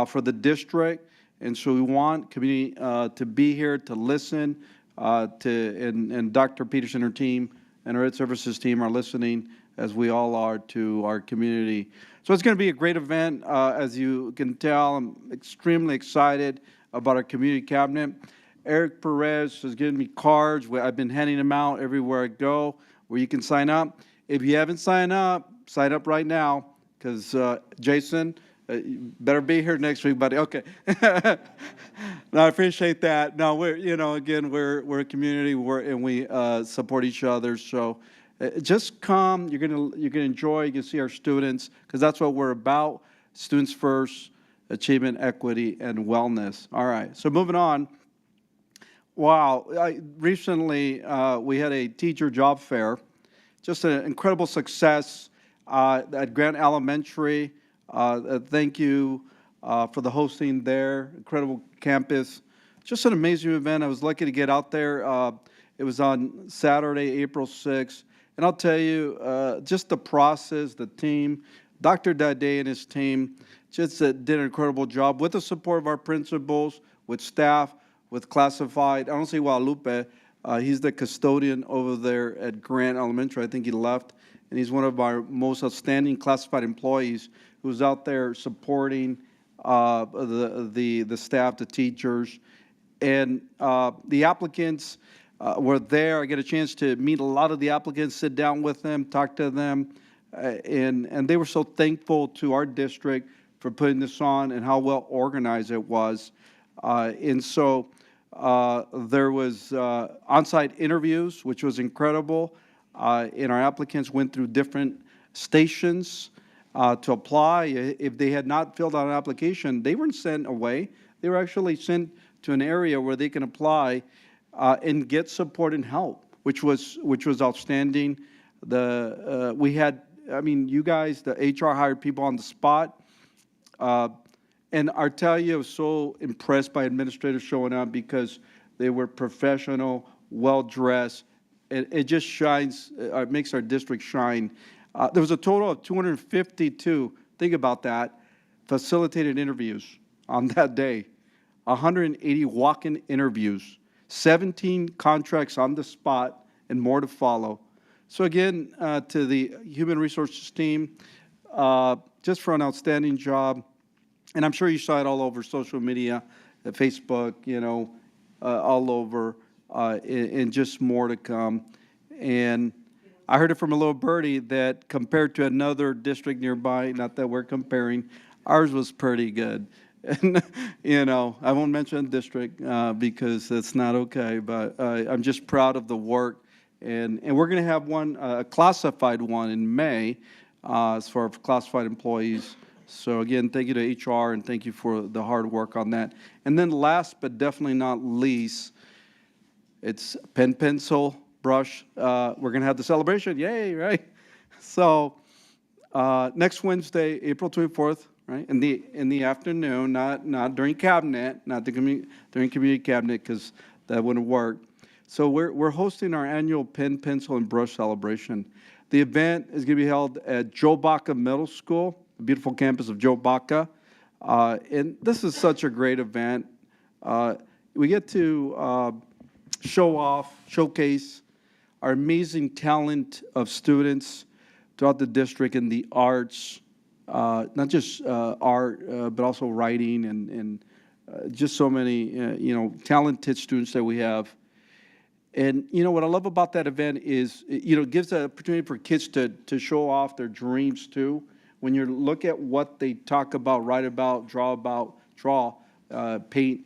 for the district. And so we want community to be here to listen and Dr. Peterson and her team and our Ed Services team are listening, as we all are, to our community. So it's going to be a great event. As you can tell, I'm extremely excited about our community cabinet. Eric Perez has given me cards. I've been handing them out everywhere I go where you can sign up. If you haven't signed up right now, because Jason, you better be here next week, buddy. Okay. No, I appreciate that. No, again, we're a community, and we support each other. So just come. You're gonna enjoy. You can see our students, because that's what we're about: students first, achievement, equity, and wellness. All right. So moving on. Wow. Recently, we had a teacher job fair. Just an incredible success at Grant Elementary. Thank you for the hosting there. Incredible campus. Just an amazing event. I was lucky to get out there. It was on Saturday, April 6th. And I'll tell you, just the process, the team, Dr. Dade and his team just did an incredible job with the support of our principals, with staff, with classified. I don't see Guadalupe. He's the custodian over there at Grant Elementary. I think he left. And he's one of our most outstanding classified employees who's out there supporting the staff, the teachers. And the applicants were there. I get a chance to meet a lot of the applicants, sit down with them, talk to them. And they were so thankful to our district for putting this on and how well organized it was. And so there was on-site interviews, which was incredible. And our applicants went through different stations to apply. If they had not filled out an application, they weren't sent away. They they were actually sent to an area where they can apply and get support and help, which was outstanding. We had, I mean, you guys, the HR hired people on the spot. And I tell you, I was so impressed by administrators showing up because they were professional, well-dressed. It just shines, it makes our district shine. There was a total of 252, think about that, facilitated interviews on that day. 180 walk-in interviews, 17 contracts on the spot, and more to follow. So again, to the Human Resources team, just for an outstanding job. And I'm sure you saw it all over social media, Facebook, you know, all over, and just more to come. And I heard it from a little birdie that compared to another district nearby, not that we're comparing, ours was pretty good. And, you know, I won't mention district because that's not okay, but I'm just proud of the work. And we're going to have one, a classified one in May as far as classified employees. So again, thank you to HR and thank you for the hard work on that. And then last but definitely not least, it's pen, pencil, brush. We're going to have the celebration. Yay, right? So next Wednesday, April 24th, right, in the afternoon, not during cabinet, not during community cabinet because that wouldn't work. So we're hosting our annual pen, pencil, and brush celebration. The event is going to be held at Joe Baca Middle School, the beautiful campus of Joe Baca. And this is such a great event. We get to showcase our amazing talent of students throughout the district in the arts, not just art, but also writing and just so many, you know, talented students that we have. And, you know, what I love about that event is, you know, it gives an opportunity for kids to show off their dreams, too. When you look at what they talk about, write about, paint,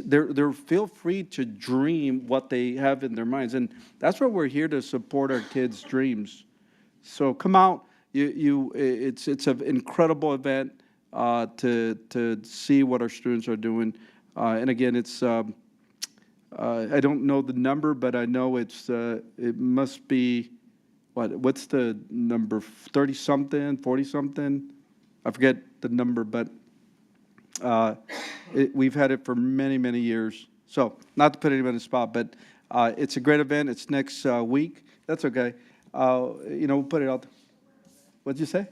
they're feel free to dream what they have in their minds. And that's why we're here to support our kids' dreams. So come out. It's an incredible event to see what our students are doing. And again, it's I don't know the number, but I know it must be what's the number, 30-something, 40-something? I forget the number, but we've had it for many, many years. So not to put anybody on the spot, but it's a great event. It's next week. That's okay. You know, we'll put it out. What'd you say?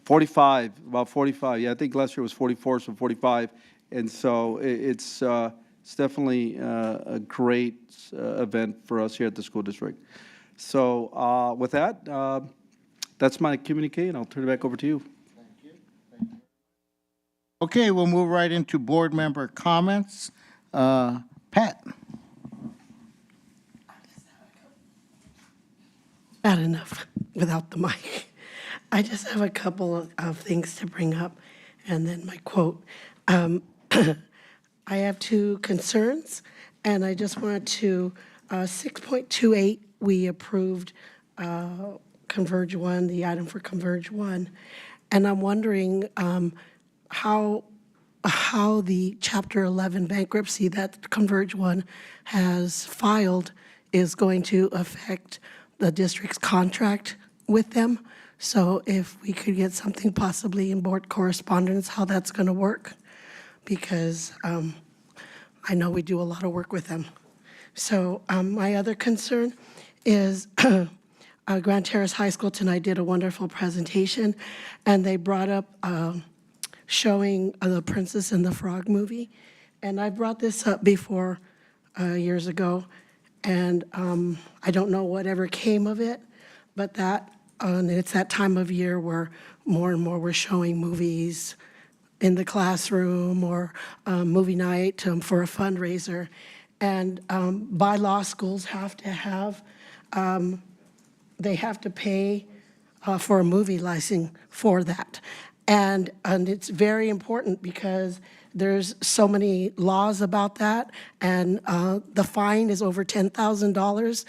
45, about 45. Yeah, I think last year was 44, so 45. And so it's definitely a great event for us here at the school district. So with that, that's my communique, and I'll turn it back over to you. Okay, we'll move right into board member comments. Pat. Bad enough without the mic. I just have a couple of things to bring up, and then my quote. I have two concerns, and I just wanted to, 6.28, we approved Converge 1, the item for Converge 1, and I'm wondering how the Chapter 11 bankruptcy that Converge 1 has filed is going to affect the district's contract with them. So if we could get something possibly in board correspondence, how that's going to work, because I know we do a lot of work with them. So my other concern is Grand Terrace High School tonight did a wonderful presentation, and they brought up showing The Princess and the Frog movie. And I brought this up before years ago, and I don't know whatever came of it, but it's that time of year where more and more we're showing movies in the classroom or movie night for a fundraiser. And by law, schools have to have, they have to pay for a movie license for that. And it's very important because there's so many laws about that, and the fine is over $10,000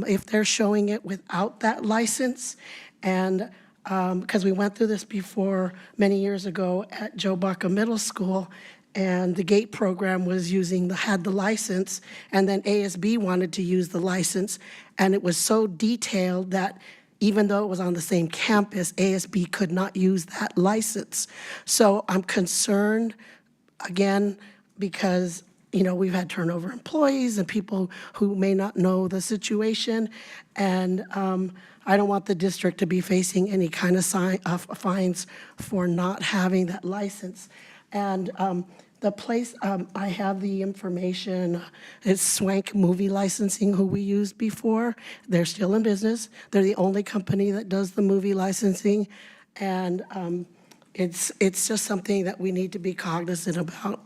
if they're showing it without that license. And because we went through this before many years ago at Joe Baca Middle School, and the GATE program had the license, and then ASB wanted to use the license, and it was so detailed that even though it was on the same campus, ASB could not use that license. So I'm concerned, again, because, we've had turnover employees and people who may not know the situation, and I don't want the district to be facing any kind of fines for not having that license. And the place, I have the information, it's Swank Movie Licensing, who we used before. They're still in business. They're the only company that does the movie licensing. And it's just something that we need to be cognizant about,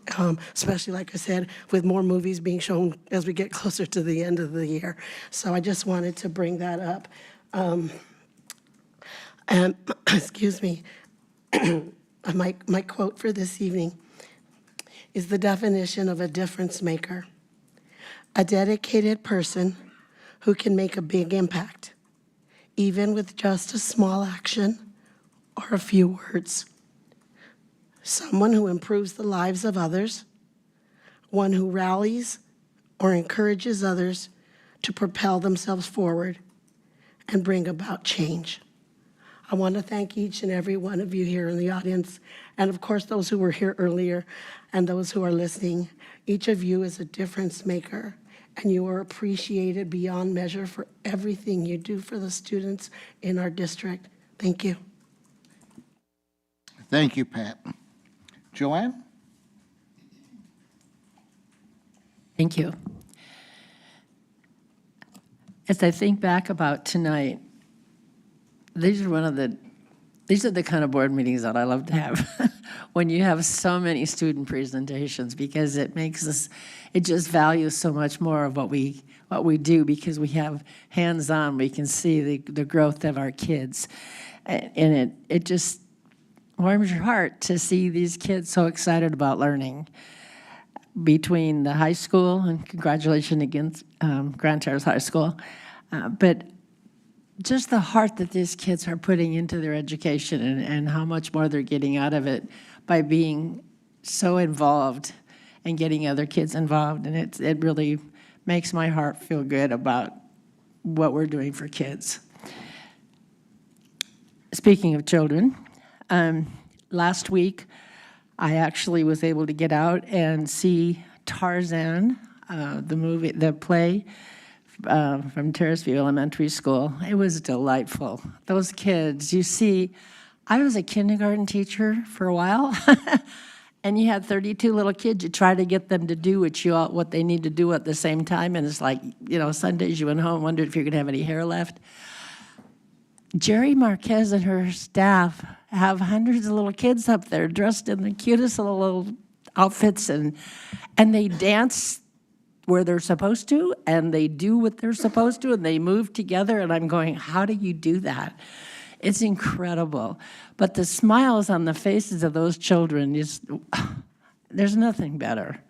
especially, like I said, with more movies being shown as we get closer to the end of the year. So I just wanted to bring that up. And, excuse me, my quote for this evening is the definition of a difference maker: a dedicated person who can make a big impact, even with just a small action or a few words. Someone who improves the lives of others, one who rallies or encourages others to propel themselves forward and bring about change. I want to thank each and every one of you here in the audience, and of course those who were here earlier and those who are listening. Each of you is a difference maker, and you are appreciated beyond measure for everything you do for the students in our district. Thank you. Thank you, Pat. Joanne? Thank you. As I think back about tonight, these are the kind of board meetings that I love to have when you have so many student presentations, because it just values so much more of what we do, because we have hands-on, we can see the growth of our kids. And it just warms your heart to see these kids so excited about learning. Between the high school, and congratulations against Grand Terrace High School, but just the heart that these kids are putting into their education, and how much more they're getting out of it by being so involved and getting other kids involved. And it really makes my heart feel good about what we're doing for kids. Speaking of children, last week I actually was able to get out and see Tarzan, the play, from Terrace View Elementary School. It was delightful. Those kids, you see, I was a kindergarten teacher for a while, and you had 32 little kids. You try to get them to do what they need to do at the same time, and it's like, Sundays you went home and wondered if you're going to have any hair left. Jerry Marquez and her staff have hundreds of little kids up there dressed in the cutest little outfits, and they dance where they're supposed to, and they do what they're supposed to, and they move together, and I'm going, how do you do that? It's incredible. But the smiles on the faces of those children, there's nothing better.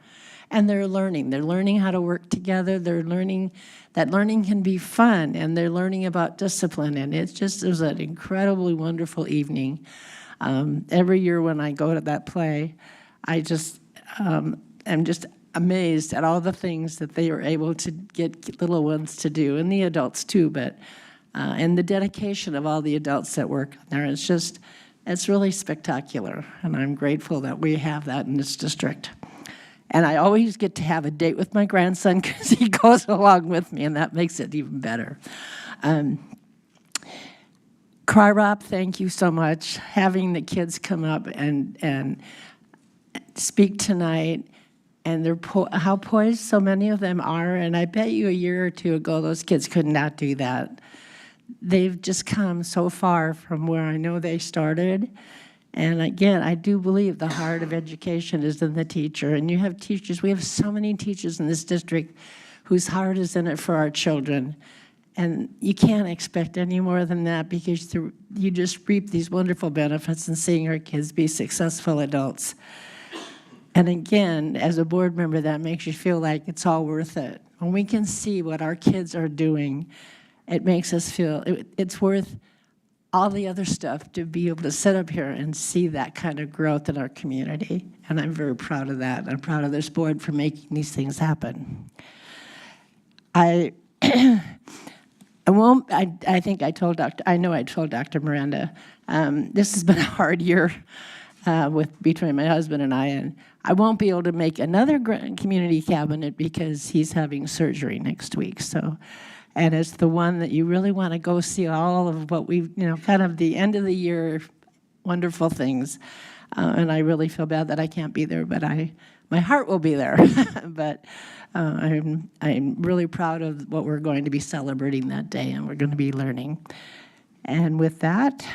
And they're learning how to work together, they're learning that learning can be fun, and they're learning about discipline, and it was an incredibly wonderful evening. Every year when I go to that play, I just am just amazed at all the things that they are able to get little ones to do, and the adults too, but and the dedication of all the adults that work there. It's really spectacular, and I'm grateful that we have that in this district. And I always get to have a date with my grandson because he goes along with me, and that makes it even better. CRIROP, thank you so much. Having the kids come up and speak tonight, and how poised so many of them are, and I bet you a year or two ago those kids could not do that. They've just come so far from where I know they started. And again, I do believe the heart of education is in the teacher. And you have teachers, we have so many teachers in this district whose heart is in it for our children. And you can't expect any more than that, because you just reap these wonderful benefits in seeing our kids be successful adults. And again, as a board member, that makes you feel like it's all worth it. When we can see what our kids are doing, it makes us feel it's worth all the other stuff to be able to sit up here and see that kind of growth in our community. And I'm very proud of that. I'm proud of this board for making these things happen. I won't, I think I told Dr. Miranda, this has been a hard year between my husband and I won't be able to make another community cabinet because he's having surgery next week. So, and it's the one that you really want to go see all of what we've, kind of the end of the year wonderful things. And I really feel bad that I can't be there, but my heart will be there. But I'm really proud of what we're going to be celebrating that day, and we're going to be learning. And with that,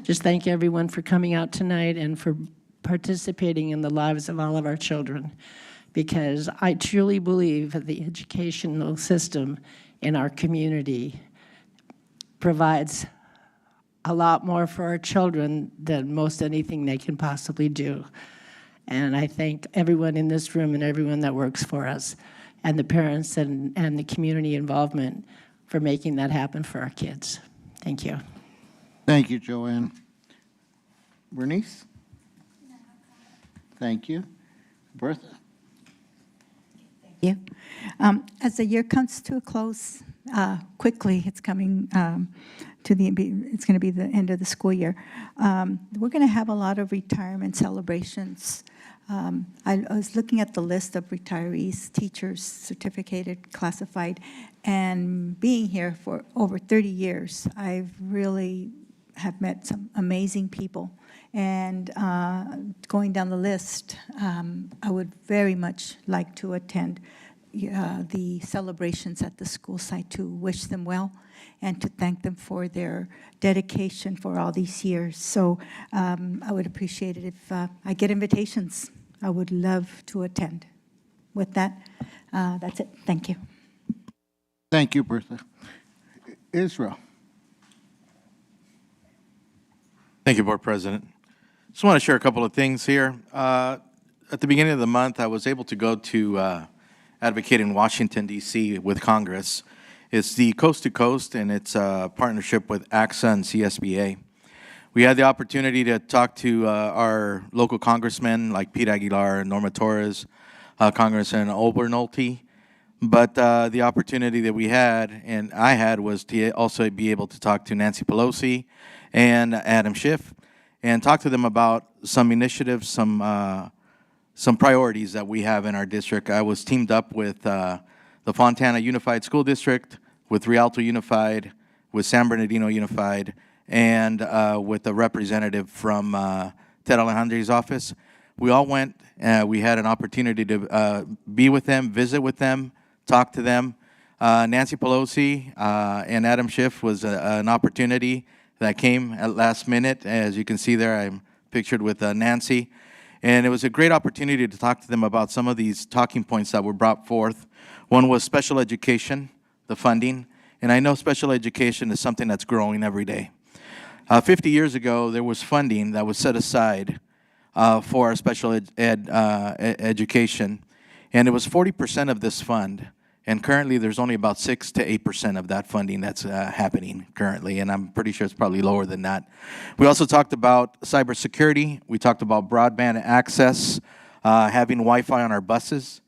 just thank everyone for coming out tonight and for participating in the lives of all of our children, because I truly believe that the educational system in our community provides a lot more for our children than most anything they can possibly do. And I thank everyone in this room and everyone that works for us, and the parents and the community involvement for making that happen for our kids. Thank you. Thank you, Joanne. Bernice? Thank you. Bertha? you. As the year comes to a close, quickly, it's coming it's going to be the end of the school year. We're going to have a lot of retirement celebrations. I was looking at the list of retirees, teachers, certificated, classified, and being here for over 30 years, I've really have met some amazing people. And going down the list, I would very much like to attend the celebrations at the school site to wish them well and to thank them for their dedication for all these years. So I would appreciate it if I get invitations. I would love to attend. With that, that's it. Thank you. Thank you, Bertha. Israel. Thank you, Board President. Just want to share a couple of things here. At the beginning of the month, I was able to go to advocate in Washington, D.C. with Congress. It's the Coast to Coast, and it's a partnership with AXA and CSBA. We had the opportunity to talk to our local congressmen like Pete Aguilar and Norma Torres, Congressman Obernolte. But the opportunity that we had, and I had, was to also be able to talk to Nancy Pelosi and Adam Schiff and talk to them about some initiatives, some priorities that we have in our district. I was teamed up with the Fontana Unified School District, with Rialto Unified, with San Bernardino Unified, and with a representative from Ted Alejandro's office. We all went, we had an opportunity to be with them, visit with them, talk to them. Nancy Pelosi and Adam Schiff was an opportunity that came at last minute. As you can see there, I'm pictured with Nancy. And it was a great opportunity to talk to them about some of these talking points that were brought forth. One was special education, the funding. And I know special education is something that's growing every day. 50 years ago, there was funding that was set aside for our special education. And it was 40% of this fund. And currently, there's only about 6 to 8% of that funding that's happening currently, and I'm pretty sure it's probably lower than that. We also talked about cybersecurity. We talked about broadband access, having Wi-Fi on our buses.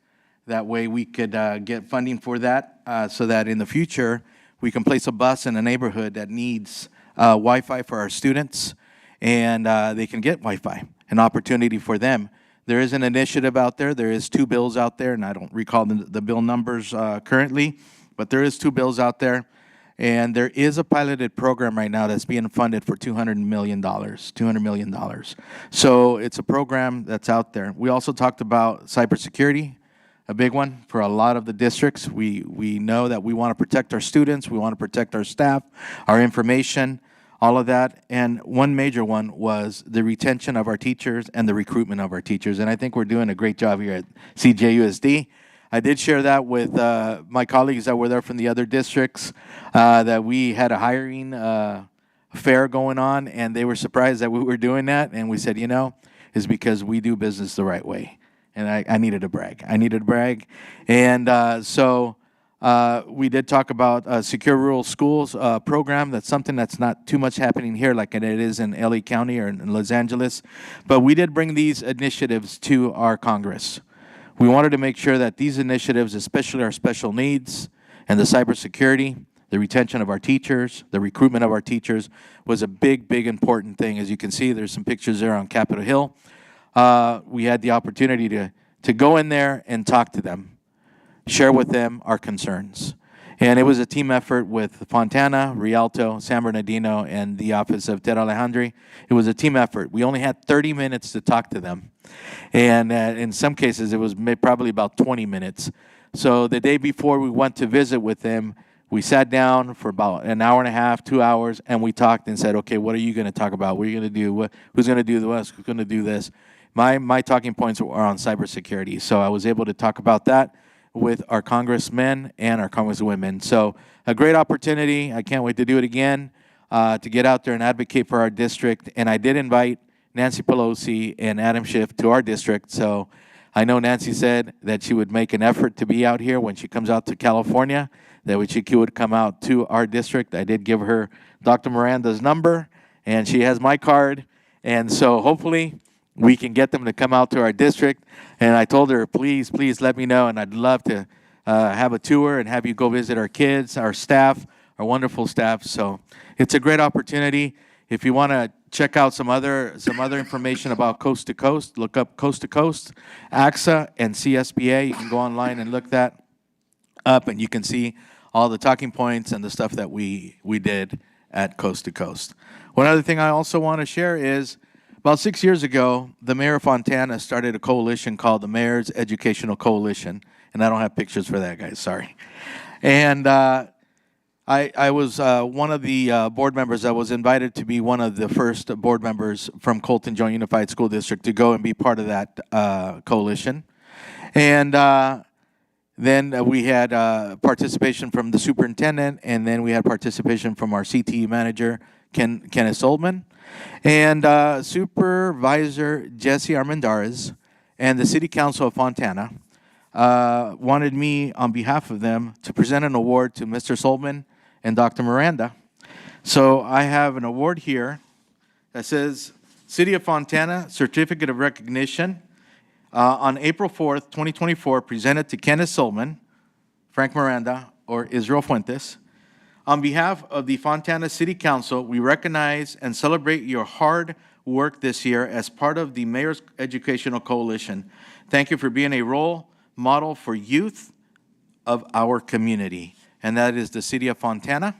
That way, we could get funding for that, so that in the future, we can place a bus in a neighborhood that needs Wi-Fi for our students, and they can get Wi-Fi, an opportunity for them. There is an initiative out there. There is 2 bills out there, and I don't recall the bill numbers currently, but there is 2 bills out there. And there is a piloted program right now that's being funded for $200 million. So it's a program that's out there. We also talked about cybersecurity, a big one for a lot of the districts. We know that we want to protect our students, we want to protect our staff, our information, all of that. And one major one was the retention of our teachers and the recruitment of our teachers. And I think we're doing a great job here at CJUSD. I did share that with my colleagues that were there from the other districts, that we had a hiring fair going on, and they were surprised that we were doing that. And we said, it's because we do business the right way. And I needed to brag. And We did talk about Secure Rural Schools program. That's something that's not too much happening here like it is in LA County or in Los Angeles. But we did bring these initiatives to our Congress. We wanted to make sure that these initiatives, especially our special needs and the cybersecurity, the retention of our teachers, the recruitment of our teachers, was a big, big important thing. As you can see, there's some pictures there on Capitol Hill. We had the opportunity to go in there and talk to them, share with them our concerns. And it was a team effort with Fontana, Rialto, San Bernardino, and the office of Ted Alejandri. It was a team effort. We only had 30 minutes to talk to them. And in some cases, it was probably about 20 minutes. So the day before we went to visit with them, we sat down for about an hour and a half, 2 hours, and we talked and said, okay, what are you going to talk about? What are you going to do? Who's going to do this? Who's going to do this? My talking points are on cybersecurity. So I was able to talk about that with our congressmen and our congresswomen. So a great opportunity. I can't wait to do it again, to get out there and advocate for our district. And I did invite Nancy Pelosi and Adam Schiff to our district. So I know Nancy said that she would make an effort to be out here when she comes out to California, that she would come out to our district. I did give her Dr. Miranda's number, and she has my card. And so hopefully we can get them to come out to our district. And I told her, please, please let me know, and I'd love to have a tour and have you go visit our kids, our staff, our wonderful staff. So it's a great opportunity. If you want to check out some other information about Coast to Coast, look up Coast to Coast, AXA, and CSBA. You can go online and look that up, and you can see all the talking points and the stuff that we did at Coast to Coast. One other thing I also want to share is, about 6 years ago, the mayor of Fontana started a coalition called the Mayor's Educational Coalition, and I don't have pictures for that, guys, sorry. And I was one of the board members. I was invited to be one of the first board members from Colton Joint Unified School District to go and be part of that coalition. And then we had participation from the superintendent, and then we had participation from our CTE manager, Kenneth Solman, and Supervisor Jesse Armendariz, and the City Council of Fontana wanted me, on behalf of them, to present an award to Mr. Solman and Dr. Miranda. So I have an award here that says City of Fontana Certificate of Recognition on April 4th, 2024, presented to Kenneth Solman, Frank Miranda, or Israel Fuentes. On behalf of the Fontana City Council, we recognize and celebrate your hard work this year as part of the Mayor's Educational Coalition. Thank you for being a role model for youth of our community, and that is the City of Fontana.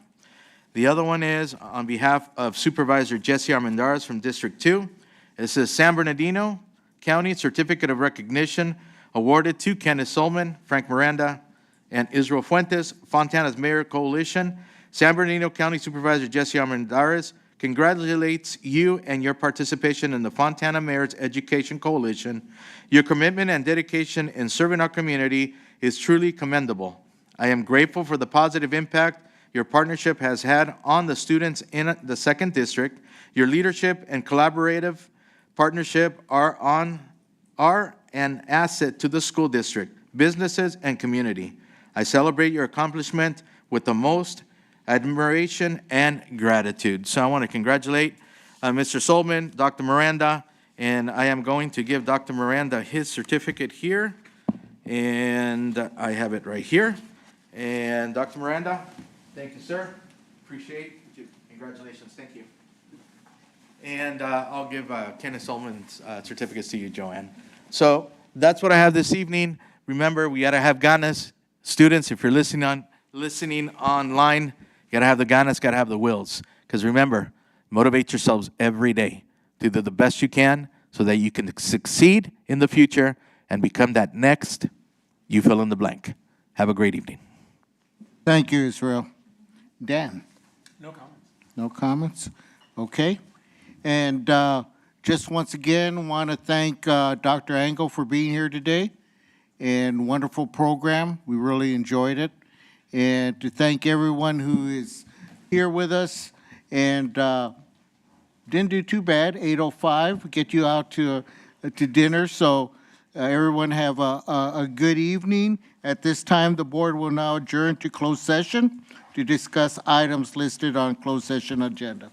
The other one is on behalf of Supervisor Jesse Armendariz from District 2. It says San Bernardino County Certificate of Recognition awarded to Kenneth Solman, Frank Miranda, and Israel Fuentes, Fontana's Mayor Coalition. San Bernardino County Supervisor Jesse Armendariz congratulates you and your participation in the Fontana Mayor's Education Coalition. Your commitment and dedication in serving our community is truly commendable. I am grateful for the positive impact your partnership has had on the students in the 2nd District. Your leadership and collaborative partnership are an asset to the school district, businesses, and community. I celebrate your accomplishment with the most admiration and gratitude. So I want to congratulate Mr. Solman, Dr. Miranda, and I am going to give Dr. Miranda his certificate here, and I have it right here. And Dr. Miranda, thank you, sir. Appreciate it. Congratulations. Thank you. And I'll give Kenneth Solman's certificates to you, Joanne. So that's what I have this evening. Remember, we got to have ganas. Students, if you're listening online, you got to have the ganas, got to have the wills. Because remember, motivate yourselves every day to do the best you can so that you can succeed in the future and become that next you fill in the blank. Have a great evening. Thank you, Israel. Dan? No comments. No comments? Okay. And just once again, want to thank Dr. Angle for being here today. And wonderful program. We really enjoyed it. And to thank everyone who is here with us. And didn't do too bad, 8:05, get you out to dinner. So Everyone have a good evening. At this time, the board will now adjourn to closed session to discuss items listed on closed session agenda.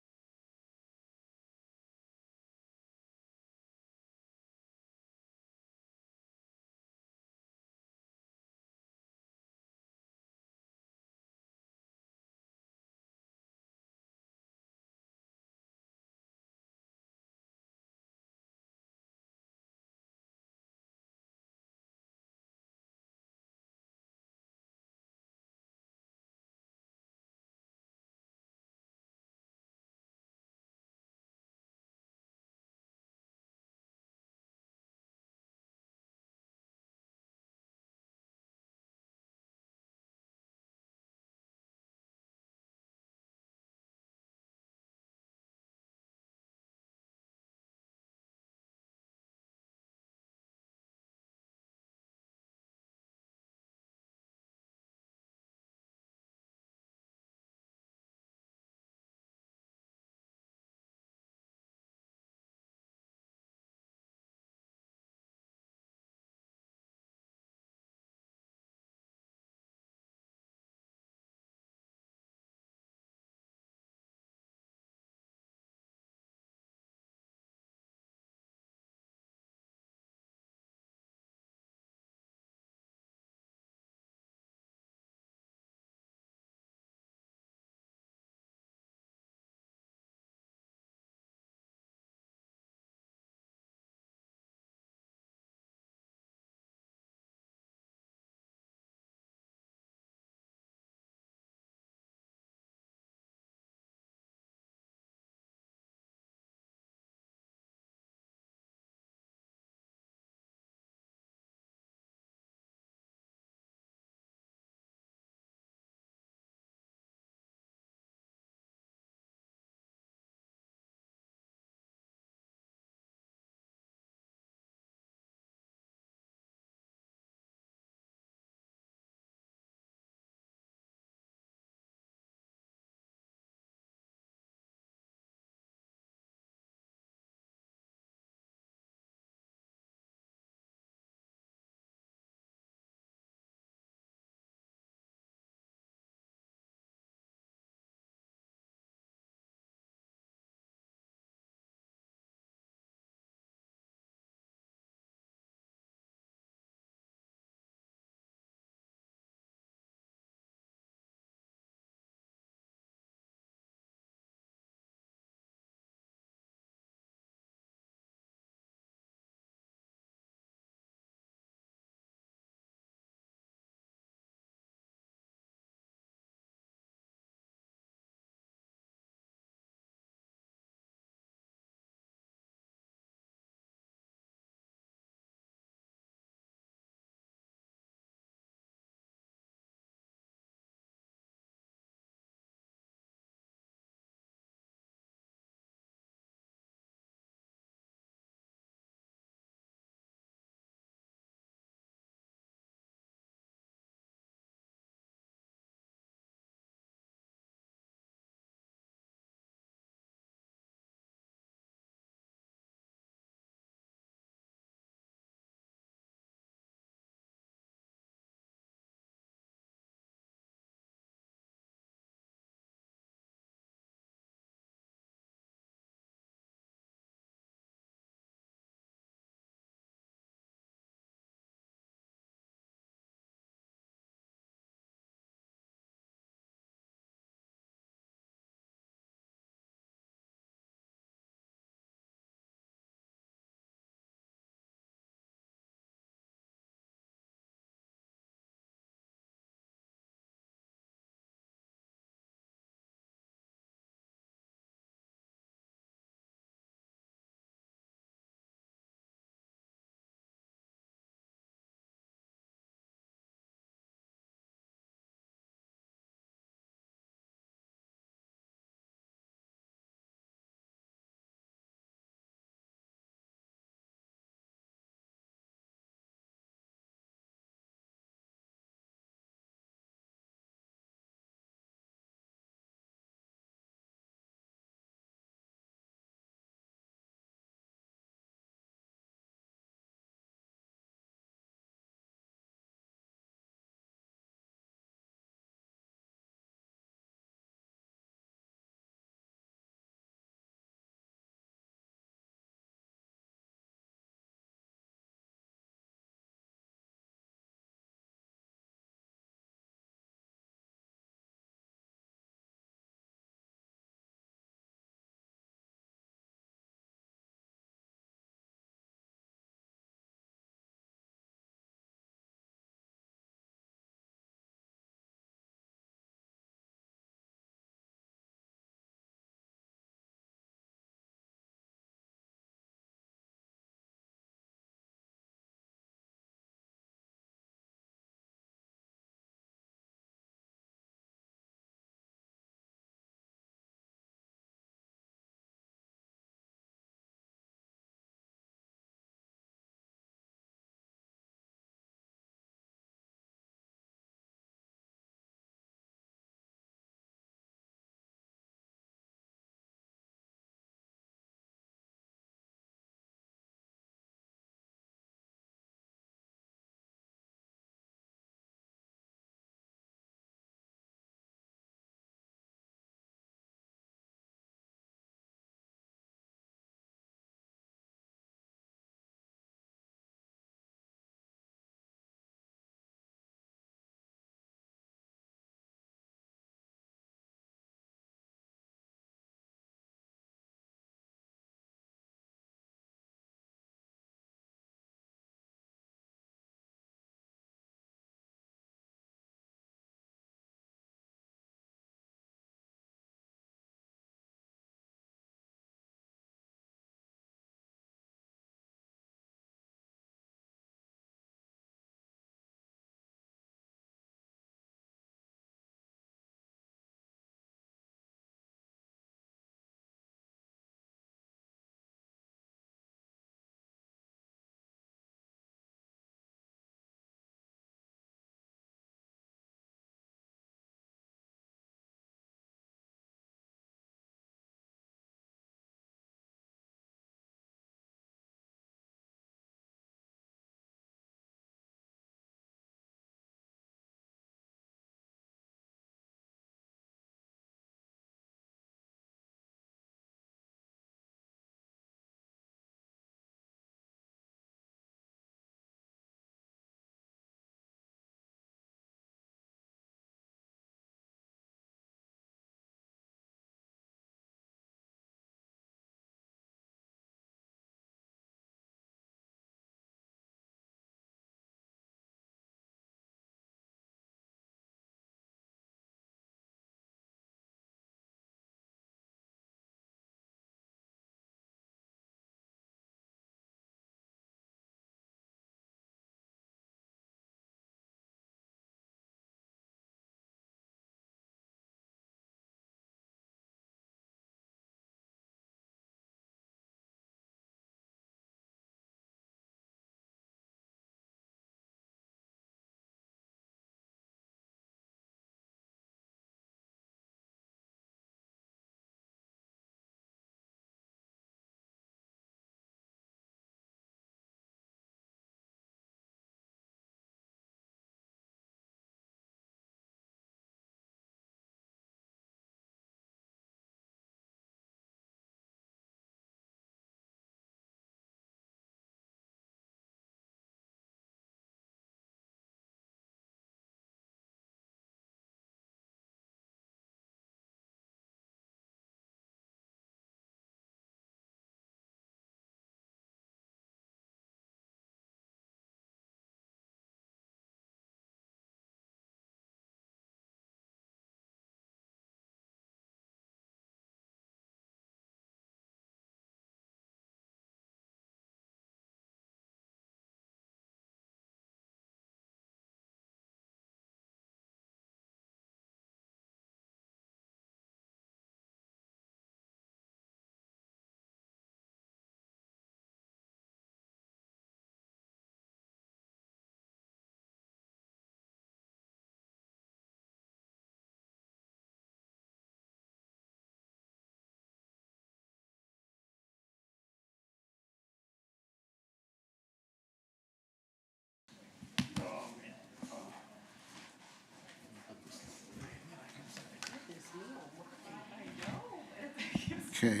Okay.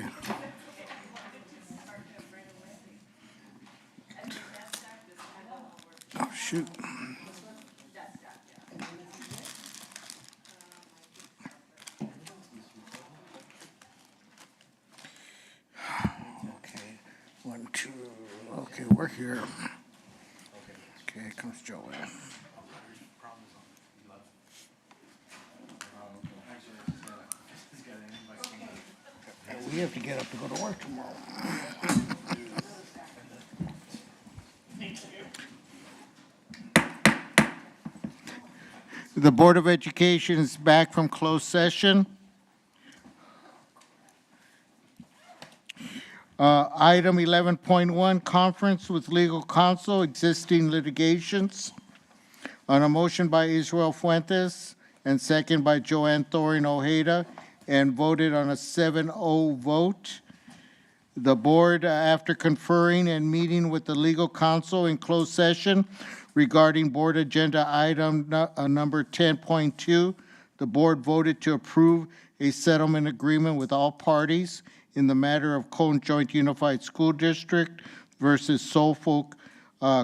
Oh, shoot. Okay, 1, 2, okay, we're here. Okay, here comes Joanne. We have to get up to go to work tomorrow. The Board of Education is back from closed session. Item 11.1, conference with legal counsel, existing litigations. On a motion by Israel Fuentes and second by Joanne Thorin Ojeda, and voted on a 7-0 vote. The board, after conferring and meeting with the legal counsel in closed session regarding board agenda item number 10.2, the board voted to approve a settlement agreement with all parties in the matter of Colton Joint Unified School District versus Soulfolk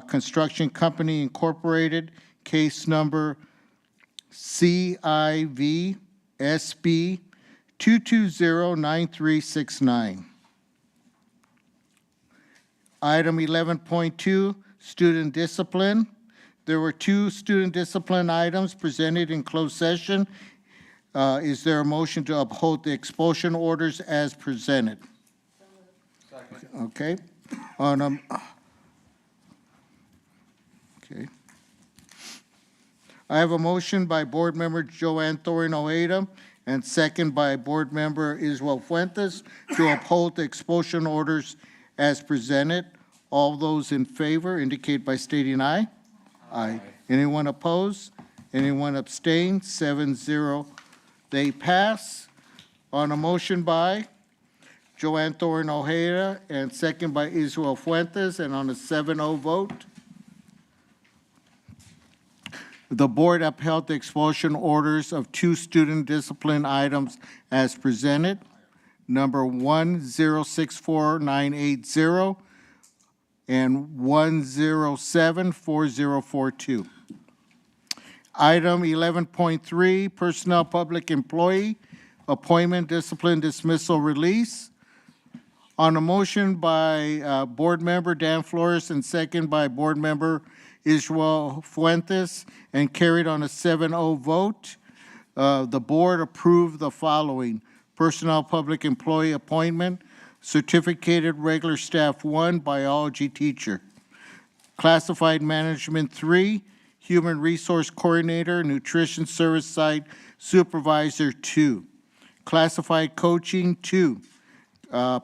Construction Company Incorporated, case number CIV SB 2209369. Item 11.2, student discipline. There were 2 student discipline items presented in closed session. Is there a motion to uphold the expulsion orders as presented? Okay. Okay. I have a motion by Board Member Joanne Thorin Ojeda and second by Board Member Israel Fuentes to uphold the expulsion orders as presented. All those in favor indicate by stating aye. Aye. Anyone opposed? Anyone abstain? 7-0. They pass. On a motion by Joanne Thorin Ojeda and second by Israel Fuentes, and on a 7-0 vote, the board upheld the expulsion orders of 2 student discipline items as presented. Number 1064980 and 1074042. Item 11.3, personnel public employee, appointment, discipline, dismissal, release. On a motion by Board Member Dan Flores and second by Board Member Israel Fuentes and carried on a 7-0 vote, the board approved the following: personnel public employee appointment, certificated regular staff 1, biology teacher. Classified management 3, human resource coordinator, nutrition service site supervisor 2. Classified coaching 2,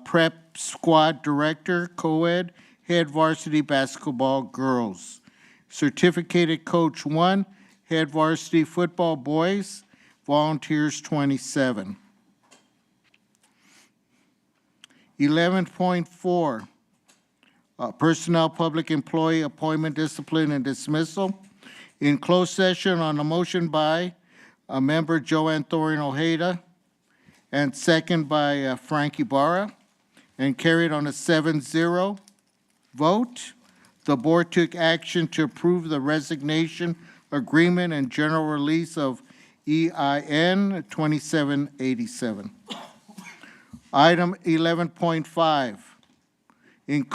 prep squad director, co-ed, head varsity basketball girls. Certificated coach 1, head varsity football boys, volunteers 27. 11.4, personnel public employee appointment, discipline, and dismissal. In closed session on a motion by a member Joanne Thorin Ojeda and second by Frank Ibarra and carried on a 7-0 vote, the board took action to approve the resignation agreement and general release of EIN 2787. Item 11.5, in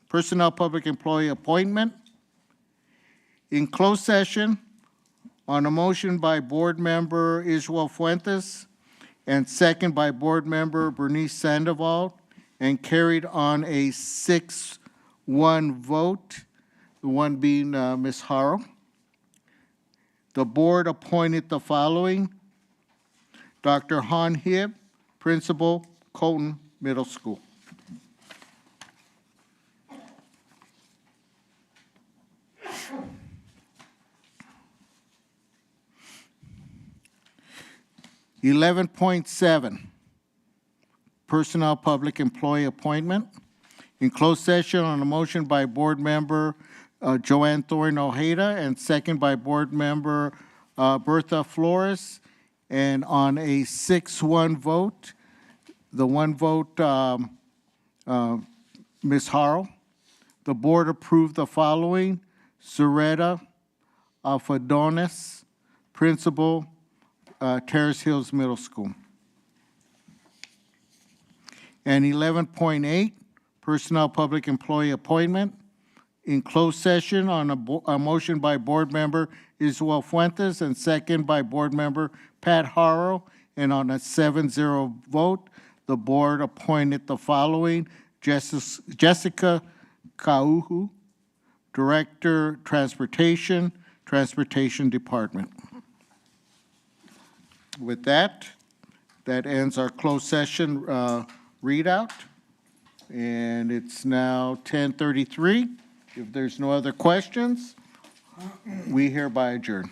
personnel public employee appointment. In closed session, on a motion by Board Member Israel Fuentes and second by Board Member Bernice Sandoval, and carried on a 6-1 vote, the one being Ms. Haro. The board appointed the following: Dr. Han Hibb, Principal, Colton Middle School. (11.7) Personnel public employee appointment. In closed session on a motion by Board Member Joanne Thorin Ojeda and second by Board Member Bertha Flores, and on a 6-1 vote, the one vote, Ms. Harrell. The board approved the following: Zaretta Alfadones, principal, Terrace Hills Middle School. And 11.8, personnel public employee appointment. In closed session on a motion by board member Isabel Fuentes and second by board member Pat Harrell, and on a 7-0 vote, the board appointed the following: Jessica Kauhu, Director, Transportation, Transportation Department. With that, that ends our closed session readout, and it's now 10:33. If there's no other questions, we hereby adjourn.